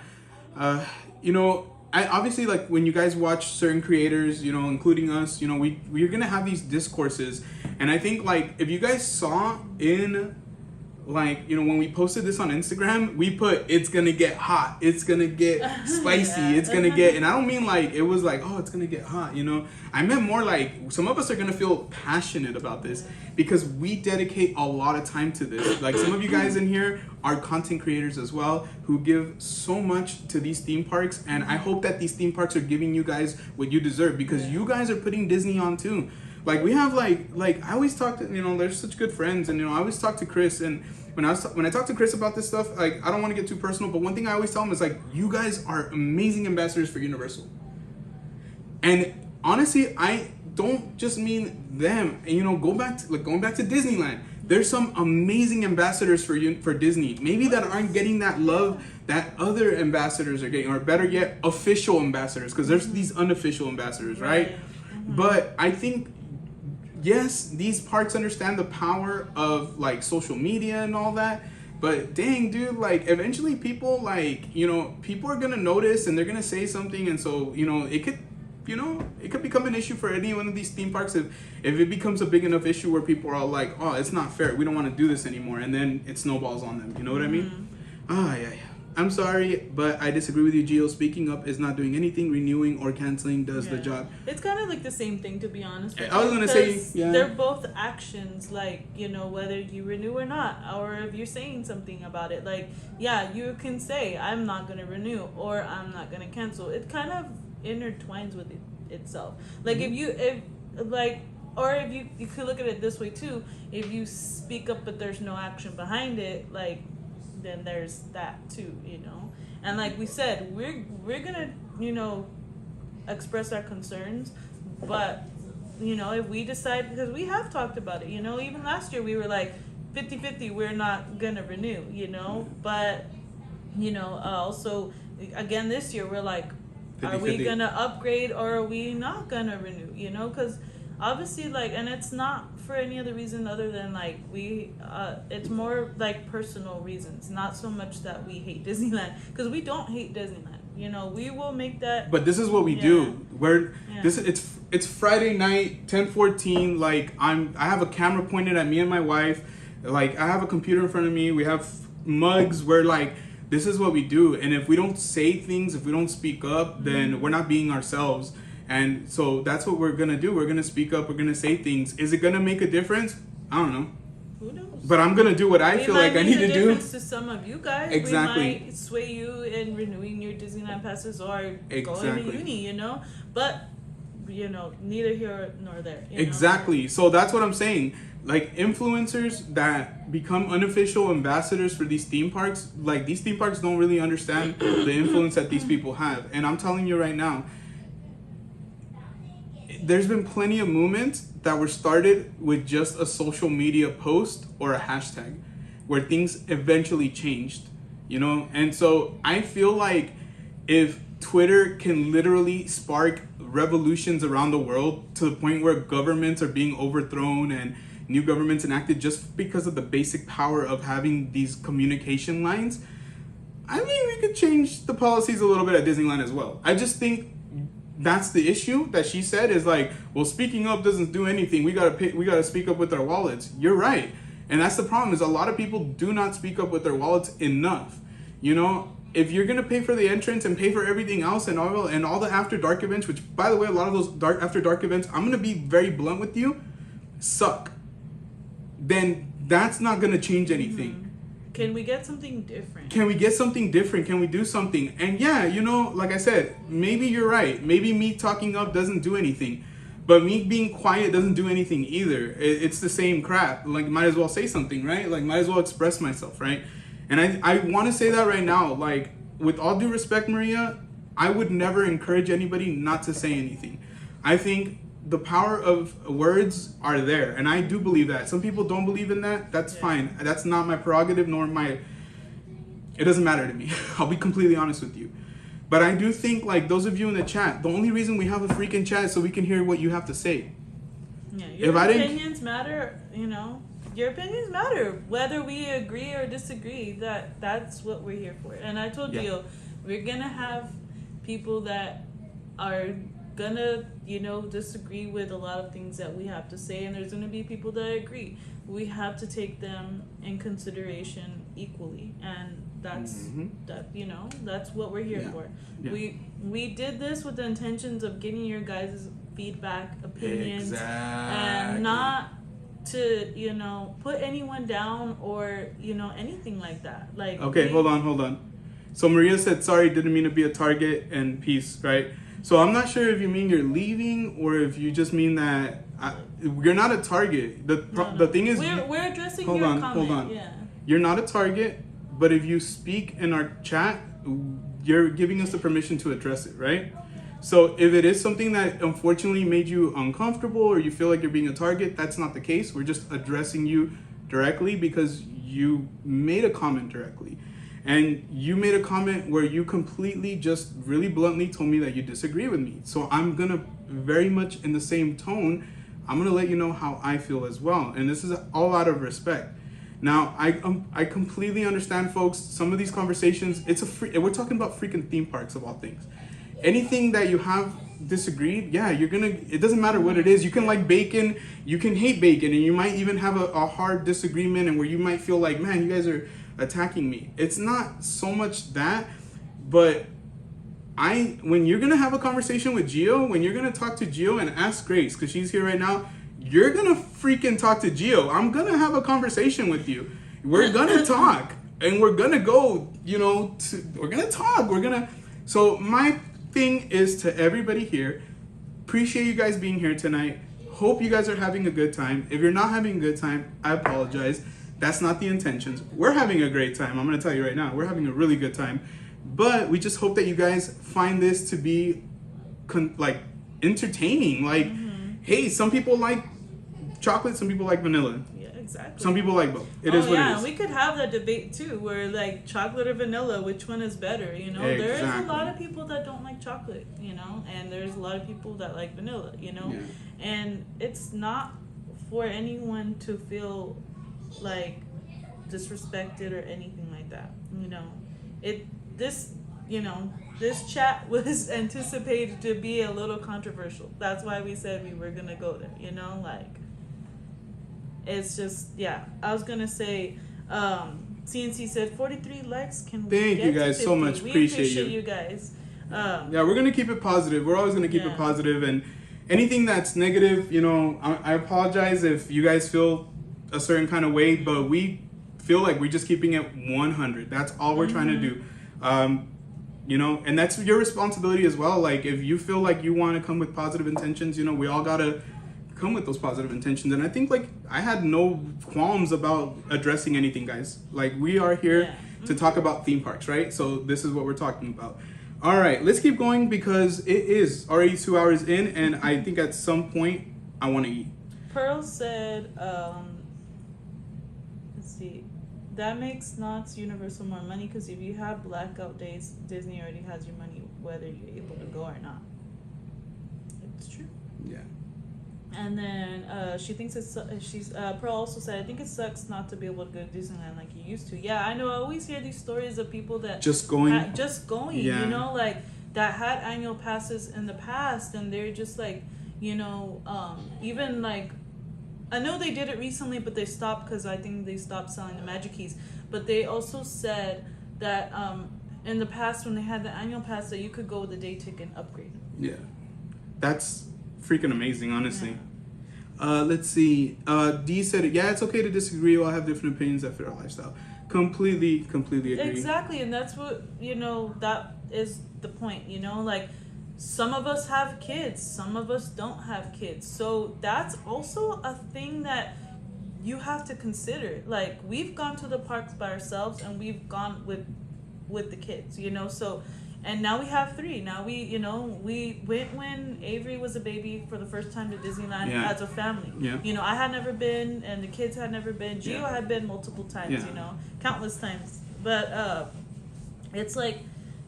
I obviously, like, when you guys watch certain creators, including us, we're gonna have these discourses, and I think, like, if you guys saw in, like, when we posted this on Instagram, we put, it's gonna get hot, it's gonna get spicy, it's gonna get, and I don't mean like, it was like, oh, it's gonna get hot, I meant more like, some of us are gonna feel passionate about this, because we dedicate a lot of time to this. Like, some of you guys in here are content creators as well, who give so much to these theme parks, and I hope that these theme parks are giving you guys what you deserve, because you guys are putting Disney on too. Like, we have like I always talk to, they're such good friends, and I always talk to Chris, and when I talk to Chris about this stuff, like, I don't want to get too personal, but one thing I always tell him is, like, you guys are amazing ambassadors for Universal. And honestly, I don't just mean them. And going back to Disneyland, there's some amazing ambassadors for Disney. Maybe that aren't getting that love that other ambassadors are getting, or better yet, official ambassadors, because there's these unofficial ambassadors, right? But I think, yes, these parks understand the power of, like, social media and all that, but dang, dude, like, eventually people, like, people are gonna notice, and they're gonna say something, and so, it could become an issue for any one of these theme parks if it becomes a big enough issue where people are all like, oh, it's not fair, we don't want to do this anymore, and then it snowballs on them, you know what I mean? Yeah. I'm sorry, but I disagree with you, Gio. Speaking up is not doing anything. Renewing or canceling does the job. It's kind of like the same thing, to be honest. I was going to say, they're both actions, like, whether you renew or not, or if you're saying something about it. Like, yeah, you can say, I'm not going to renew, or I'm not going to cancel. It kind of intertwines with itself. Like, if you could look at it this way, too. If you speak up but there's no action behind it, like, then there's that too, and like we said, we're gonna express our concerns, but if we decide, because we have talked about it, even last year we were like 50-50, we're not gonna renew, but also again this year we're like, 50-50. Are we gonna upgrade or are we not gonna renew, because obviously, like, and it's not for any other reason other than, like, it's more like personal reasons, not so much that we hate Disneyland, because we don't hate Disneyland. We will make that. But this is what we do. It's Friday night, 10:14. Like, I have a camera pointed at me and my wife. Like, I have a computer in front of me. We have mugs. We're like, this is what we do. And if we don't say things, if we don't speak up, then we're not being ourselves. And so that's what we're going to do. We're going to speak up. We're going to say things. Is it going to make a difference? I don't know. Who knows? But I'm going to do what I feel like I need to do. Difference to some of you guys. Exactly. We might sway you in renewing your Disneyland passes or going to uni, But, neither here nor there. Exactly. So that's what I'm saying. Like, influencers that become unofficial ambassadors for these theme parks, like, these theme parks don't really understand the influence that these people have. And I'm telling you right now, there's been plenty of movements that were started with just a social media post or a hashtag where things eventually changed, And so I feel like if Twitter can literally spark revolutions around the world to the point where governments are being overthrown and new governments enacted just because of the basic power of having these communication lines, I mean, we could change the policies a little bit at Disneyland as well. I just think that's the issue that she said is like, well, speaking up doesn't do anything. We gotta speak up with our wallets. You're right. And that's the problem, is a lot of people do not speak up with their wallets enough. If you're gonna pay for the entrance and pay for everything else and all the after dark events, which, by the way, a lot of those after dark events, I'm gonna be very blunt with you, suck. Then that's not gonna change anything. Can we get something different? Can we do something? And yeah, like I said, maybe you're right. Maybe me talking up doesn't do anything. But me being quiet doesn't do anything either. It's the same crap. Like, might as well say something, right? Like, might as well express myself, right? And I want to say that right now. Like, with all due respect, Maria, I would never encourage anybody not to say anything. I think the power of words are there, and I do believe that. Some people don't believe in that. That's fine. That's not my prerogative, nor it doesn't matter to me. I'll be completely honest with you. But I do think, like, those of you in the chat, the only reason we have a freaking chat is so we can hear what you have to say. Yeah, your opinions matter, Your opinions matter. Whether we agree or disagree, that's what we're here for. And I told you, we're going to have people that are gonna, disagree with a lot of things that we have to say, and there's gonna be people that agree. We have to take them in consideration equally, and that's that's what we're here for. Yeah. We did this with the intentions of getting your guys' feedback, opinions, and not to put anyone down or anything like that. Like, okay, hold on. So Maria said, sorry, didn't mean to be a target, and peace, right? So I'm not sure if you mean you're leaving or if you just mean that you're not a target. The thing is, we're addressing your comment. Hold on. Yeah. You're not a target, but if you speak in our chat, you're giving us the permission to address it, right? So if it is something that unfortunately made you uncomfortable or you feel like you're being a target, that's not the case. We're just addressing you directly because you made a comment directly. And you made a comment where you completely just really bluntly told me that you disagree with me. So I'm going to very much in the same tone, I'm going to let you know how I feel as well. And this is all out of respect. Now, I completely understand, folks. Some of these conversations, we're talking about freaking theme parks of all things. Anything that you have disagreed, yeah, it doesn't matter what it is. You can like bacon, you can hate bacon, and you might even have a hard disagreement and where you might feel like, man, you guys are attacking me. It's not so much that, but when you're gonna have a conversation with Gio, when you're gonna talk to Gio and ask Grace, because she's here right now, you're gonna freaking talk to Gio. I'm gonna have a conversation with you. We're gonna talk, and we're gonna go, we're gonna talk. So my thing is to everybody here, appreciate you guys being here tonight. Hope you guys are having a good time. If you're not having a good time, I apologize. That's not the intentions. We're having a great time. I'm going to tell you right now. We're having a really good time. But we just hope that you guys find this to be entertaining. Like, hey, some people like chocolate, some people like vanilla. Yeah, exactly. Some people like both. It is what it is. We could have that debate too, where like chocolate or vanilla, which one is better? Exactly. There's a lot of people that don't like chocolate, and there's a lot of people that like vanilla, Yeah. And it's not for anyone to feel like disrespected or anything like that. This chat was anticipated to be a little controversial. That's why we said we were gonna go there. It's just, yeah. I was gonna say, CNC said 43 likes. Can we Thank get you guys to 50? so much. We Appreciate you guys. Yeah, we're gonna keep it positive. We're always gonna keep it positive, and anything that's negative, I apologize if you guys feel a certain kind of way, but we feel like we're just keeping it 100. That's all we're trying to do. And that's your responsibility as well. Like, if you feel like you want to come with positive intentions, we all gotta come with those positive intentions. And I think I had no qualms about addressing anything, guys. Like, we are here to talk about theme parks, right? So this is what we're talking about. All right, let's keep going because it is already 2 hours in, and I think at some point I want to eat. Pearl said, let's see, that makes Knott's Universal more money because if you have blackout days, Disney already has your money whether you're able to go or not. It's true. Yeah. And then she thinks Pearl also said, I think it sucks not to be able to go to Disneyland like you used to. Yeah, I know. I always hear these stories of people that just going, yeah. That had annual passes in the past, and they're just like, even like, I know they did it recently, but they stopped because I think they stopped selling the Magic Keys. But they also said that in the past when they had the annual pass that you could go with a day ticket and upgrade. Yeah, that's freaking amazing, honestly. Yeah. Let's see. Dee said, yeah, it's okay to disagree. We'll have different opinions that fit our lifestyle. Completely agree. Exactly, and that's what, that is the point, like, some of us have kids, some of us don't have kids. So that's also a thing that you have to consider. Like, we've gone to the parks by ourselves and we've gone with the kids, so, and now we have 3. Now we went when Avery was a baby for the first time to Disneyland as a family. Yeah. I had never been, and the kids had never been. Gio had been multiple times, countless times. But it's like,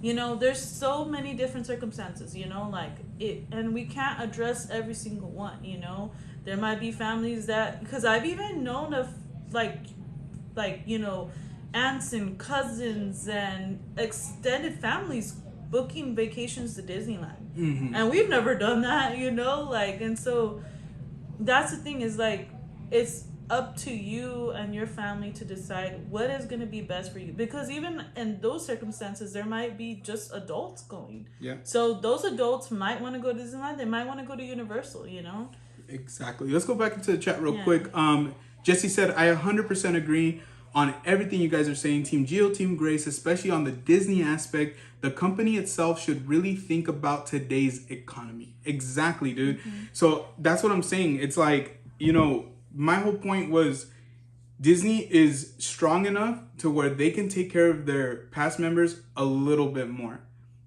there's so many different circumstances, and we can't address every single one, There might be families that, because I've even known of aunts and cousins and extended families booking vacations to Disneyland. Mm-hmm. And we've never done that, you know? Like, and so that's the thing is like, it's up to you and your family to decide what is going to be best for you. Because even in those circumstances, there might be just adults going. Yeah. So those adults might want to go to Disneyland. They might want to go to Universal, you know? Exactly. Let's go back into the chat real quick. Jesse said, I 100% agree on everything you guys are saying. Team Geo, Team Grace, especially on the Disney aspect. The company itself should really think about today's economy. Exactly, dude. Mm-hmm. So that's what I'm saying. It's like, you know, my whole point was Disney is strong enough to where they can take care of their past members a little bit more,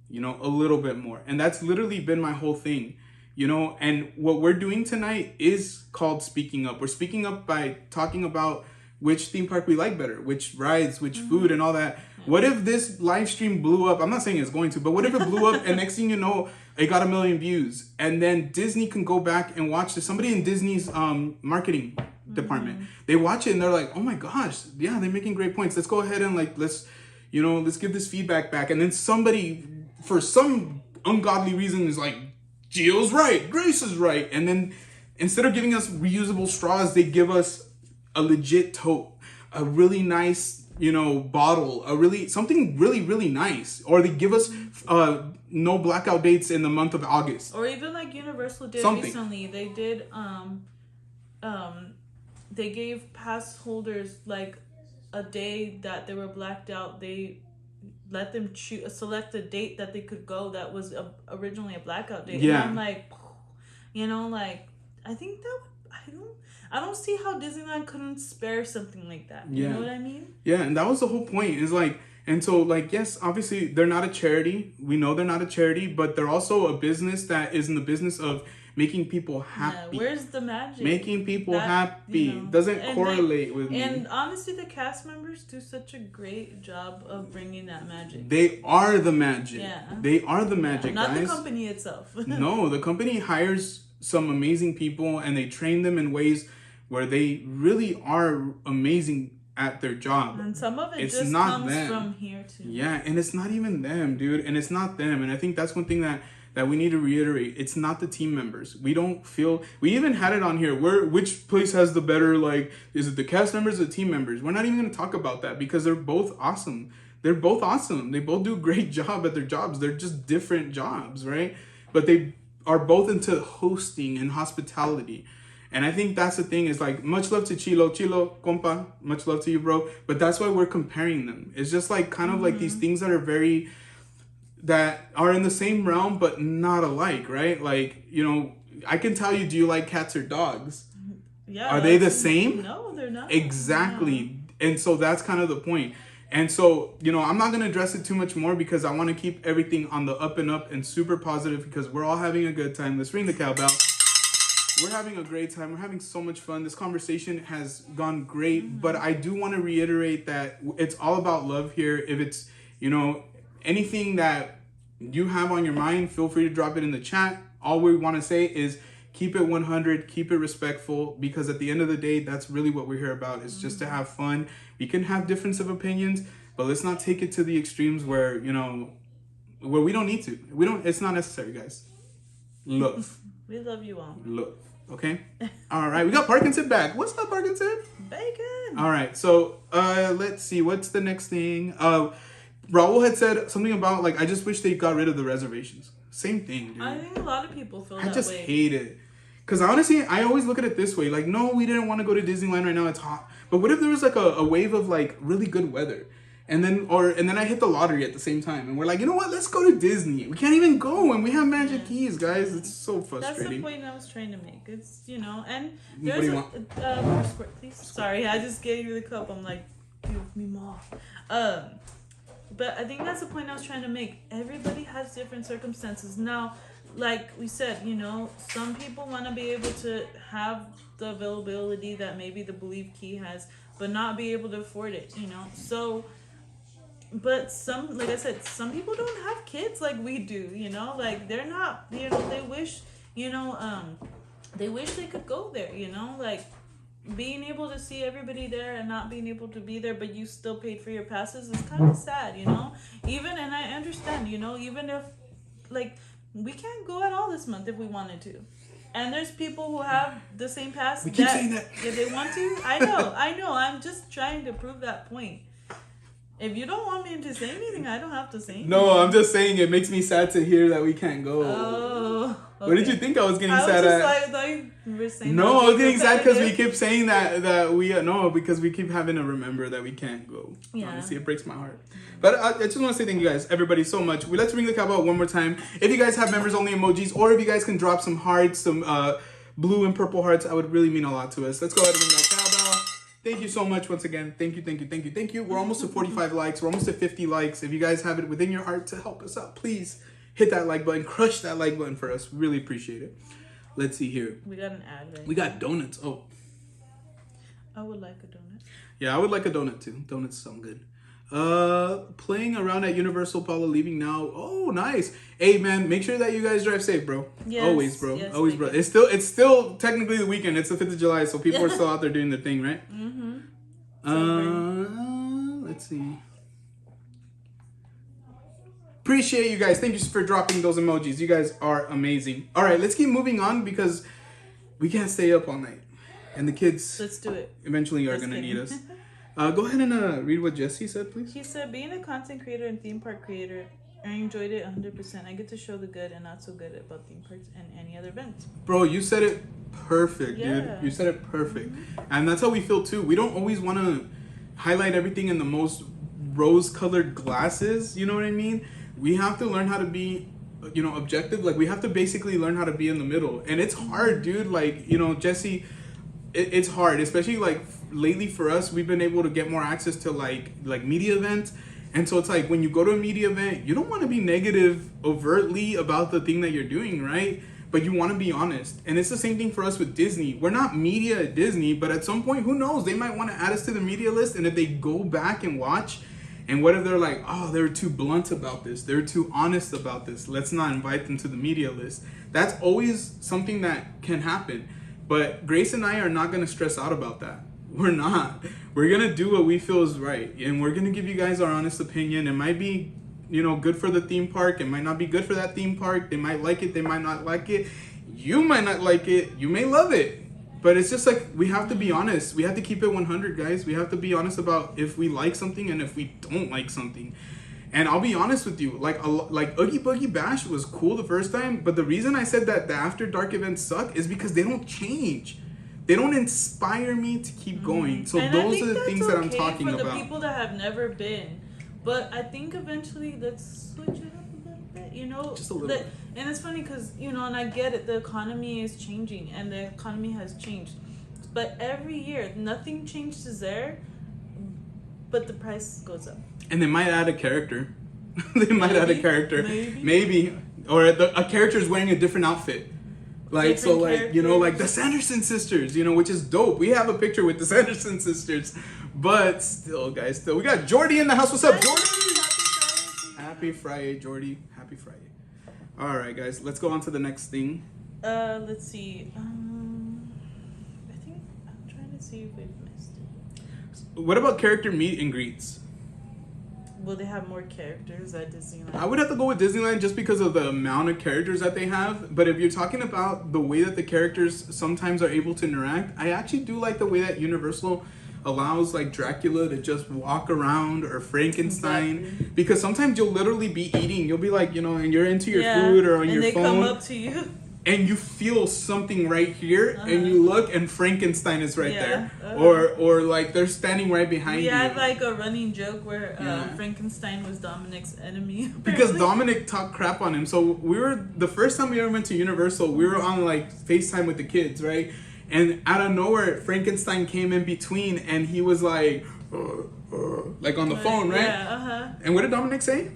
you know, a little bit more. And that's literally been my whole thing, you know, and what we're doing tonight is called speaking up. We're speaking up by talking about which theme park we like better, which rides, which food and all that. What if this live stream blew up? I'm not saying it's going to, but what if it blew up and next thing you know, it got 1 million views, and then Disney can go back and watch this. Somebody in Disney's marketing department, they watch it and they're like, oh my gosh, yeah, they're making great points. Let's go ahead and like, let's give this feedback back. And then somebody, for some ungodly reason, is like, Gio's right, Grace is right. And then instead of giving us reusable straws, they give us a legit tote, a really nice, you know, bottle, something really, really nice. Or they give us no blackout dates in the month of August. Or even like Universal did recently. They did they gave pass holders like a day that they were blacked out. They let them select a date that they could go that was originally a blackout date. Yeah. And I'm like, you know, like I think that I don't see how Disneyland couldn't spare something like that. You know what I mean? Yeah, and that was the whole point. Is like, and so like, yes, obviously they're not a charity. We know they're not a charity, but they're also a business that is in the business of making people happy. Yeah, where's the magic? Making people happy. You know, doesn't correlate with me. And honestly, the cast members do such a great job of bringing that magic. They are the magic. Yeah. They are the magic, not guys. the company itself. No, the company hires some amazing people and they train them in ways where they really are amazing at their job. And some of it just not comes them. from here too. Yeah, and it's not even them, dude. And it's not them. And I think that's one thing that we need to reiterate. It's not the team members. We don't feel... We even had it on here. Which place has the better, like... Is it the cast members or the team members? We're not even going to talk about that because they're both awesome. They're both awesome. They both do a great job at their jobs. They're just different jobs, right? But they are both into hosting and hospitality. And I think that's the thing is like, much love to Chilo, compa, much love to you, bro. But that's why we're comparing them. It's just like kind of like these things that are in the same realm, but not alike, right? Like, you know, I can tell you, do you like cats or dogs? Yeah. Are they the same? No, they're not. Exactly. Yeah. And so that's kind of the point. And so, you know, I'm not going to address it too much more because I want to keep everything on the up and up and super positive because we're all having a good time. Let's ring the cowbell. We're having a great time. We're having so much fun. This conversation has gone great, but I do want to reiterate that it's all about love here. If it's, you know, anything that you have on your mind, feel free to drop it in the chat. All we want to say is keep it 100, keep it respectful, because at the end of the day, that's really what we're here about. It's just to have fun. We can have difference of opinions, but let's not take it to the extremes where, you know, where we don't need to. It's not necessary, guys. Love. We love you all. Love. Okay. All right. We got Parkinson back. What's up, Parkinson? Bacon. All right. So, let's see. What's the next thing? Raul had said something about like, I just wish they got rid of the reservations. Same thing, dude. I think a lot of people feel that way. I just hate it. Because honestly, I always look at it this way. Like, no, we didn't want to go to Disneyland right now. It's hot. But what if there was like a wave of like really good weather? And then I hit the lottery at the same time. And we're like, you know what? Let's go to Disney. We can't even go. And we have magic keys, guys. It's so frustrating. That's the point I was trying to make. It's, you know, and what there's do you want? Squirt, please. Sorry, I just gave you the cup. I'm like, give me more. But I think that's the point I was trying to make. Everybody has different circumstances. Now, like we said, you know, some people want to be able to have the availability that maybe the Believe Key has, but not be able to afford it, you know? So... But like I said, some people don't have kids like we do, you know, like they're not, you know, they wish they could go there, you know, like being able to see everybody there and not being able to be there, but you still paid for your passes is kind of sad, you know. Even, and I understand, you know, even if like we can't go at all this month if we wanted to. And there's people who have the same pass. We keep saying that. If they want to. I know. I'm just trying to prove that point. If you don't want me to say anything, I don't have to say anything. No, I'm just saying it makes me sad to hear that we can't go. Oh. Okay. What did you think I was getting sad at? You were saying no, I was getting sad because we keep saying that we no, because we keep having to remember that we can't go. Yeah. Honestly, it breaks my heart. But I just want to say thank you guys, everybody, so much. Let's ring the cowbell one more time. If you guys have members only emojis, or if you guys can drop some hearts, some blue and purple hearts, I would really mean a lot to us. Let's go ahead and ring that cowbell. Thank you so much once again. Thank you. We're almost to 45 likes. We're almost to 50 likes. If you guys have it within your heart to help us out, please hit that like button. Crush that like button for us. Really appreciate it. Let's see here. We got an ad right We got donuts. Oh. I would like a donut. Yeah, I would like a donut too. Donuts sound good. Playing around at Universal, Paula leaving now. Oh, nice. Hey man, make sure that you guys drive safe, bro. Yes, always, bro. Yes, always, bro. It's still technically the weekend. It's the 5th of July, so people are still out there doing their thing, right? Let's see. Appreciate you guys. Thank you for dropping those emojis. You guys are amazing. All right, let's keep moving on because we can't stay up all night, and the kids. Let's do it. Eventually are gonna need us. Go ahead and read what Jesse said, please. He said, being a content creator and theme park creator, I enjoyed it 100%. I get to show the good and not so good about theme parks and any other events. Bro, you said it perfect, Yeah. dude. You said it perfect. And that's how we feel too. We don't always want to highlight everything in the most rose-colored glasses, you know what I mean? We have to learn how to be, you know, objective. Like, we have to basically learn how to be in the middle. And it's hard, dude. Like, you know, Jesse, it's hard, especially like lately for us. We've been able to get more access to like media events, and so it's like when you go to a media event, you don't want to be negative overtly about the thing that you're doing, right? But you want to be honest. And it's the same thing for us with Disney. We're not media at Disney, but at some point, who knows, they might want to add us to the media list. And if they go back and watch, and what if they're like, oh, they're too blunt about this, they're too honest about this, let's not invite them to the media list. That's always something that can happen. But Grace and I are not going to stress out about that. We're not. We're going to do what we feel is right. And we're going to give you guys our honest opinion. It might be, you know, good for the theme park. It might not be good for that theme park. They might like it. They might not like it. You might not like it. You may love it. But it's just like, we have to be honest. We have to keep it 100, guys. We have to be honest about if we like something and if we don't like something. And I'll be honest with you, like Oogie Boogie Bash was cool the first time, but the reason I said that the After Dark events suck is because they don't change. They don't inspire me to keep going. So and those are the things that I'm talking about. For the people that have never been. But I think eventually let's switch it up a little bit, you know? Just a little bit. And it's funny because, you know, and I get it, the economy is changing and the economy has changed. But every year, nothing changes there, but the price goes up. And they might add a character. They might add a character. Maybe. Or a character is wearing a different outfit. Like, different so like, characters. You know, like the Sanderson sisters, you know, which is dope. We have a picture with the Sanderson sisters. But still, guys, we got Jordy in the house. What's up, Jordy? Happy Friday, Jordy. Happy Friday. All right, guys, let's go on to the next thing. Let's see. I think I'm trying to see if we've missed it. What about character meet and greets? Will they have more characters at Disneyland? I would have to go with Disneyland just because of the amount of characters that they have. But if you're talking about the way that the characters sometimes are able to interact, I actually do like the way that Universal allows like Dracula to just walk around, or Frankenstein. Exactly. Because sometimes you'll literally be eating. You'll be like, you know, and you're into your food or on your phone. And they come up to you. And you feel something right here, and you look, and Frankenstein is right there, or like they're standing right behind you. We had like a running joke where Frankenstein was Dominic's enemy. Apparently. Because Dominic talked crap on him. So we were, the first time we ever went to Universal, we were on like FaceTime with the kids, right? And out of nowhere, Frankenstein came in between, and he was like on the phone, right? Yeah. And what did Dominic say?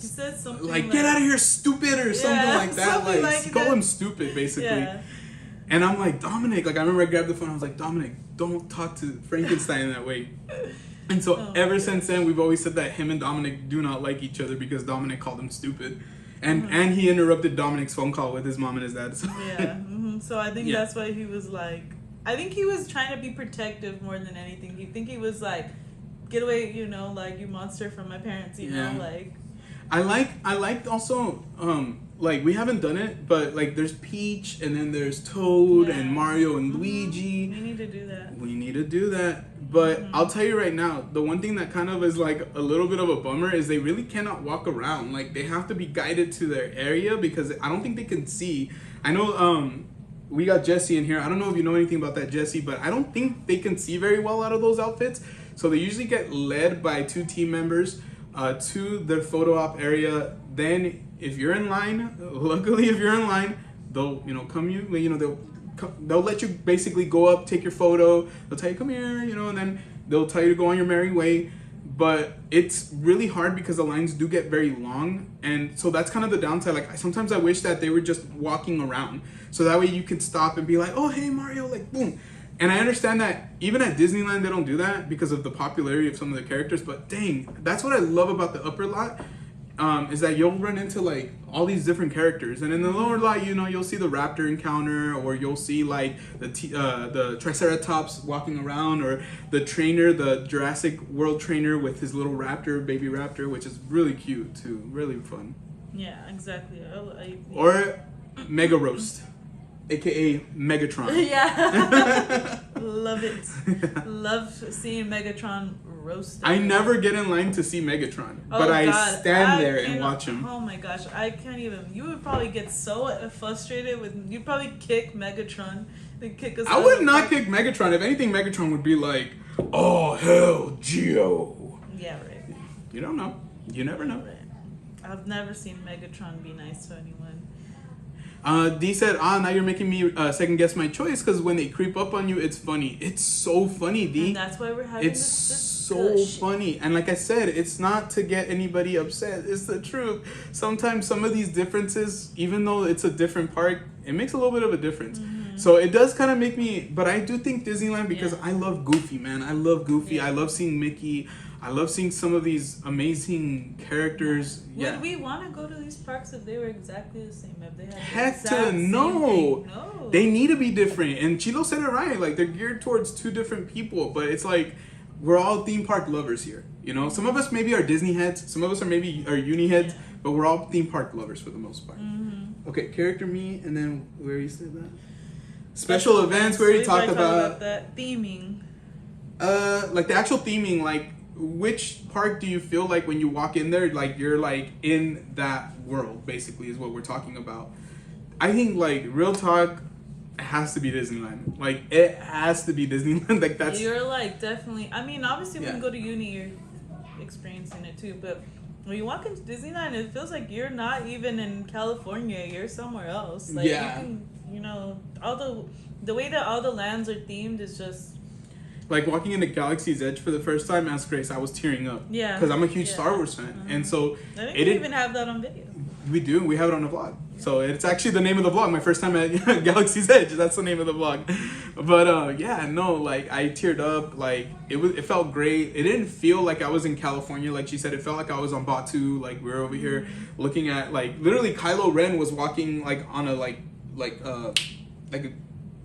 He said something like get out of here, stupid, or something like that. Like call him stupid, basically. Yeah. And I'm like, Dominic, like I remember I grabbed the phone, I was like, Dominic, don't talk to Frankenstein that way. And so ever since then, we've always said that him and Dominic do not like each other because Dominic called him stupid. And he interrupted Dominic's phone call with his mom and his dad. So. Yeah. So I think that's why he was like, I think he was trying to be protective more than anything. He think he was like, get away, you know, like, you monster from my parents, you know, like. I liked also, like, we haven't done it, but like there's Peach and then there's Toad and Mario and Luigi. We need to do that. We need to do that. But I'll tell you right now, the one thing that kind of is like a little bit of a bummer is they really cannot walk around. Like, they have to be guided to their area because I don't think they can see. I know we got Jesse in here. I don't know if you know anything about that, Jesse, but I don't think they can see very well out of those outfits. So they usually get led by 2 team members to the photo op area. Then if you're in line, luckily if you're in line, they'll they'll let you basically go up, take your photo. They'll tell you, come here, and then they'll tell you to go on your merry way. But it's really hard because the lines do get very long, and so that's kind of the downside. Like, sometimes I wish that they were just walking around, so that way you could stop and be like, oh hey Mario, like boom. And I understand that even at Disneyland they don't do that because of the popularity of some of the characters, but dang, that's what I love about the upper lot, is that you'll run into like all these different characters. And in the lower lot, you'll see the raptor encounter, or you'll see like the Triceratops walking around, or the trainer, the Jurassic World trainer with his little raptor, baby raptor, which is really cute too, really fun. Yeah, exactly. Or Mega Roast, aka Megatron. Yeah. Love it. Love seeing Megatron roasted. I never get in line to see Megatron, but I stand there and watch him. Oh my gosh, I can't even. You would probably get so frustrated you'd probably kick Megatron. Kick us. I would not kick Megatron. If anything, Megatron would be like, oh hell, Geo. Yeah, right. You don't know. You never know. Right. I've never seen Megatron be nice to anyone. D said, now you're making me second guess my choice, because when they creep up on you, it's funny. It's so funny, D. And that's why we're having this so funny. And like I said, it's not to get anybody upset. It's the truth. Sometimes some of these differences, even though it's a different park, it makes a little bit of a difference. So it does kind of make me, but I do think Disneyland, because I love Goofy, man. I love Goofy. I love seeing Mickey. I love seeing some of these amazing characters. Would we want to go to these parks if they were exactly the same? If they had Heck to no. They need to be different. And Chilo said it right. Like, they're geared towards 2 different people, but it's like we're all theme park lovers here. Some of us maybe are Disney heads. Some of us are maybe uni heads, but we're all theme park lovers for the most part. Okay, character me, and then where you said that? Special events. We already talked about that theming. Like the actual theming, like, which park do you feel like when you walk in there, like you're like in that world, basically, is what we're talking about. I think, like, real talk, it has to be Disneyland. Like, it has to be Disneyland. Like, that's... You're like, definitely, I mean, obviously when you go to uni, you're experiencing it too, but when you walk into Disneyland, it feels like you're not even in California, you're somewhere else. Like, you can, all the way that all the lands are themed is just... Like, walking into Galaxy's Edge for the first time, as Grace, I was tearing up. Yeah. Because I'm a huge Star Wars fan. And so... I think we even have that on video. We do. We have it on a vlog. Yeah. So it's actually the name of the vlog. My first time at Galaxy's Edge. That's the name of the vlog. But, like, I teared up. Like, it felt great. It didn't feel like I was in California. Like she said, it felt like I was on Batu. Like, we were over here looking at, like, literally Kylo Ren was walking, like, on a,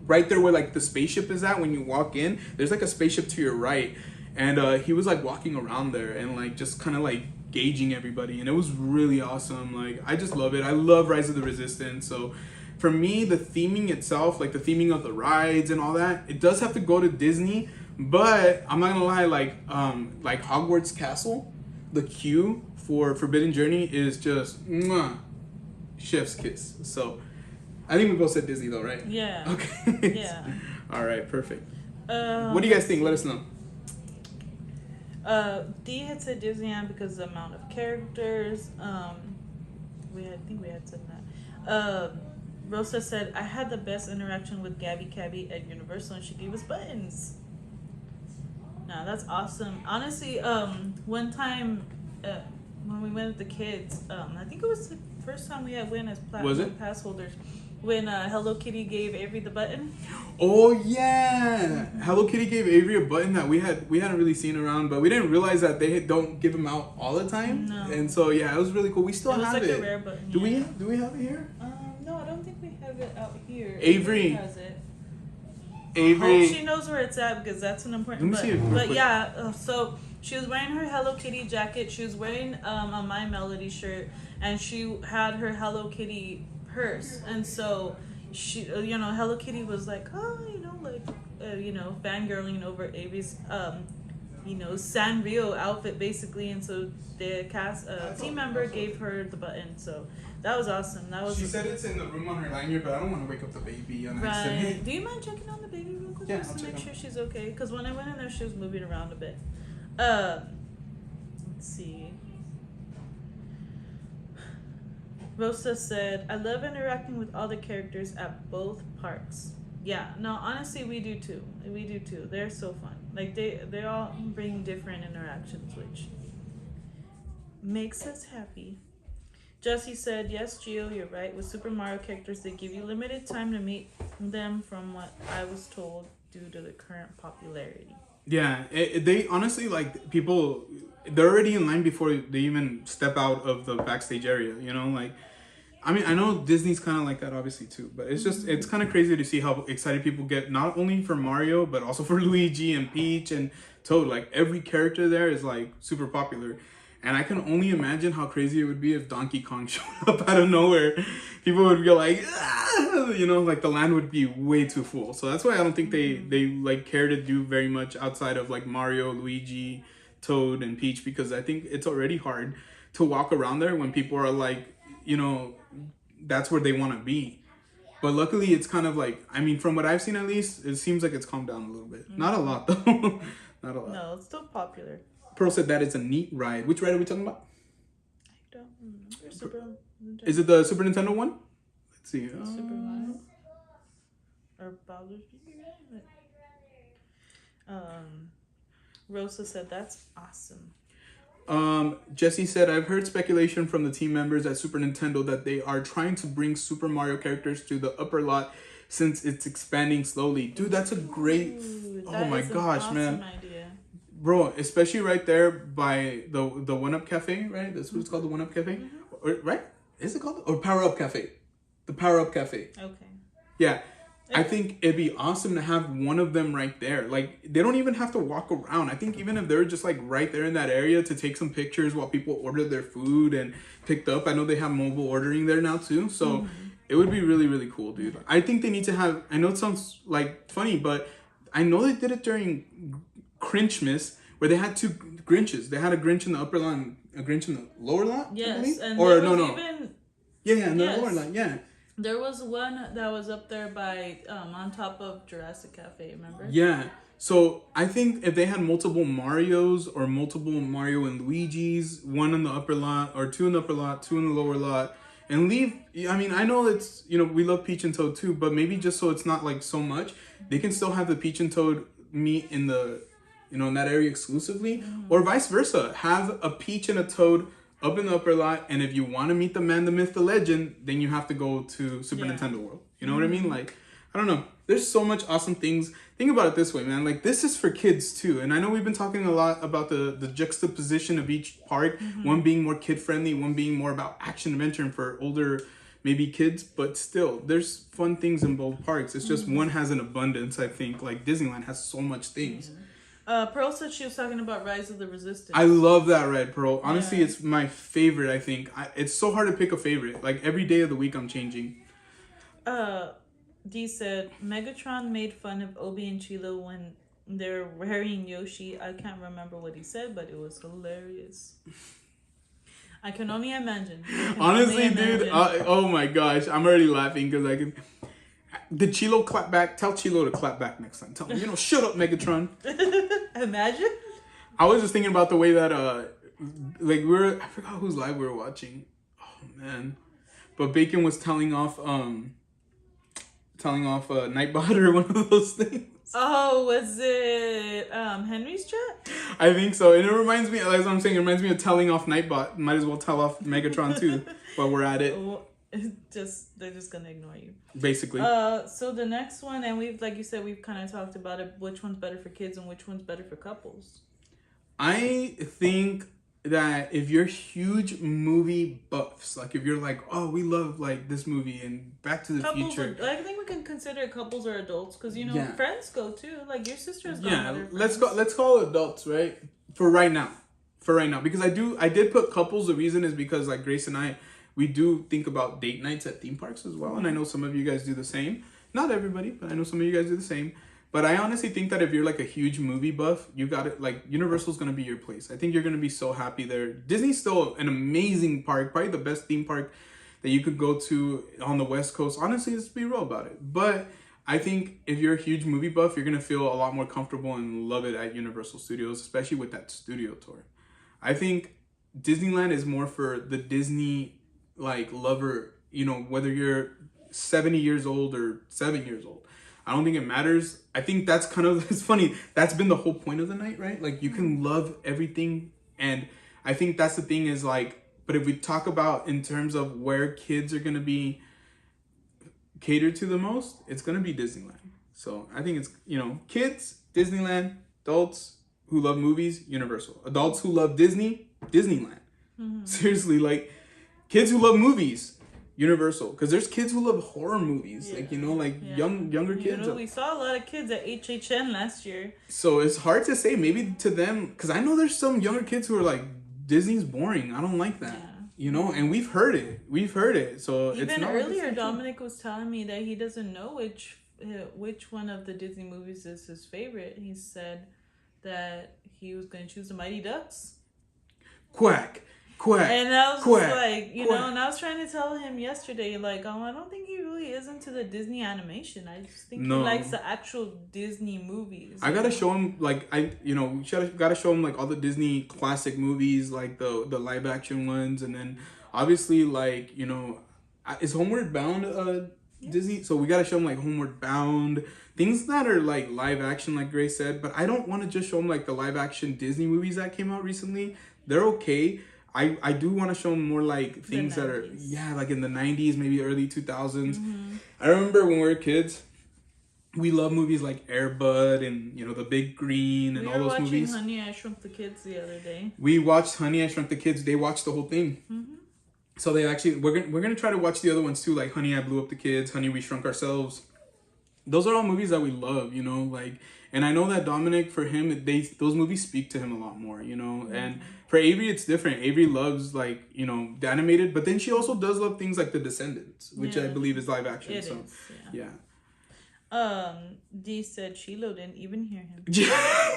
right there where, like, the spaceship is at. When you walk in, there's, like, a spaceship to your right, and he was, like, walking around there and, like, just kind of, like, gauging everybody, and it was really awesome. Like, I just love it. I love Rise of the Resistance. So for me, the theming itself, like the theming of the rides and all that, it does have to go to Disney. But I'm not gonna lie, like Hogwarts Castle, the queue for Forbidden Journey is just chef's kiss. So I think we both said Disney though, right? Yeah. Okay. Yeah. All right, perfect. What do you guys think? Let us know. D had said Disneyland because of the amount of characters. I think we had said that. Rosa said, I had the best interaction with Gabby Cabby at Universal, and she gave us buttons. Now that's awesome. Honestly, one time when we went with the kids, I think it was the first time we had went as platinum pass holders. When Hello Kitty gave Avery the button. Oh yeah, Hello Kitty gave Avery a button that we hadn't really seen around, but we didn't realize that they don't give them out all the time. No. And so yeah, it was really cool. We still have it. It was like a rare button. Do we have it here? No, I don't think we have it out here. Avery has it. Avery. Hope she knows where it's at because that's an important. Let me see it real But quick. yeah, so she was wearing her Hello Kitty jacket. She was wearing a My Melody shirt, and she had her Hello Kitty purse. And so she, Hello Kitty was like, oh, fangirling over Avery's, Sanrio outfit basically. And so the team member gave her the button. So that was awesome. She said it's in the room on her lanyard, but I don't want to wake up the baby on accident. Right. Do you mind checking on the baby real quick? Yeah, just I'll to check make on sure she's okay. Because when I went in there, she was moving around a bit. Let's see. Rosa said, I love interacting with all the characters at both parks. Yeah, no, honestly, we do too. We do too. They're so fun. Like, they all bring different interactions, which makes us happy. Jesse said, yes, Gio, you're right. With Super Mario characters, they give you limited time to meet them from what I was told due to the current popularity. Yeah, they honestly, like, people, they're already in line before they even step out of the backstage area, I mean, I know Disney's kind of like that, obviously, too. But it's just, it's kind of crazy to see how excited people get, not only for Mario, but also for Luigi and Peach and Toad. Like, every character there is, like, super popular. And I can only imagine how crazy it would be if Donkey Kong showed up out of nowhere. People would be like, ah! Like, the land would be way too full. So that's why I don't think they like, care to do very much outside of, like, Mario, Luigi, Toad, and Peach. Because I think it's already hard to walk around there when people are, like, that's where they want to be. But luckily, it's kind of like, I mean, from what I've seen at least, it seems like it's calmed down a little bit. Not a lot, though. Not a lot. No, it's still popular. Pearl said that is a neat ride. Which ride are we talking about? I don't remember. Is it the Super Nintendo one? Let's see. Super Mario? Or Bowser's Rosa said, that's awesome. Jesse said, I've heard speculation from the team members at Super Nintendo that they are trying to bring Super Mario characters to the upper lot since it's expanding slowly. Dude, that's a great... oh my gosh, awesome man. Idea. Bro, especially right there by the 1-Up Cafe, right? That's what it's called, the 1-Up Cafe? Mm-hmm. Or, right? Is it called? Or Power Up Cafe? The Power Up Cafe. Okay. Yeah. I think it'd be awesome to have one of them right there. Like, they don't even have to walk around. I think even if they're just, like, right there in that area to take some pictures while people order their food and picked up. I know they have mobile ordering there now, too. So, it would be really, really cool, dude. I think they need to have... I know it sounds, like, funny, but I know they did it during Grinchmas, where they had two Grinches. They had a Grinch in the upper lot and a Grinch in the lower lot, yes, and or there was no. Even, yeah, in the yes. lower lot, yeah. There was one that was up there by, on top of Jurassic Cafe, remember? Yeah. So I think if they had multiple Marios or multiple Mario and Luigi's, one in the upper lot or two in the upper lot, two in the lower lot, and leave, I mean, I know it's, we love Peach and Toad too, but maybe just so it's not like so much, they can still have the Peach and Toad meet in the, in that area exclusively, or vice versa. Have a Peach and a Toad up in the upper lot, and if you want to meet the man, the myth, the legend, then you have to go to Super Nintendo World. You know what I mean? Like, I don't know. There's so much awesome things. Think about it this way, man. Like, this is for kids too. And I know we've been talking a lot about the juxtaposition of each park. One being more kid-friendly, one being more about action-adventure and for older, maybe kids. But still, there's fun things in both parks. It's just one has an abundance, I think. Like, Disneyland has so much things. Pearl said she was talking about Rise of the Resistance. I love that ride, Pearl. Honestly, it's my favorite, I think. It's so hard to pick a favorite. Like, every day of the week I'm changing. Dee said, Megatron made fun of Obi and Chilo when they're wearing Yoshi. I can't remember what he said, but it was hilarious. I can only imagine. Honestly, dude, oh my gosh. I'm already laughing because I can... Did Chilo clap back? Tell Chilo to clap back next time. Tell him, shut up, Megatron. Imagine. I was just thinking about the way that, I forgot whose live we were watching. Oh, man. But Bacon was telling off Nightbot or one of those things. Oh, was it Henry's chat? I think so. And it reminds me, as I'm saying, it reminds me of telling off Nightbot. Might as well tell off Megatron too while we're at it. They're just gonna ignore you. Basically. So the next one, and we've, like you said, we've kind of talked about it. Which one's better for kids and which one's better for couples? I think that if you're huge movie buffs, like if you're like, oh, we love like this movie and Back to the Future. I think we can consider couples or adults because Yeah. friends go too. Like your sister's gone. Yeah, with her let's friends. go. Let's call it adults, right? For right now, because I did put couples. The reason is because like Grace and I, we do think about date nights at theme parks as well, and I know some of you guys do the same. Not everybody, but I know some of you guys do the same. But I honestly think that if you're like a huge movie buff, you got it. Like Universal's gonna be your place. I think you're gonna be so happy there. Disney's still an amazing park, probably the best theme park that you could go to on the West Coast. Honestly, let's be real about it. But I think if you're a huge movie buff, you're gonna feel a lot more comfortable and love it at Universal Studios, especially with that studio tour. I think Disneyland is more for the Disney like lover, you know, whether you're 70 years old or 7 years old. I don't think it matters. I think that's kind of, it's funny, that's been the whole point of the night, right? Like you can love everything. And I think that's the thing is like, but if we talk about in terms of where kids are gonna be catered to the most, it's gonna be Disneyland. So I think it's, you know, kids, Disneyland, adults who love movies, Universal. Adults who love Disney, Disneyland. Seriously, like kids who love movies, Universal. Because there's kids who love horror movies, like, you know, like younger kids. You know, we saw a lot of kids at HHN last year. So it's hard to say, maybe to them, because I know there's some younger kids who are like, Disney's boring. I don't like that. Yeah. You know, and we've heard it. So Even it's not earlier, like Dominic was telling me that he doesn't know which one of the Disney movies is his favorite. He said that he was going to choose the Mighty Ducks. Quack. And I was quack, just like, you quack. know, and I was trying to tell him yesterday, like, I don't think he really is into the Disney animation. I just think he likes the actual Disney movies. I gotta show him, like, gotta show him, like, all the Disney classic movies, like, the live action ones, and then, obviously, like, you know, is Homeward Bound Disney? So we gotta show him, like, Homeward Bound, things that are, like, live action, like Grace said, but I don't want to just show him, like, the live action Disney movies that came out recently. They're okay. I do want to show them more like things that are, like in the 90s, maybe early 2000s. I remember when we were kids, we loved movies like Air Bud and, you know, The Big Green and all those movies. We were watching Honey, I Shrunk the Kids the other day. We watched Honey, I Shrunk the Kids. They watched the whole thing. So they actually, we're gonna try to watch the other ones too, like Honey, I Blew Up the Kids, Honey, We Shrunk Ourselves. Those are all movies that we love, you know, like, and I know that Dominic, for him, those movies speak to him a lot more, you know, and for Avery, it's different. Avery loves, like, you know, the animated, but then she also does love things like The Descendants, which I believe is live action. It so, is, yeah. Dee said Shiloh didn't even hear him.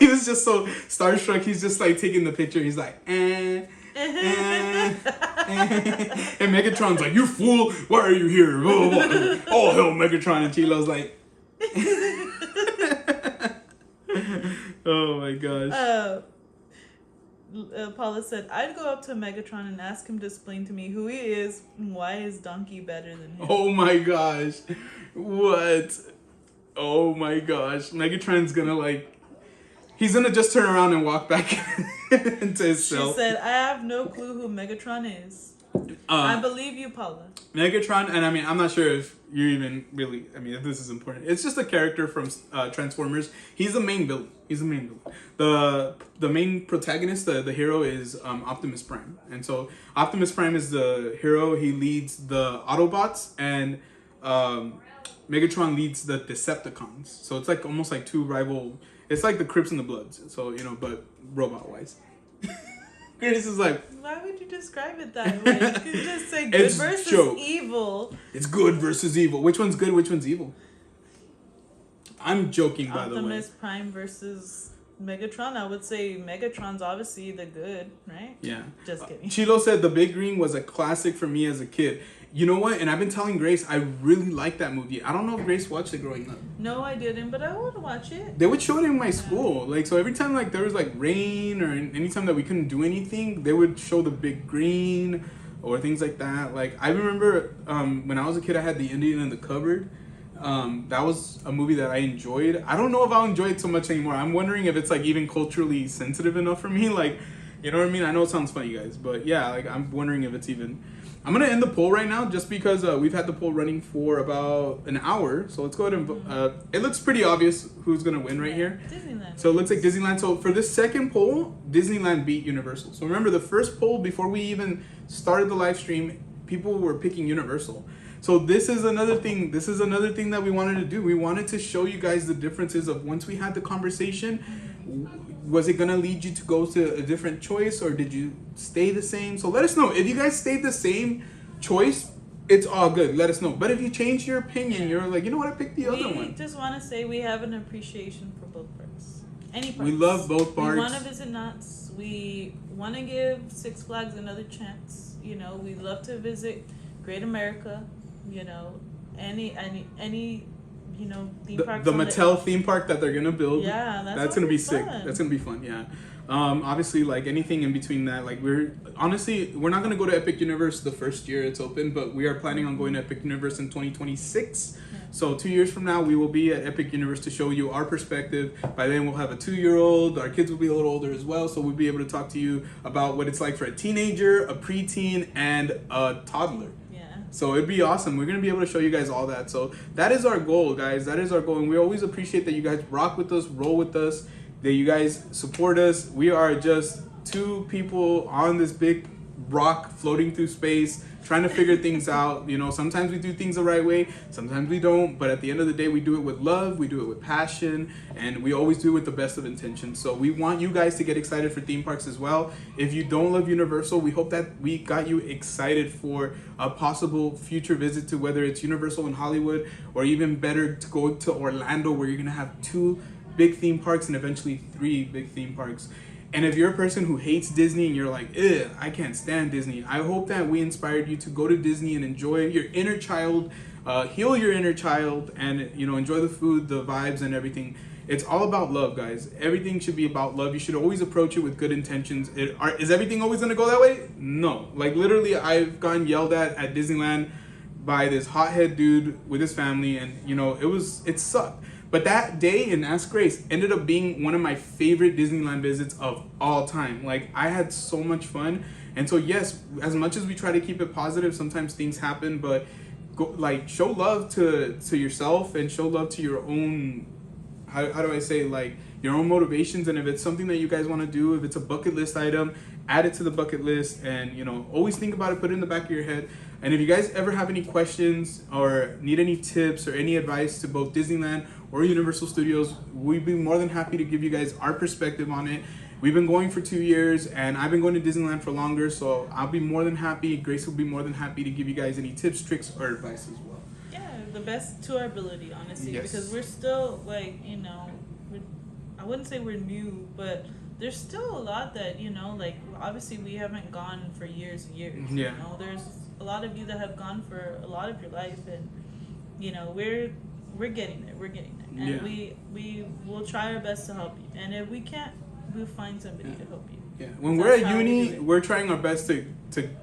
He was just so starstruck. He's just like taking the picture. He's like, And Megatron's like, you fool, why are you here? Oh, hell, Megatron. And Chilo's like, oh my gosh. Paula said, I'd go up to Megatron and ask him to explain to me who he is and why is Donkey better than him. Oh my gosh. What? Oh my gosh. Megatron's gonna like, he's gonna just turn around and walk back into his cell. She said, I have no clue who Megatron is. I believe you, Paula. Megatron, and I mean, I'm not sure if you're even really, I mean, if this is important. It's just a character from Transformers. He's the main villain. The main protagonist, the hero, is Optimus Prime. And so Optimus Prime is the hero. He leads the Autobots, and Megatron leads the Decepticons. So it's like almost like two rival. It's like the Crips and the Bloods. So, you know, but robot-wise. Grace is like, why would you describe it that way? You could just say good It's versus joke. evil. It's good versus evil. Which one's good? Which one's evil? I'm joking, by the way. Optimus Prime versus Megatron. I would say Megatron's obviously the good, right? Yeah. Just kidding. Chilo said The Big Green was a classic for me as a kid. You know what? And I've been telling Grace, I really like that movie. I don't know if Grace watched it growing up. No, I didn't, but I would watch it. They would show it in my school. Like, so every time like there was like rain or anytime that we couldn't do anything, they would show The Big Green or things like that. Like, I remember when I was a kid, I had The Indian in the Cupboard. That was a movie that I enjoyed. I don't know if I'll enjoy it so much anymore. I'm wondering if it's like even culturally sensitive enough for me. Like, You know what I mean? I know it sounds funny, guys, but yeah, like I'm wondering if it's even. I'm gonna end the poll right now just because we've had the poll running for about an hour. So let's go ahead and. It looks pretty obvious who's gonna win right here. Disneyland. So it looks like Disneyland. So for this second poll, Disneyland beat Universal. So remember the first poll before we even started the live stream, people were picking Universal. So this is another thing. This is another thing that we wanted to do. We wanted to show you guys the differences of once we had the conversation. Was it gonna lead you to go to a different choice, or did you stay the same? So let us know. If you guys stayed the same choice, it's all good. Let us know. But if you change your opinion, you're like, you know what, I picked the other one. We just want to say we have an appreciation for both parks. Any parks. We love both parks. We want to visit Knott's. We want to give Six Flags another chance. You know, we love to visit Great America. You know, any you know, theme parks. The Mattel theme park that they're gonna build. Yeah, that's gonna be fun. sick. That's gonna be fun. Yeah. Obviously, like anything in between that, like we're not gonna go to Epic Universe the first year it's open, but we are planning on going to Epic Universe in 2026. Yeah. So 2 years from now, we will be at Epic Universe to show you our perspective. By then, we'll have a 2-year-old. Our kids will be a little older as well, so we'll be able to talk to you about what it's like for a teenager, a preteen, and a toddler. So it'd be awesome. We're going to be able to show you guys all that. So that is our goal, guys. That is our goal. And we always appreciate that you guys rock with us, roll with us, that you guys support us. We are just two people on this big rock floating through space, trying to figure things out. You know, sometimes we do things the right way, sometimes we don't. But at the end of the day, we do it with love, we do it with passion, and we always do it with the best of intentions. So we want you guys to get excited for theme parks as well. If you don't love Universal, we hope that we got you excited for a possible future visit to whether it's Universal in Hollywood, or even better to go to Orlando, where you're gonna have 2 big theme parks and eventually 3 big theme parks. And if you're a person who hates Disney and you're like, ugh, I can't stand Disney, I hope that we inspired you to go to Disney and enjoy your inner child, heal your inner child, and you know, enjoy the food, the vibes, and everything. It's all about love, guys. Everything should be about love. You should always approach it with good intentions. Is everything always gonna go that way? No. Like literally, I've gotten yelled at Disneyland by this hothead dude with his family, and you know, it sucked. But that day in Ask Grace ended up being one of my favorite Disneyland visits of all time. Like, I had so much fun. And so, yes, as much as we try to keep it positive, sometimes things happen. But, show love to yourself and show love to your own, how do I say, like, your own motivations. And if it's something that you guys want to do, if it's a bucket list item, add it to the bucket list. And, you know, always think about it, put it in the back of your head. And if you guys ever have any questions or need any tips or any advice to both Disneyland or Universal Studios, we'd be more than happy to give you guys our perspective on it. We've been going for 2 years, and I've been going to Disneyland for longer, so I'll be more than happy. Grace will be more than happy to give you guys any tips, tricks, or advice as well. Yeah, the best to our ability, honestly, yes. Because we're still, like, you know, I wouldn't say we're new, but there's still a lot that, you know, like, obviously we haven't gone for years and years. Yeah. You know, there's a lot of you that have gone for a lot of your life, and, you know, we're getting there. We're getting there. And yeah. we will try our best to help you. And if we can't, we'll find somebody to help you. Yeah. When we're at uni, we're trying our best to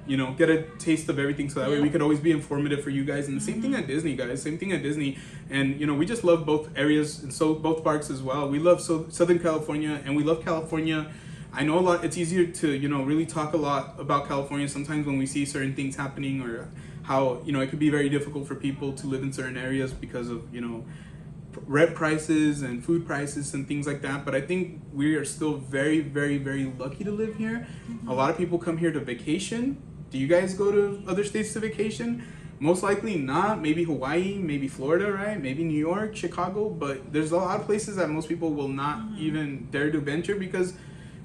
you know, get a taste of everything, so that way we could always be informative for you guys. And the same thing at Disney, guys. Same thing at Disney. And, you know, we just love both areas, and so both parks as well. We love Southern California, and we love California. I know a lot. It's easier to, you know, really talk a lot about California sometimes when we see certain things happening, or how, you know, it could be very difficult for people to live in certain areas because of, you know, rent prices and food prices and things like that. But I think we are still very, very, very lucky to live here. Mm-hmm. A lot of people come here to vacation. Do you guys go to other states to vacation? Most likely not. Maybe Hawaii, maybe Florida, right? Maybe New York, Chicago. But there's a lot of places that most people will not even dare to venture, because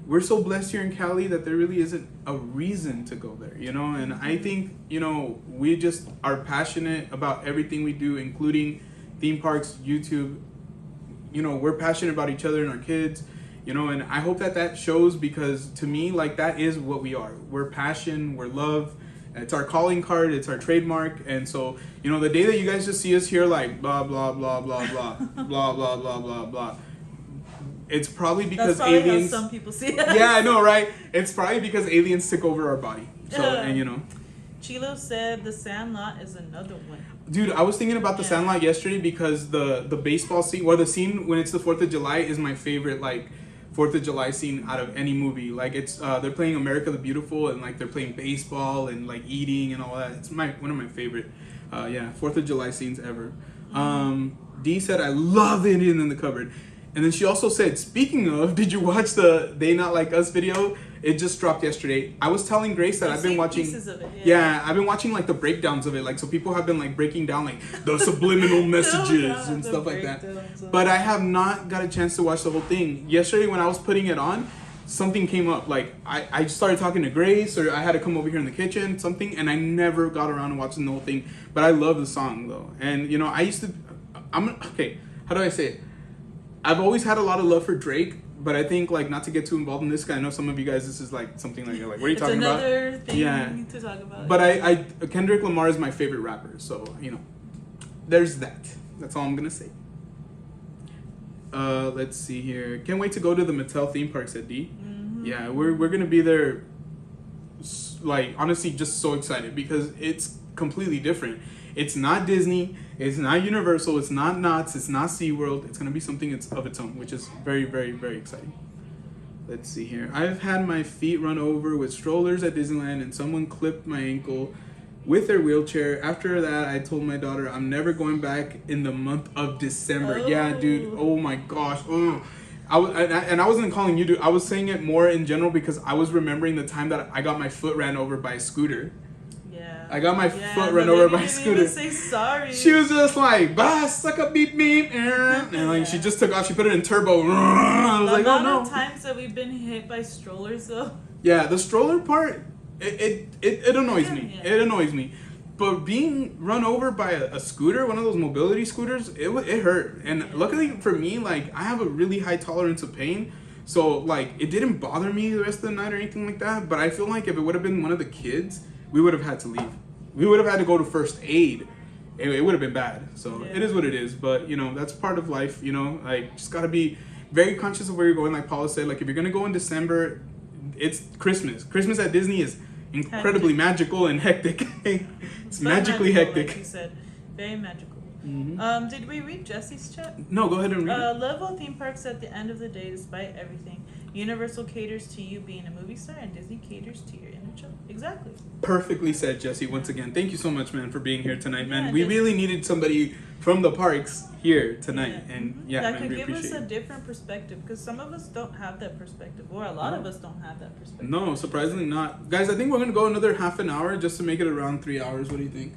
we're so blessed here in Cali that there really isn't a reason to go there, you know? And I think, you know, we just are passionate about everything we do, including theme parks, YouTube. You know, we're passionate about each other and our kids, you know, and I hope that shows, because to me, like, that is what we are. We're passion, we're love. It's our calling card, it's our trademark. And so, you know, the day that you guys just see us here like blah, blah, blah, blah, blah, blah, blah, blah, blah, blah, it's probably because that's probably aliens. How some people see us. Yeah, I know, right? It's probably because aliens took over our body. So, and you know. Chilo said The Sandlot is another one. Dude, I was thinking about The Sandlot yesterday, because the baseball scene, or the scene when it's the 4th of July, is my favorite, like, 4th of July scene out of any movie. Like it's they're playing America the Beautiful, and like they're playing baseball and like eating and all that. It's one of my favorite 4th of July scenes ever. Dee said, I love the Indian in the cupboard. And then she also said, speaking of, did you watch the They Not Like Us video? It just dropped yesterday. I was telling Grace that I've been watching pieces of it, I've been watching like the breakdowns of it. Like, so people have been like breaking down like the subliminal messages and stuff like that. But I have not got a chance to watch the whole thing. Yesterday when I was putting it on, something came up. Like I started talking to Grace, or I had to come over here in the kitchen, something, and I never got around to watching the whole thing. But I love the song though. And you know, how do I say it? I've always had a lot of love for Drake, but I think like not to get too involved in this, because I know some of you guys, this is like something like what are you talking about? It's another thing to talk about. But I Kendrick Lamar is my favorite rapper, so you know, there's that. That's all I'm gonna say. Let's see here. Can't wait to go to the Mattel theme park, said D. Mm-hmm. Yeah, we're gonna be there. Like honestly, just so excited because it's completely different. It's not Disney, it's not Universal, it's not Knott's, it's not SeaWorld. It's going to be something of its own, which is very, very, very exciting. Let's see here. I've had my feet run over with strollers at Disneyland, and someone clipped my ankle with their wheelchair. After that, I told my daughter I'm never going back in the month of December. Oh. Yeah, dude. Oh my gosh. Oh. I wasn't calling you, dude. I was saying it more in general because I was remembering the time that I got my foot ran over by a scooter. I got my foot run over by a scooter. Even say sorry. She was just like, bah, suck a beep beep. And like she just took off, she put it in turbo. I was like, oh no. The amount of times that we've been hit by strollers though. Yeah, the stroller part, it annoys me. Yeah. It annoys me. But being run over by a scooter, one of those mobility scooters, it hurt. And luckily for me, like I have a really high tolerance of pain. So like it didn't bother me the rest of the night or anything like that. But I feel like if it would have been one of the kids, we would have had to leave. We would have had to go to first aid. It would have been bad. So It is what it is. But, you know, that's part of life, you know. Like, just got to be very conscious of where you're going. Like Paula said, like, if you're going to go in December, it's Christmas. Christmas at Disney is incredibly magical and hectic. It's magically hectic. Like you said. Very magical. Mm-hmm. Did we read Jesse's chat? No, go ahead and read it. Love all theme parks at the end of the day, despite everything. Universal caters to you being a movie star, and Disney caters to your inner child. Exactly. Perfectly said, Jesse. Once again, thank you so much, man, for being here tonight, man. We really needed somebody from the parks here tonight, and that could give us a different perspective, because some of us don't have that perspective, or a lot of us don't have that perspective. No, surprisingly not, guys. I think we're gonna go another half an hour just to make it around 3 hours. What do you think?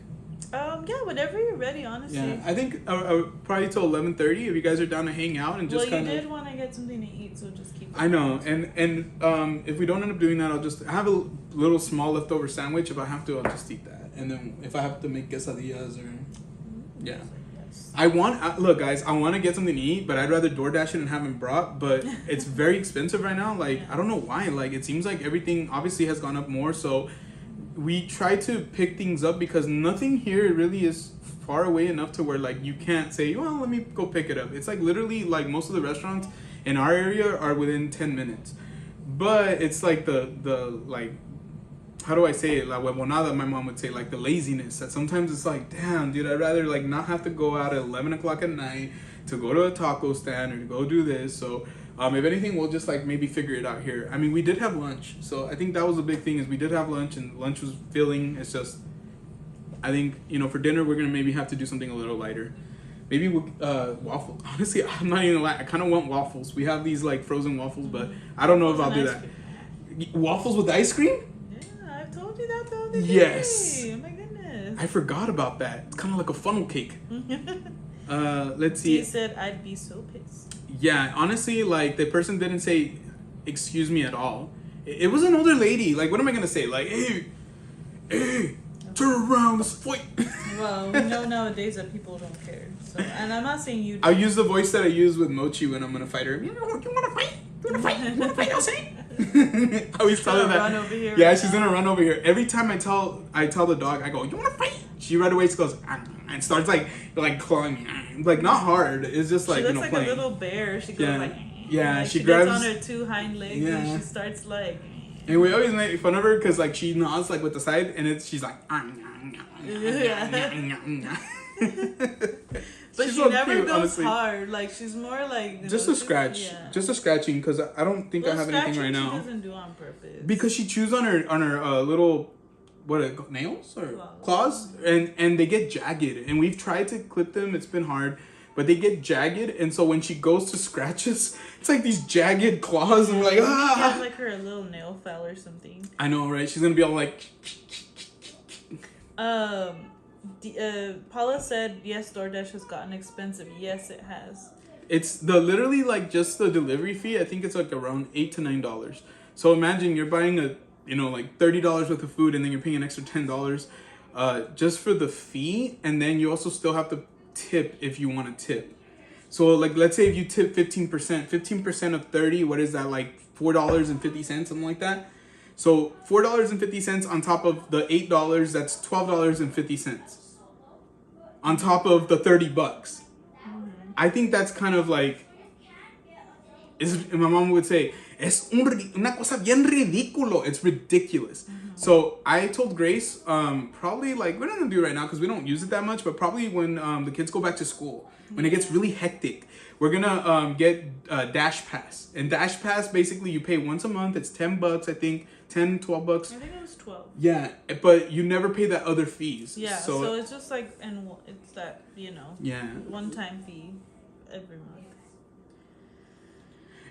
Yeah, whenever you're ready, honestly. Yeah, I think probably till 11:30 if you guys are down to hang out and just kind of. Well, you did want to get something to eat, so just keep. I know, and if we don't end up doing that, I'll just have a little small leftover sandwich. If I have to, I'll just eat that, and then if I have to make quesadillas or, yeah. I want look, guys. I want to get something to eat, but I'd rather DoorDash it and have it brought. But it's very expensive right now. Like I don't know why. Like it seems like everything obviously has gone up more. So. We try to pick things up because nothing here really is far away enough to where like you can't say, well, let me go pick it up. It's like literally like most of the restaurants in our area are within 10 minutes. But it's like the like, how do I say it? La huevonada, my mom would say, like the laziness that sometimes it's like, damn, dude, I'd rather like not have to go out at 11 o'clock at night to go to a taco stand or to go do this. So if anything, we'll just like maybe figure it out here. I mean, we did have lunch, so I think that was a big thing is we did have lunch, and lunch was filling. It's just, I think, you know, for dinner we're gonna maybe have to do something a little lighter. Maybe waffle. Honestly, I'm not even gonna lie. I kind of want waffles. We have these like frozen waffles, but I don't know if I'll do that. Waffles with ice cream? Yeah, I've told you that the other day. Yes. Oh my goodness. I forgot about that. It's kind of like a funnel cake. Let's see. He said I'd be so pissed. Yeah, honestly, like, the person didn't say, excuse me at all. It was an older lady. Like, what am I going to say? Like, hey, turn around, let's fight. Well, we know nowadays that people don't care. So, and I'm not saying you do. I'll use the voice that I use with Mochi when I'm going to fight her. You want to fight? You want to fight? You want to fight, I'll say? I always tell her that. Run over here yeah, she's going to run over here. Every time I tell the dog, I go, you want to fight? She right away goes, and starts like clawing me. Like, not hard. It's just like, she looks you know, like playing. a little bear. She goes like, yeah, she grabs gets on her two hind legs and she starts like. And we always make fun of her because like she nods like with the side, and she's like. But she's she so never cute, goes honestly. hard. Like she's more like Just a scratch, just a scratching, because I don't think I have anything right now. She doesn't do on purpose because she chews on her little nails or claws, and they get jagged, and we've tried to clip them. It's been hard, but they get jagged, and so when she goes to scratch us, it's like these jagged claws, and we're like, ah. Have like her a little nail file or something. I know, right? She's gonna be all like. Paula said yes, DoorDash has gotten expensive. Yes, it has. It's literally like just the delivery fee. I think it's like around $8 to $9. So imagine you're buying like $30 worth of food, and then you're paying an extra $10 just for the fee, and then you also still have to tip if you want to tip. So like let's say if you tip 15% of 30, what is that, like $4.50, something like that? So $4.50 on top of the $8, that's $12.50 on top of the $30. I think that's kind of like, my mom would say, es una cosa bien ridículo. It's ridiculous. So I told Grace, probably like, we're not gonna do it right now because we don't use it that much, but probably when the kids go back to school, when it gets really hectic, we're gonna get Dash Pass. And Dash Pass, basically you pay once a month. It's $10, I think, $10, $12. I think it was 12. Yeah, but you never pay that other fees. Yeah, so it's just like, and it's that, one-time fee every month.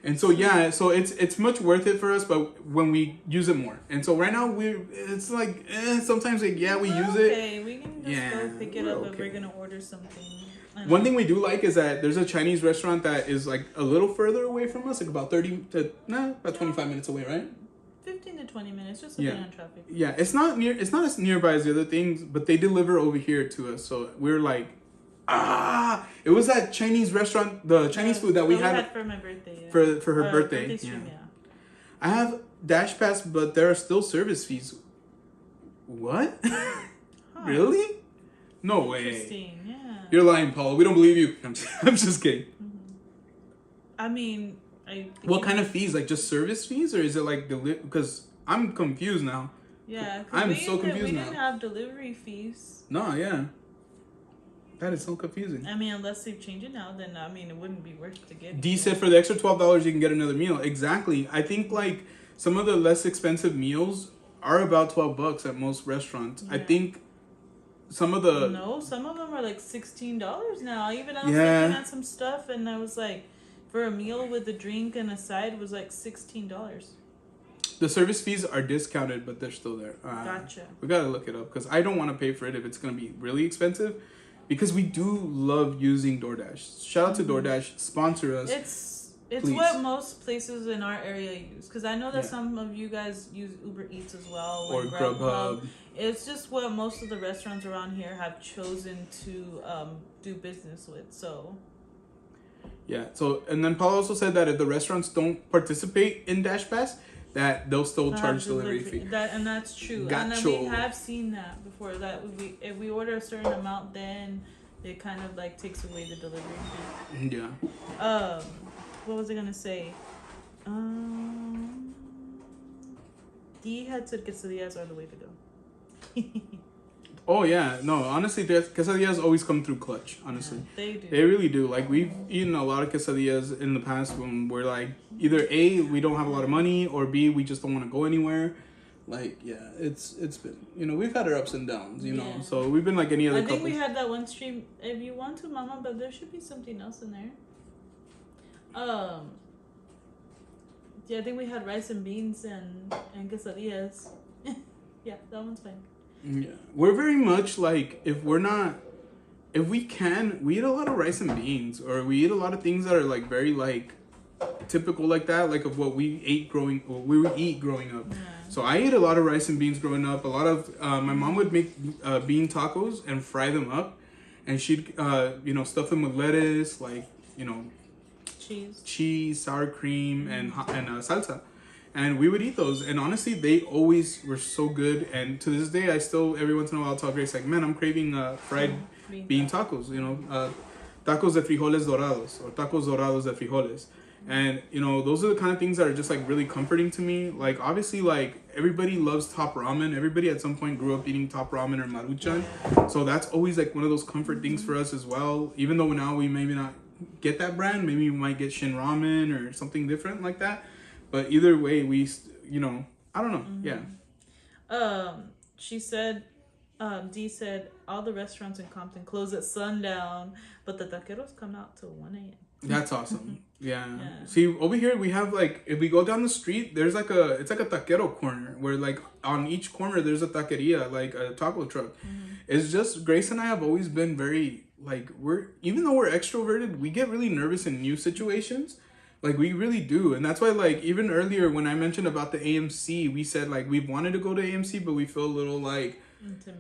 And so yeah, so it's much worth it for us, but when we use it more. And so right now it's like sometimes like we use it. Okay, we can just go pick it up if we're gonna order something. One thing we do like is that there's a Chinese restaurant that is like a little further away from us, like about 25 minutes away, right? 15 to 20 minutes, just depending on traffic. Yeah, it's not as nearby as the other things, but they deliver over here to us. So we're like, it was that Chinese restaurant, the Chinese food that we had for my birthday. For her birthday. Stream, I have Dash Pass, but there are still service fees. What? Really? No way. Interesting, yeah. You're lying, Paul. We don't believe you. I'm just kidding. I mean, what kind of fees? Like just service fees, or is it like because I'm confused now. Yeah, I'm so confused now. We didn't have delivery fees. No, yeah. That is so confusing. I mean, unless they've changed it now, then it wouldn't be worth to get. D said for the extra $12 you can get another meal. Exactly. I think like some of the less expensive meals are about $12 at most restaurants. Yeah. I think some of them are like $16 now. Even I was looking at some stuff, and I was like, for a meal with a drink and a side was like $16. The service fees are discounted, but they're still there. Gotcha. We gotta look it up because I don't want to pay for it if it's gonna be really expensive. Because we do love using DoorDash. Shout out to DoorDash. Sponsor us. It's please. What most places in our area use. Because I know that some of you guys use Uber Eats as well. Or Grubhub. It's just what most of the restaurants around here have chosen to do business with. So. Yeah. So, and then Paul also said that if the restaurants don't participate in Dash Pass, that they'll still charge delivery fee. And that's true. Gotcha. And we have seen that before. That if we order a certain amount, then it kind of like takes away the delivery fee. Yeah. What was I gonna say? D had said quesadillas are the way to go. Oh yeah, no. Honestly, quesadillas always come through clutch. Honestly, they do. They really do. Like we've eaten a lot of quesadillas in the past when we're like either A, we don't have a lot of money, or B, we just don't want to go anywhere. Like it's been we've had our ups and downs. know, so we've been like any other. I think couple. we had that one stream. If you want to, Mama, but there should be something else in there. Yeah, I think we had rice and beans and quesadillas. Yeah, that one's fine. Yeah, we're very much like if we can, we eat a lot of rice and beans, or we eat a lot of things that are like very like typical like that, like of what we eat growing up. Yeah. So I ate a lot of rice and beans growing up. A lot of my mom would make bean tacos and fry them up, and she'd stuff them with lettuce, like cheese, sour cream, and salsa. And we would eat those, and honestly, they always were so good. And to this day, I still every once in a while tell Grace like, "Man, I'm craving fried bean tacos." Tacos de frijoles dorados or tacos dorados de frijoles. And you know, those are the kind of things that are just like really comforting to me. Like obviously, like everybody loves top ramen. Everybody at some point grew up eating top ramen or maruchan, so that's always like one of those comfort things for us as well. Even though now we maybe not get that brand, maybe we might get Shin Ramen or something different like that. But either way, you know, I don't know. Yeah. She said, Dee said, all the restaurants in Compton close at sundown, but the taqueros come out till 1 a.m. That's awesome. Yeah. See, over here we have like, if we go down the street, there's like it's like a taquero corner where like on each corner there's a taqueria, like a taco truck. It's just, Grace and I have always been very like, even though we're extroverted, we get really nervous in new situations. Like we really do. And that's why like even earlier when I mentioned about the AMC, we said like we've wanted to go to AMC, but we feel a little like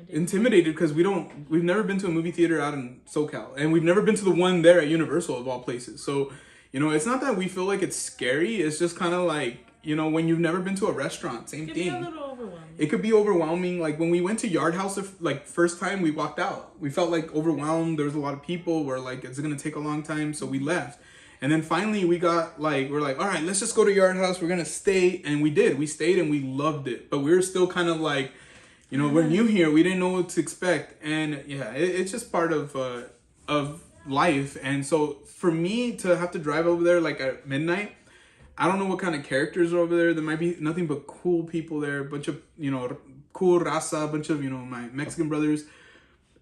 intimidated because we've never been to a movie theater out in SoCal, and we've never been to the one there at Universal of all places. So, you know, it's not that we feel like it's scary. It's just kind of like, you know, when you've never been to a restaurant, same thing. It could be a little overwhelming. It could be overwhelming. Like when we went to Yard House, like first time we walked out, we felt like overwhelmed. There was a lot of people. We're like, it's going to take a long time. So we left. And then finally we're like, all right, let's just go to Yard House. We're going to stay. And we did. We stayed and we loved it. But we were still kind of like, you know, we're new here. We didn't know what to expect. And yeah, it's just part of life. And so for me to have to drive over there like at midnight, I don't know what kind of characters are over there. There might be nothing but cool people there. A bunch of, you know, cool raza, a bunch of, you know, my Mexican brothers.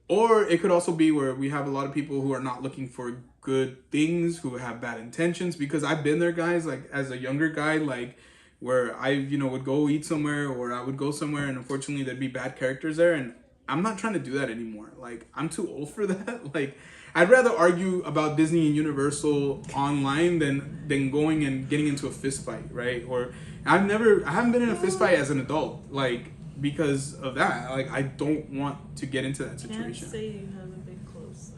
Or it could also be where we have a lot of people who are not looking for good things, who have bad intentions. Because I've been there, guys, like as a younger guy, like where I, you know, would go eat somewhere or I would go somewhere and unfortunately there'd be bad characters there. And I'm not trying to do that anymore. Like, I'm too old for that. Like, I'd rather argue about Disney and Universal online than going and getting into a fist fight, right? Or I haven't been in a fist fight as an adult, like, because of that. Like, I don't want to get into that situation. Can't say you haven't been close.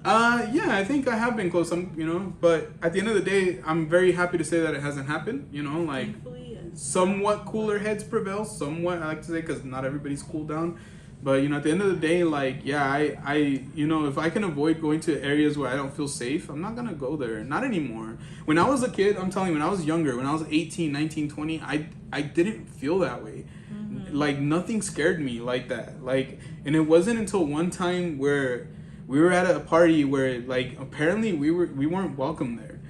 Yeah, I think I have been close. You know, but at the end of the day, I'm very happy to say that it hasn't happened. You know, like, thankfully, yes. Somewhat cooler heads prevail. Somewhat, I like to say, because not everybody's cooled down. But, you know, at the end of the day, like, yeah, I you know, if I can avoid going to areas where I don't feel safe, I'm not going to go there. Not anymore. When I was a kid, I'm telling you, when I was younger, when I was 18, 19, 20, I didn't feel that way. Mm-hmm. Like, nothing scared me like that. Like, and it wasn't until one time where we were at a party where, like, apparently we weren't welcome there.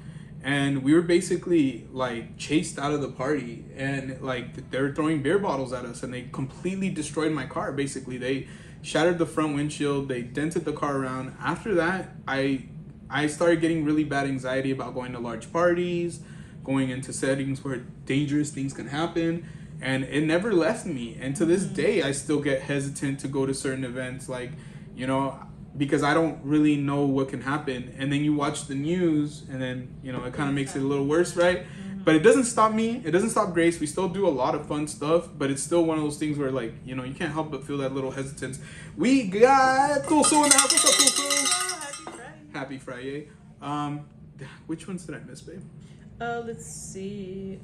And we were basically, like, chased out of the party. And, like, they were throwing beer bottles at us. And they completely destroyed my car, basically. They shattered the front windshield. They dented the car around. After that, I started getting really bad anxiety about going to large parties, going into settings where dangerous things can happen. And it never left me. And to this day, I still get hesitant to go to certain events. Like, you know, because I don't really know what can happen. And then you watch the news and then, you know, it kind of makes it a little worse, right? Mm-hmm. But it doesn't stop me. It doesn't stop Grace. We still do a lot of fun stuff, but it's still one of those things where, like, you know, you can't help but feel that little hesitance. We got Tulso in the house. What's up, Tulso? Happy Friday. Which ones did I miss, babe? Let's see.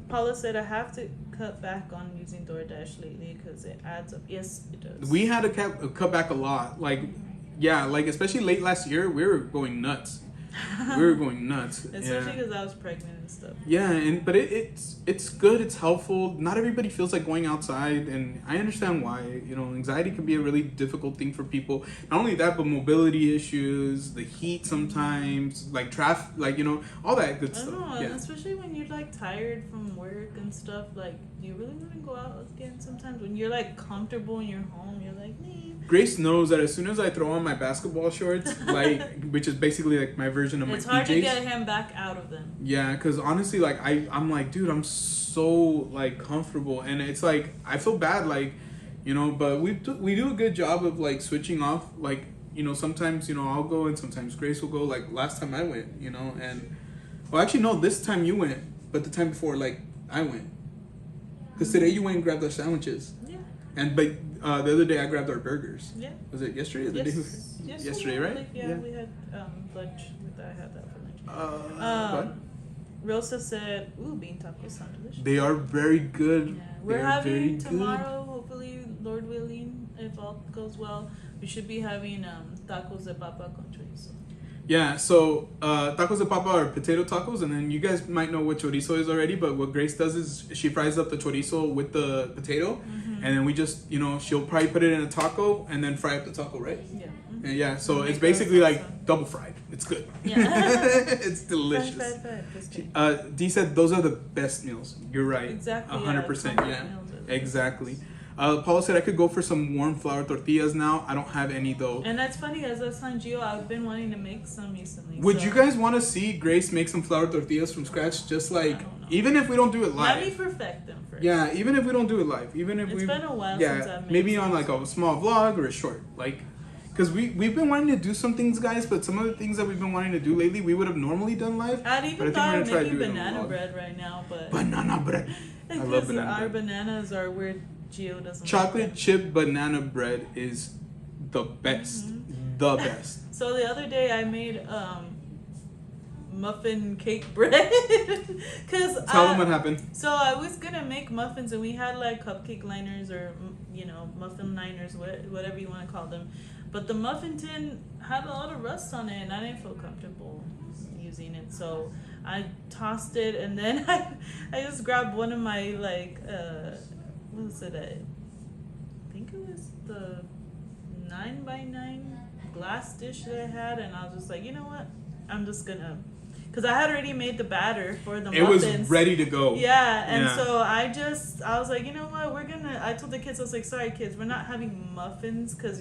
Paula said, I have to cut back on using DoorDash lately because it adds up. Yes, it does. We had to cut back a lot. Like, yeah, like, especially late last year, we were going nuts. Especially because I was pregnant and stuff. Yeah, but it's good. It's helpful. Not everybody feels like going outside, and I understand why. You know, anxiety can be a really difficult thing for people. Not only that, but mobility issues, the heat sometimes, like traffic, like, you know, all that good stuff. I know, yeah. Especially when you're like tired from work and stuff. Like, do you really want to go out again? Sometimes when you're like comfortable in your home, you're like, nah. Grace knows that as soon as I throw on my basketball shorts, like, which is basically like my version of my PJs. It's hard to get him back out of them. Yeah, because honestly, like, I'm like, dude, I'm so, like, comfortable. And it's like, I feel bad, like, you know, but we do a good job of, like, switching off. Like, you know, sometimes, you know, I'll go and sometimes Grace will go. Like, last time I went, you know, and, well, actually, no, this time you went. But the time before, like, I went. Because today you went and grabbed our sandwiches. Yeah. But the other day I grabbed our burgers. Yeah. Was it yesterday or the day before? Yesterday, right? Like, yeah, we had lunch. I had that for lunch. Rosa said, ooh, bean tacos sound delicious. They are very good. Yeah. We're having tomorrow, hopefully, Lord willing, if all goes well, we should be having tacos de papa con chorizo. Yeah, so tacos de papa are potato tacos, and then you guys might know what chorizo is already, but what Grace does is she fries up the chorizo with the potato, and then we just, she'll probably put it in a taco and then fry up the taco, right? Yeah. And yeah, so Make it's basically salsa. like double fried. It's good. Yeah. It's delicious. Fried. Just kidding. D said those are the best meals. You're right. Exactly. 100%. Comfort Yeah. meals are the Exactly. Paula said I could go for some warm flour tortillas now. I don't have any though. And that's funny, as I was telling Gio, I've been wanting to make some recently. Would so- you guys want to see Grace make some flour tortillas from scratch? Just like, I don't know. even if we don't do it Let me live. perfect them first. Yeah, even if we don't do it live. Even if It's we. been a while yeah, since I've made maybe some. on like a small vlog or a short. Like, because we've been wanting to do some things, guys, but some of the things that we've been wanting to do lately, we would have normally done live. I'd But I even think thought we're of gonna try to making do it on banana vlog. bread right now, but Banana bread. I love because banana our bread. bananas are where Gio doesn't Chocolate like them. chip banana bread is the best. Mm-hmm. The best. So the other day I made muffin cake bread because Tell them what happened. So I was gonna make muffins, and we had like cupcake liners or muffin liners, whatever you want to call them. But the muffin tin had a lot of rust on it, and I didn't feel comfortable using it. So I tossed it, and then I just grabbed one of my what was it? I think it was the 9x9 glass dish that I had, and I was just like, you know what? I'm just gonna, because I had already made the batter for the It muffins. was ready to go. Yeah, and Yeah. so I was like, you know what, I told the kids, I was like, sorry kids, we're not having muffins, because,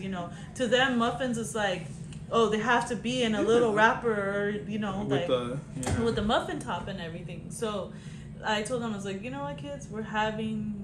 to them, muffins is like, oh, they have to be in a little wrapper, or, with the muffin top and everything. So I told them, I was like, you know what, kids, we're having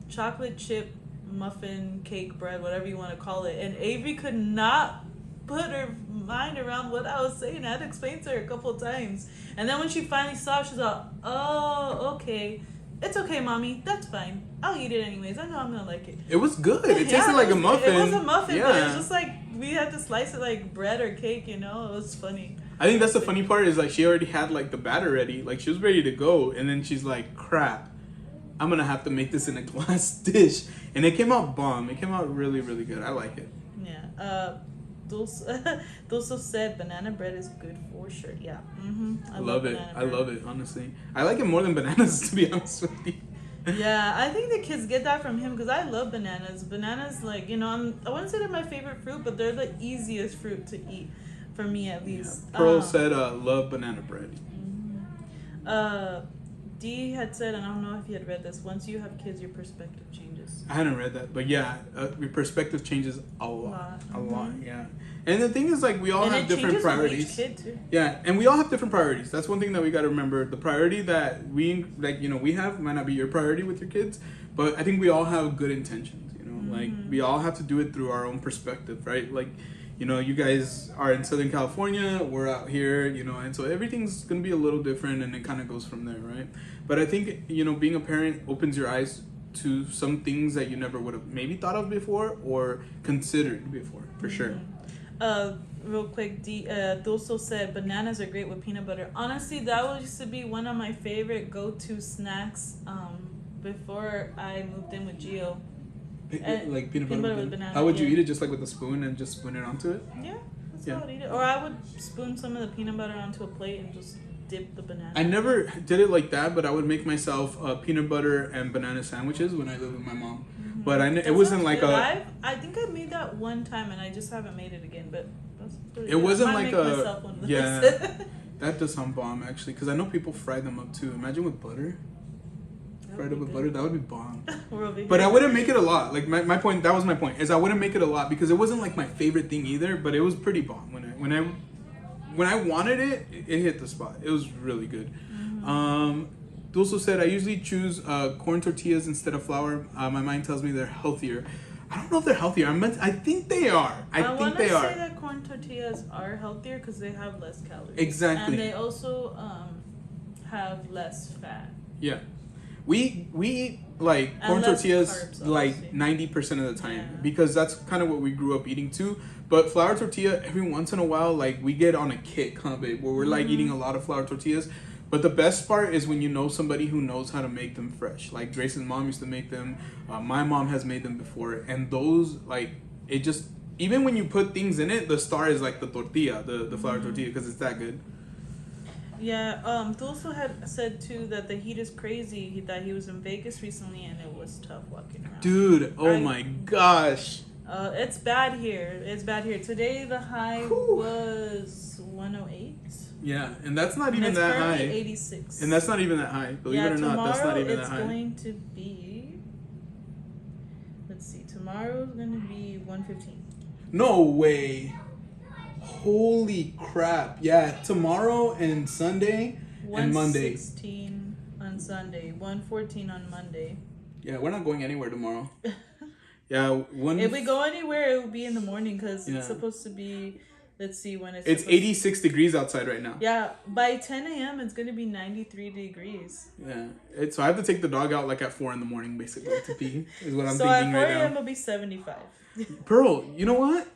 chocolate chip muffin cake bread, whatever you want to call it. And Avery could not put her mind around what I was saying. I had to explain to her a couple of times, and then when she finally saw it, she's like, oh, okay, it's okay, mommy, that's fine, I'll eat it anyways, I know I'm gonna like it. It was good. It tasted Yeah, like a muffin. It was a muffin, yeah. but it was just like we had to slice it like bread or cake, it was funny. I think that's the funny part is like she already had like the batter ready, like she was ready to go, and then she's like, crap, I'm gonna have to make this in a glass dish, and it came out bomb. It came out really, really good. I like it. Yeah. Dulce said banana bread is good for sure. Yeah. I love it. I love it, honestly. I like it more than bananas, to be honest with you. Yeah, I think the kids get that from him, because I love bananas. Bananas, like, I wouldn't say they're my favorite fruit, but they're the easiest fruit to eat, for me at least. Yeah. Pearl said, love banana bread. D had said, and I don't know if you had read this, once you have kids, your perspective changes. I hadn't read that, but yeah, your perspective changes a lot. A lot, Mm-hmm. yeah. And the thing is, like, we all have different priorities. Each kid too. Yeah, and we all have different priorities. That's one thing that we got to remember. The priority that we have might not be your priority with your kids, but I think we all have good intentions. Like we all have to do it through our own perspective, right? Like, you guys are in Southern California, we're out here, and so everything's gonna be a little different, and it kind of goes from there, right? But I think being a parent opens your eyes to some things that you never would have maybe thought of before or considered before, for sure. Real quick, Dulce said bananas are great with peanut butter. Honestly, that used to be one of my favorite go-to snacks before I moved in with Gio. Like peanut butter with banana. How would you yeah. eat it? Just like with a spoon and just spoon it onto it? Yeah, that's how I would eat it. Or I would spoon some of the peanut butter onto a plate and just dip the banana. I never did it like that, but I would make myself peanut butter and banana sandwiches when I lived with my mom. Mm-hmm. But it wasn't like good. a. I think I made that one time, and I just haven't made it again. But that's really It good. wasn't I might like make a. myself one of those. Yeah, that does sound bomb actually, because I know people fry them up too. Imagine with butter. Fried up with butter, that would be bomb. But I wouldn't make it a lot. Like my point, that was my point, is I wouldn't make it a lot because it wasn't like my favorite thing either. But it was pretty bomb when I wanted it. It hit the spot. It was really good. Dulce said I usually choose corn tortillas instead of flour. My mind tells me they're healthier. I don't know if they're healthier. I think they are. I think they are. I want to say that corn tortillas are healthier because they have less calories. Exactly. And they also have less fat. Yeah. We eat like And corn less tortillas carbs, like obviously. 90% of the time Yeah. because that's kind of what we grew up eating too. But flour tortilla, every once in a while, like we get on a kick, huh, babe, where we're like eating a lot of flour tortillas. But the best part is when you know somebody who knows how to make them fresh. Like Grace's mom used to make them. My mom has made them before, and those like it even when you put things in it, the star is like the tortilla, the flour tortilla, because it's that good. Yeah, Dulce had said too that the heat is crazy. That he was in Vegas recently and it was tough walking around. Dude, oh my gosh. It's bad here. It's bad here. Today the high was 108. Yeah, and that's not even it's that high. 86. And that's not even that high. Believe it or not, that's not even that high. Tomorrow it's going to be. Let's see. Tomorrow's going to be 115. No way. Holy crap. Yeah, tomorrow and Sunday and Monday. 116 on Sunday, 114 on Monday. Yeah, we're not going anywhere tomorrow. Yeah, if we go anywhere, it will be in the morning because it's supposed to be, let's see when it's... It's 86 degrees outside right now. Yeah, by 10 a.m. it's going to be 93 degrees. Yeah, so I have to take the dog out like at 4 in the morning basically to pee is what I'm so thinking right now. So at 4 a.m. it'll be 75. Pearl, you know what?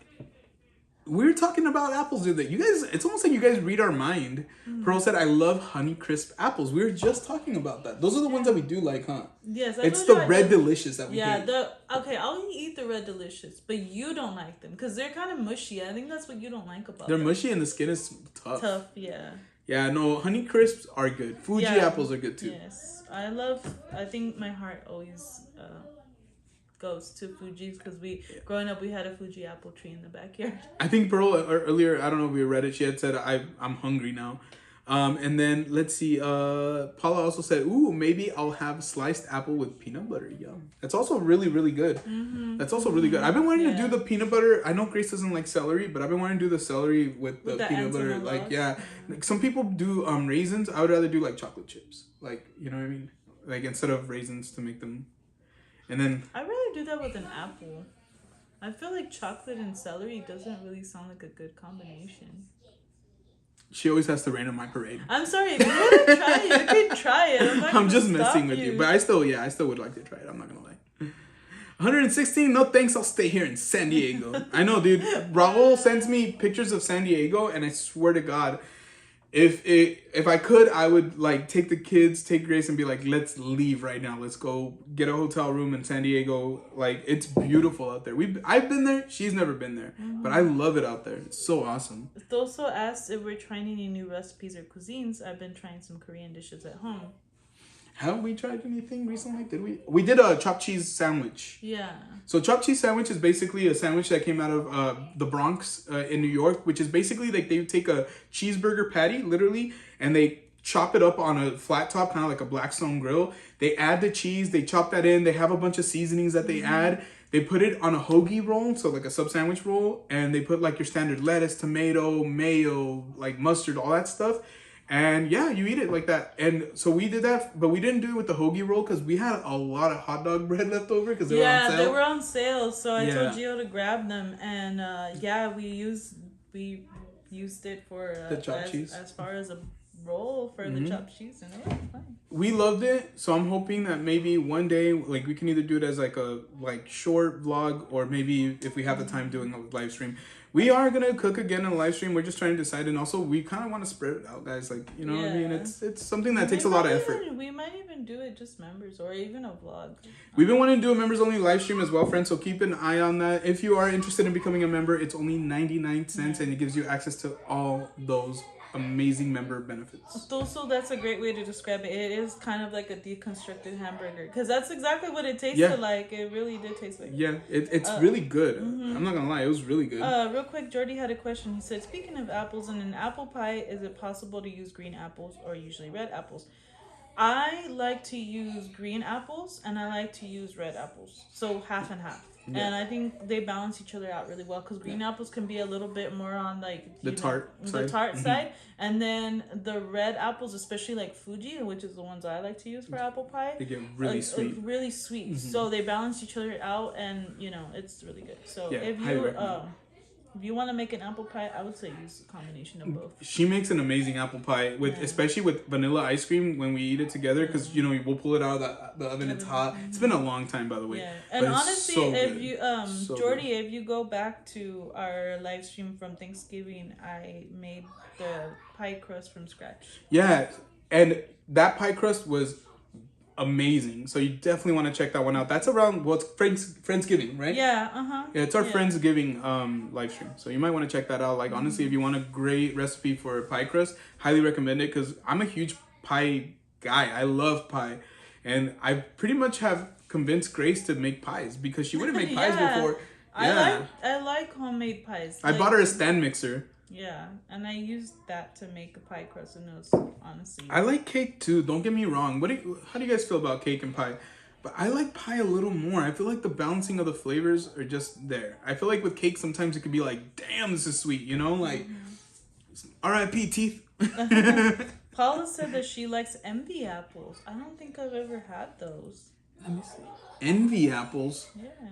We're talking about apples, dude. You guys, it's almost like you guys read our mind. Pearl said, I love Honey Crisp apples. We were just talking about that. Those are the ones that we do like, huh? Yes. It's the Red Delicious that we hate. Okay, I'll eat the Red Delicious, but you don't like them because they're kind of mushy. I think that's what you don't like about them. They're mushy and the skin is tough. Yeah. Yeah, no, Honey Crisps are good. Fuji apples are good too. Yes. I think my heart always... goes to Fuji's because growing up we had a Fuji apple tree in the backyard. I think Pearl earlier, I don't know if we read it, she had said I'm hungry now. And then let's see, Paula also said, ooh, maybe I'll have sliced apple with peanut butter. Yum. That's also really, really good. That's also really good. I've been wanting to do the peanut butter. I know Grace doesn't like celery, but I've been wanting to do the celery with the peanut butter. Like, like, some people do raisins. I would rather do like chocolate chips. Like, you know what I mean? Like instead of raisins to make them. And then I'd rather do that with an apple. I feel like chocolate and celery doesn't really sound like a good combination. She always has to rain on my parade. I'm sorry, if you want to try it, you can try it. I'm just messing with you. But I still would like to try it. I'm not gonna lie. 116, no thanks, I'll stay here in San Diego. I know, dude. Raul sends me pictures of San Diego, and I swear to God, if I could, I would like take the kids, take Grace, and be like, let's leave right now. Let's go get a hotel room in San Diego. Like, it's beautiful out there. I've been there. She's never been there, but I love it out there. It's so awesome. It also asked if we're trying any new recipes or cuisines. I've been trying some Korean dishes at home. Have we tried anything recently? Did we? We did a chopped cheese sandwich. Yeah. So chopped cheese sandwich is basically a sandwich that came out of the Bronx in New York, which is basically like they take a cheeseburger patty, literally, and they chop it up on a flat top, kind of like a Blackstone grill. They add the cheese, they chop that in. They have a bunch of seasonings that they add. They put it on a hoagie roll, so like a sub sandwich roll, and they put like your standard lettuce, tomato, mayo, like mustard, all that stuff. And yeah, you eat it like that. And so we did that, but we didn't do it with the hoagie roll because we had a lot of hot dog bread left over because they were on sale. Yeah, they were on sale. So I told Gio to grab them, and we used it for the chopped cheese as far as a roll for the chopped cheese, and it was fine. We loved it, so I'm hoping that maybe one day, like, we can either do it as like a short vlog, or maybe if we have the time doing a live stream. We are gonna cook again in a live stream. We're just trying to decide, and also we kind of want to spread it out, guys. Like, you know what I mean? It's something that takes a lot of effort. We might even do it just members, or even a vlog. We've been wanting to do a members only live stream as well, friends. So keep an eye on that. If you are interested in becoming a member, it's only 99 cents, and it gives you access to all those amazing member benefits. Also, that's a great way to describe it. It is kind of like a deconstructed hamburger, because that's exactly what it tasted like. It really did taste like. Yeah, it's really good. I'm not gonna lie, it was really good. Real quick, Jordy had a question. He said, speaking of apples, in an apple pie, is it possible to use green apples or usually red apples? I like to use green apples and I like to use red apples, so half and half. Yeah. And I think they balance each other out really well, because green apples can be a little bit more on like the tart side, and then the red apples, especially like Fuji, which is the ones I like to use for apple pie, they get really sweet. Really sweet. So they balance each other out, and it's really good. So if you want to make an apple pie, I would say use a combination of both. She makes an amazing apple pie especially with vanilla ice cream when we eat it together, because we'll pull it out of the oven. It's hot. It's been a long time, by the way. Yeah, and honestly, if you Jordy, if you go back to our live stream from Thanksgiving, I made the pie crust from scratch. Yeah, and that pie crust was amazing. So you definitely want to check that one out. That's around Friendsgiving, right? Yeah, Yeah, it's our Friendsgiving live stream. So you might want to check that out. Like honestly, if you want a great recipe for pie crust, highly recommend it because I'm a huge pie guy. I love pie. And I pretty much have convinced Grace to make pies because she wouldn't make pies before. Yeah. I like homemade pies. I bought her a stand mixer. Yeah, and I used that to make a pie crust, and it was honestly. I like cake too. Don't get me wrong. How do you guys feel about cake and pie? But I like pie a little more. I feel like the balancing of the flavors are just there. I feel like with cake sometimes it could be like, damn, this is sweet. You know, like R.I.P. teeth. Paula said that she likes envy apples. I don't think I've ever had those. Let me see. Envy apples.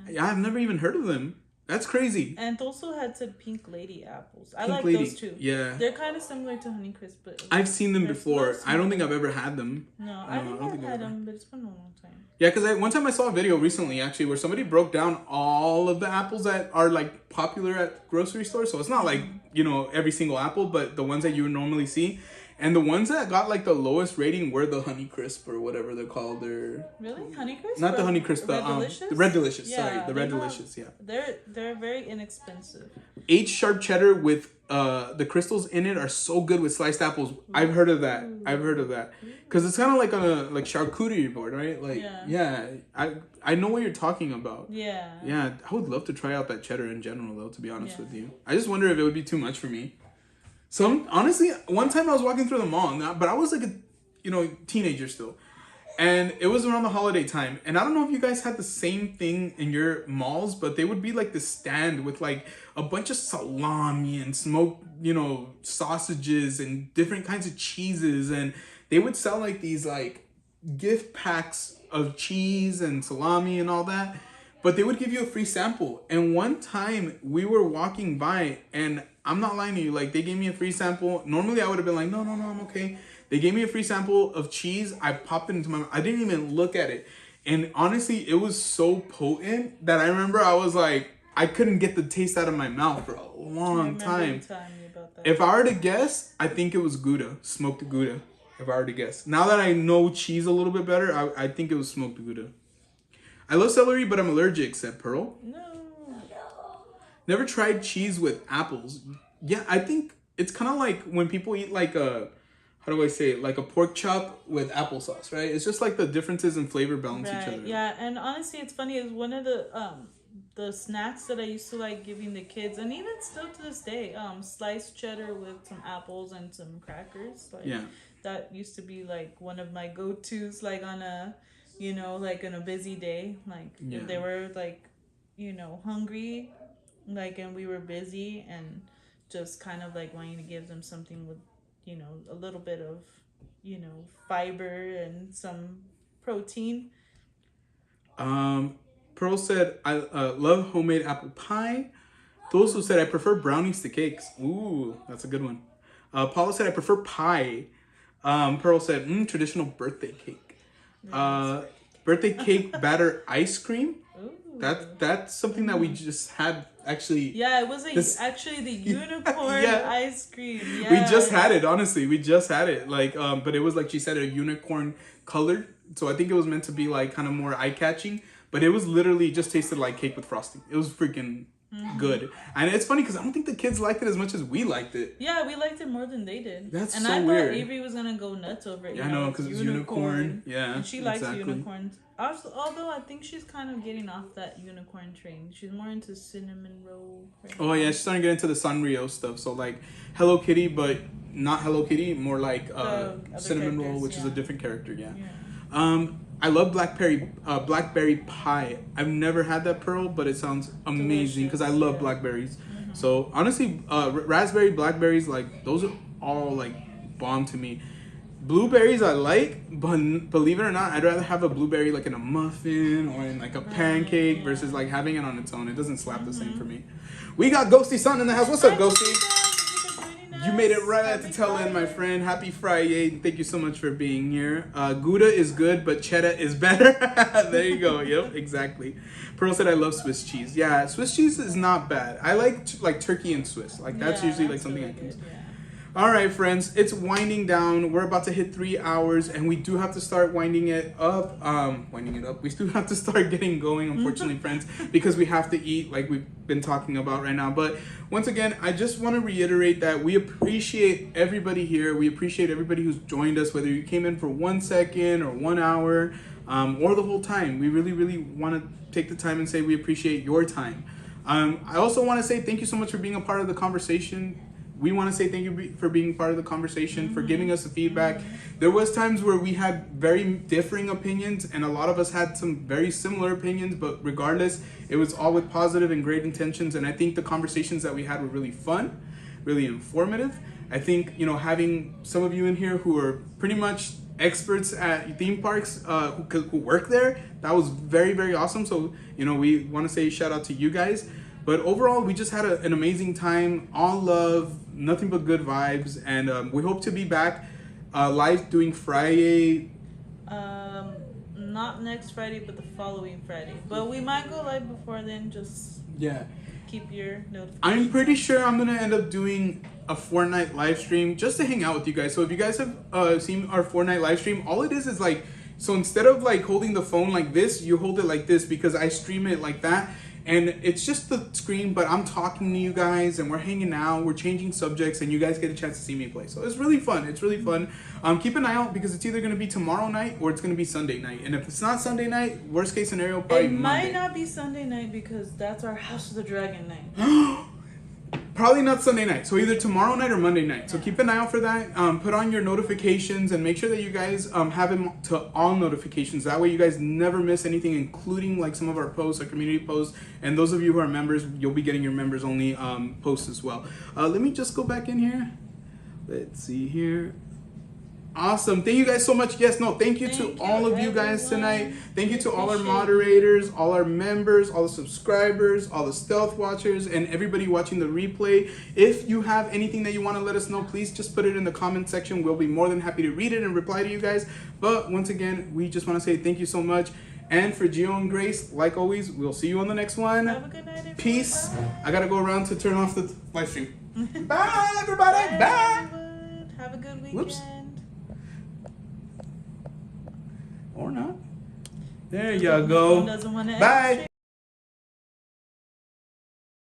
Yeah, I've never even heard of them. That's crazy. And also had said Pink Lady apples. I Pink like Lady. those too. Yeah. They're kind of similar to Honeycrisp, but I've seen them before. I don't think I've ever had them. No, I think I've had them, but it's been a long time. Yeah, because one time I saw a video recently actually where somebody broke down all of the apples that are like popular at grocery stores. So it's not like, you know, every single apple, but the ones that you would normally see. And the ones that got like the lowest rating were the Honeycrisp or whatever they're called. They're really Honeycrisp? not the Honeycrisp, the Red Delicious. Yeah, sorry, the Red Delicious. Yeah, they're very inexpensive. Aged sharp cheddar with the crystals in it are so good with sliced apples. I've heard of that. Because it's kind of like on a charcuterie board, right? Like yeah. I know what you're talking about. Yeah. I would love to try out that cheddar in general, though. To be honest with you, I just wonder if it would be too much for me. So honestly, one time I was walking through the mall, but I was like a teenager still, and it was around the holiday time. And I don't know if you guys had the same thing in your malls, but they would be like this stand with like a bunch of salami and smoked, sausages and different kinds of cheeses, and they would sell like these like gift packs of cheese and salami and all that. But they would give you a free sample. And one time we were walking by, and I'm not lying to you, like they gave me a free sample. Normally I would have been like, no, I'm okay. They gave me a free sample of cheese. I popped it into my mouth. I didn't even look at it. And honestly, it was so potent that I remember I was like, I couldn't get the taste out of my mouth for a long time. If I were to guess, I think it was Gouda, smoked Gouda. If I were to guess. Now that I know cheese a little bit better, I think it was smoked Gouda. I love celery, but I'm allergic, said Pearl. No. Never tried cheese with apples. Yeah, I think it's kind of like when people eat like a, how do I say it? Like a pork chop with applesauce, right? It's just like the differences in flavor balance each other. Yeah, and honestly, it's funny. It's one of the snacks that I used to like giving the kids, and even still to this day, sliced cheddar with some apples and some crackers. Like, that used to be like one of my go-tos, like on a, like on a busy day, like if they were like, hungry, like, and we were busy, and just kind of like wanting to give them something with, a little bit of, fiber and some protein. Pearl said, I love homemade apple pie. Those who said, I prefer brownies to cakes. Ooh, that's a good one. Paula said, I prefer pie. Pearl said, traditional birthday cake. Birthday cake batter ice cream. Ooh. That's something that we just had actually. Yeah, it was actually the unicorn ice cream. Yeah. We just had it, honestly. We just had it. Like, but it was like she said, a unicorn colored. So I think it was meant to be like kind of more eye-catching. But it was literally just tasted like cake with frosting. It was freaking good. And it's funny because I don't think the kids liked it as much as we liked it. Yeah, we liked it more than they did. That's and so I weird. thought Avery was going to go nuts over it. Yeah, I know, because it's unicorn. Yeah, and she likes unicorns. Although I think she's kind of getting off that unicorn train. She's more into cinnamon roll. Oh, yeah, she's starting to get into the Sanrio stuff. So, like, Hello Kitty, but not Hello Kitty. More like cinnamon roll, which is a different character, yeah. I love blackberry pie. I've never had that, Pearl, but it sounds amazing because I love blackberries. Mm-hmm. So honestly, raspberry, blackberries, like those are all like bomb to me. Blueberries I like, but believe it or not, I'd rather have a blueberry like in a muffin or in like a pancake versus like having it on its own. It doesn't slap the same for me. We got Ghosty Son in the house. What's up, Ghosty? You made it right at the tail end, my friend. Happy Friday. Thank you so much for being here. Gouda is good, but cheddar is better. There you go. Yep, exactly. Pearl said, I love Swiss cheese. Yeah, Swiss cheese is not bad. I like turkey and Swiss. Like, that's usually like something really I can... All right, friends, it's winding down. We're about to hit 3 hours, and we do have to start winding it up. We still have to start getting going, unfortunately, friends, because we have to eat, like we've been talking about right now. But once again, I just want to reiterate that we appreciate everybody here. We appreciate everybody who's joined us, whether you came in for 1 second or 1 hour, or the whole time. We really, really want to take the time and say we appreciate your time. I also want to say thank you so much for being a part of the conversation. We want to say thank you for being part of the conversation, for giving us the feedback. There was times where we had very differing opinions, and a lot of us had some very similar opinions, but regardless, it was all with positive and great intentions, and I think the conversations that we had were really fun, really informative. I think, you know, having some of you in here who are pretty much experts at theme parks who work there, that was very, very awesome. So, you know, we want to say shout out to you guys. But overall, we just had an amazing time, all love, nothing but good vibes, and we hope to be back live doing Friday. Not next Friday, but the following Friday. But we might go live before then. Just keep your notifications. I'm pretty sure I'm gonna end up doing a Fortnite live stream just to hang out with you guys. So if you guys have seen our Fortnite live stream, all it is like, so instead of like holding the phone like this, you hold it like this, because I stream it like that. And it's just the screen, but I'm talking to you guys and we're hanging out, we're changing subjects, and you guys get a chance to see me play. So it's really fun. It's really fun. Keep an eye out, because it's either going to be tomorrow night or it's going to be Sunday night. And if it's not Sunday night, worst case scenario, probably Monday. It might not be Sunday night because that's our House of the Dragon night. Probably not Sunday night. So either tomorrow night or Monday night. So keep an eye out for that. Put on your notifications and make sure that you guys have them to all notifications. That way you guys never miss anything, including like some of our posts, our community posts. And those of you who are members, you'll be getting your members only posts as well. Let me just go back in here. Let's see here. Awesome. Thank you guys so much. Yes, no, thank you to all of you guys tonight. Thank you to all our moderators, all our members, all the subscribers, all the stealth watchers, and everybody watching the replay. If you have anything that you want to let us know, please just put it in the comment section. We'll be more than happy to read it and reply to you guys. But once again, we just want to say thank you so much. And for Gio and Grace, like always, we'll see you on the next one. Have a good night, everyone. Peace. Bye. I got to go around to turn off the live stream. Bye, everybody. Bye. Hollywood. Have a good weekend. Whoops. Or not. There you go. Doesn't want to Bye.